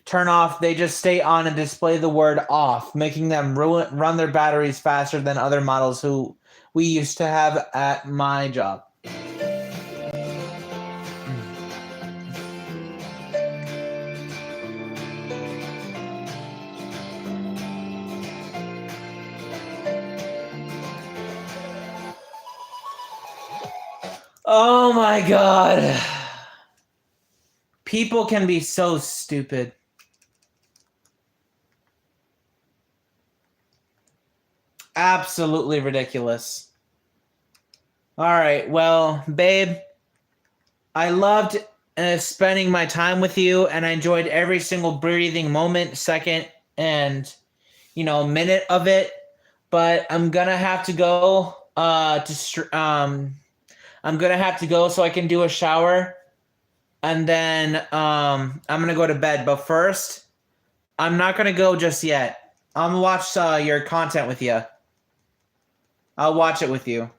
[SPEAKER 1] turn off, they just stay on and display the word off, making them run their batteries faster than other models who we used to have at my job. Oh my god. People can be so stupid. Absolutely ridiculous. All right, well, babe, I loved spending my time with you, and I enjoyed every single breathing moment, second, and minute of it. But I'm gonna have to go. I'm gonna have to go so I can do a shower, and then I'm gonna go to bed. But first, I'm not gonna go just yet. I'm gonna watch your content with you. I'll watch it with you.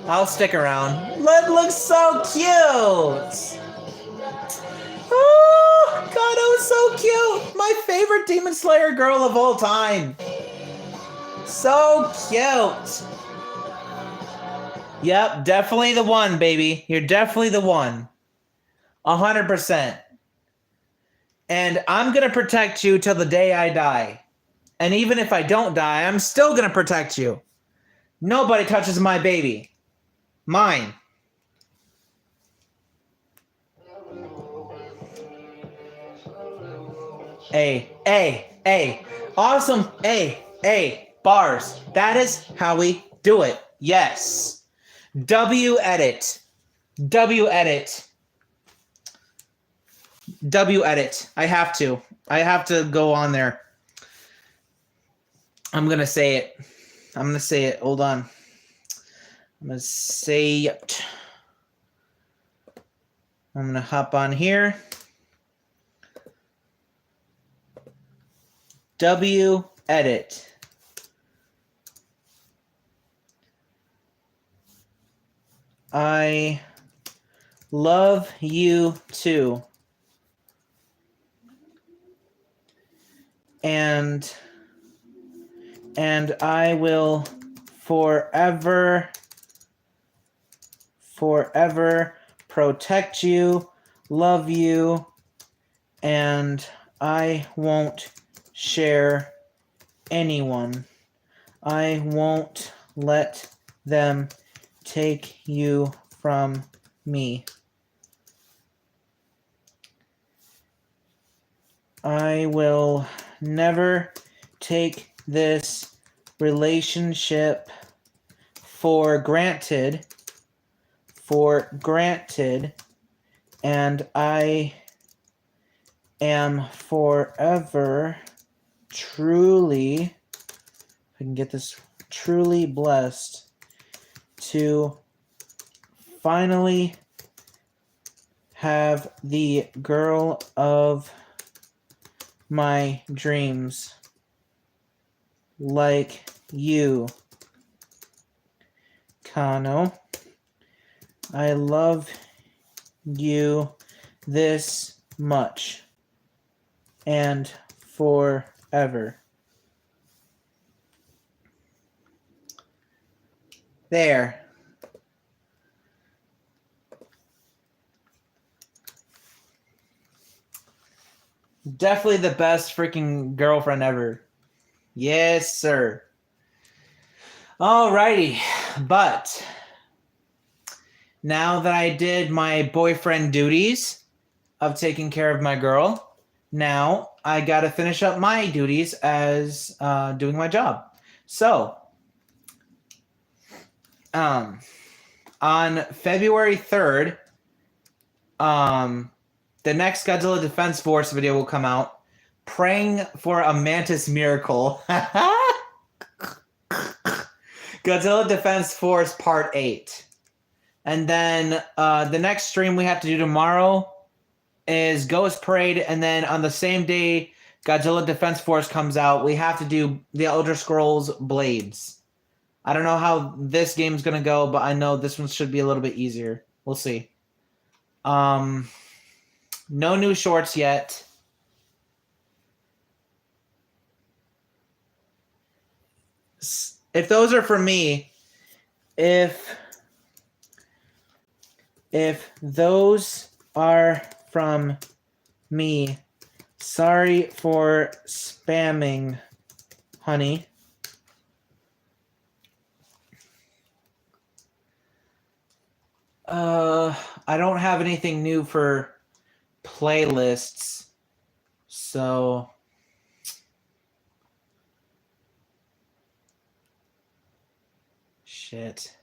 [SPEAKER 1] I'll stick around. It looks so cute. Oh, God, that was so cute. My favorite Demon Slayer girl of all time. So cute. Yep, definitely the one, baby. You're definitely the one. 100%. And I'm going to protect you till the day I die. And even if I don't die, I'm still going to protect you. Nobody touches my baby. Mine. A. Awesome. A. Bars. That is how we do it. Yes. W edit. I have to go on there. I'm going to say it. Hold on. I'm going to say it. I'm going to hop on here. W edit. I love you too. And I will forever protect you, love you, and I won't share anyone. I won't let them take you from me. I will never take this relationship for granted, and I am forever truly, if I can get this, truly blessed to finally have the girl of my dreams like you, Kano. I love you this much. and forever. There. Definitely the best freaking girlfriend ever. Yes, sir. Alrighty. But now that I did my boyfriend duties of taking care of my girl, now I got to finish up my duties as doing my job. So, on February 3rd, the next Godzilla Defense Force video will come out. Praying for a Mantis miracle. Godzilla Defense Force Part 8. And then the next stream we have to do tomorrow is Ghost Parade. And then on the same day Godzilla Defense Force comes out, we have to do the Elder Scrolls Blades. I don't know how this game's going to go, but I know this one should be a little bit easier. We'll see. No new shorts yet. If those are for me, if those are from me, sorry for spamming, honey. I don't have anything new for playlists, so shit.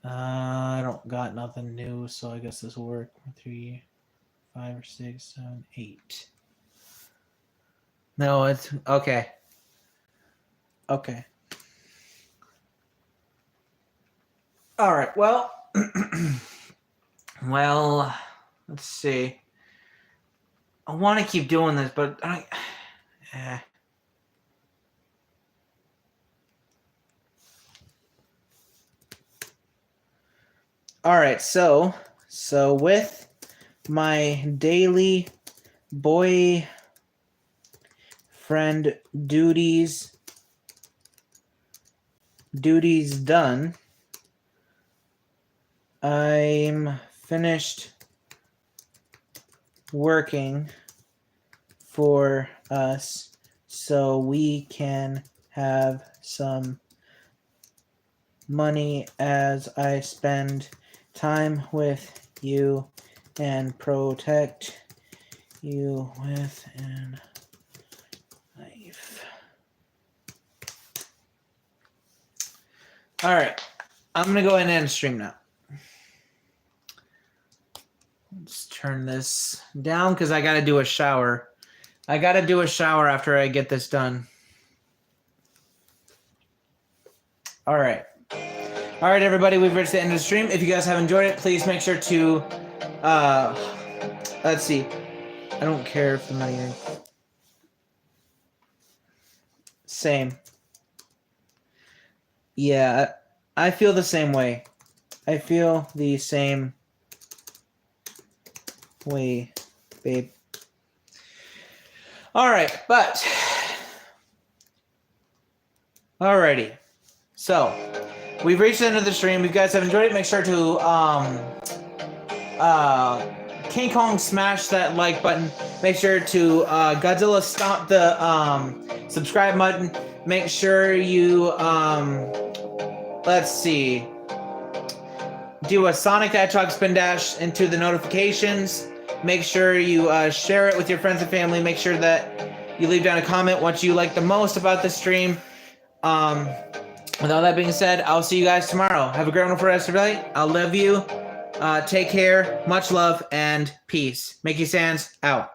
[SPEAKER 1] I don't got nothing new, so I guess this will work. 3, 5, 6, 7, 8. No, it's okay. Okay. All right. Well, well, let's see. I want to keep doing this, but All right, so with my daily boyfriend duties done, I'm finished working for us so we can have some money as I spend time with you and protect you with an knife. All right, I'm gonna go ahead and end stream now. Let's turn this down because I gotta do a shower. I gotta do a shower after I get this done. All right. All right, everybody, we've reached the end of the stream. If you guys have enjoyed it, please make sure to, let's see. I don't care if I'm not here. Same. Yeah, I feel the same way. I feel the same way, babe. All right, but alrighty. So we've reached the end of the stream. If you guys have enjoyed it, make sure to King Kong smash that like button. Make sure to Godzilla stomp the subscribe button. Make sure you let's see, do a Sonic the Hedgehog spin dash into the notifications. Make sure you share it with your friends and family. Make sure that you leave down a comment what you like the most about the stream. With all that being said, I'll see you guys tomorrow. Have a great one for the rest of the night. I love you. Take care. Much love and peace. Mickey Sands out.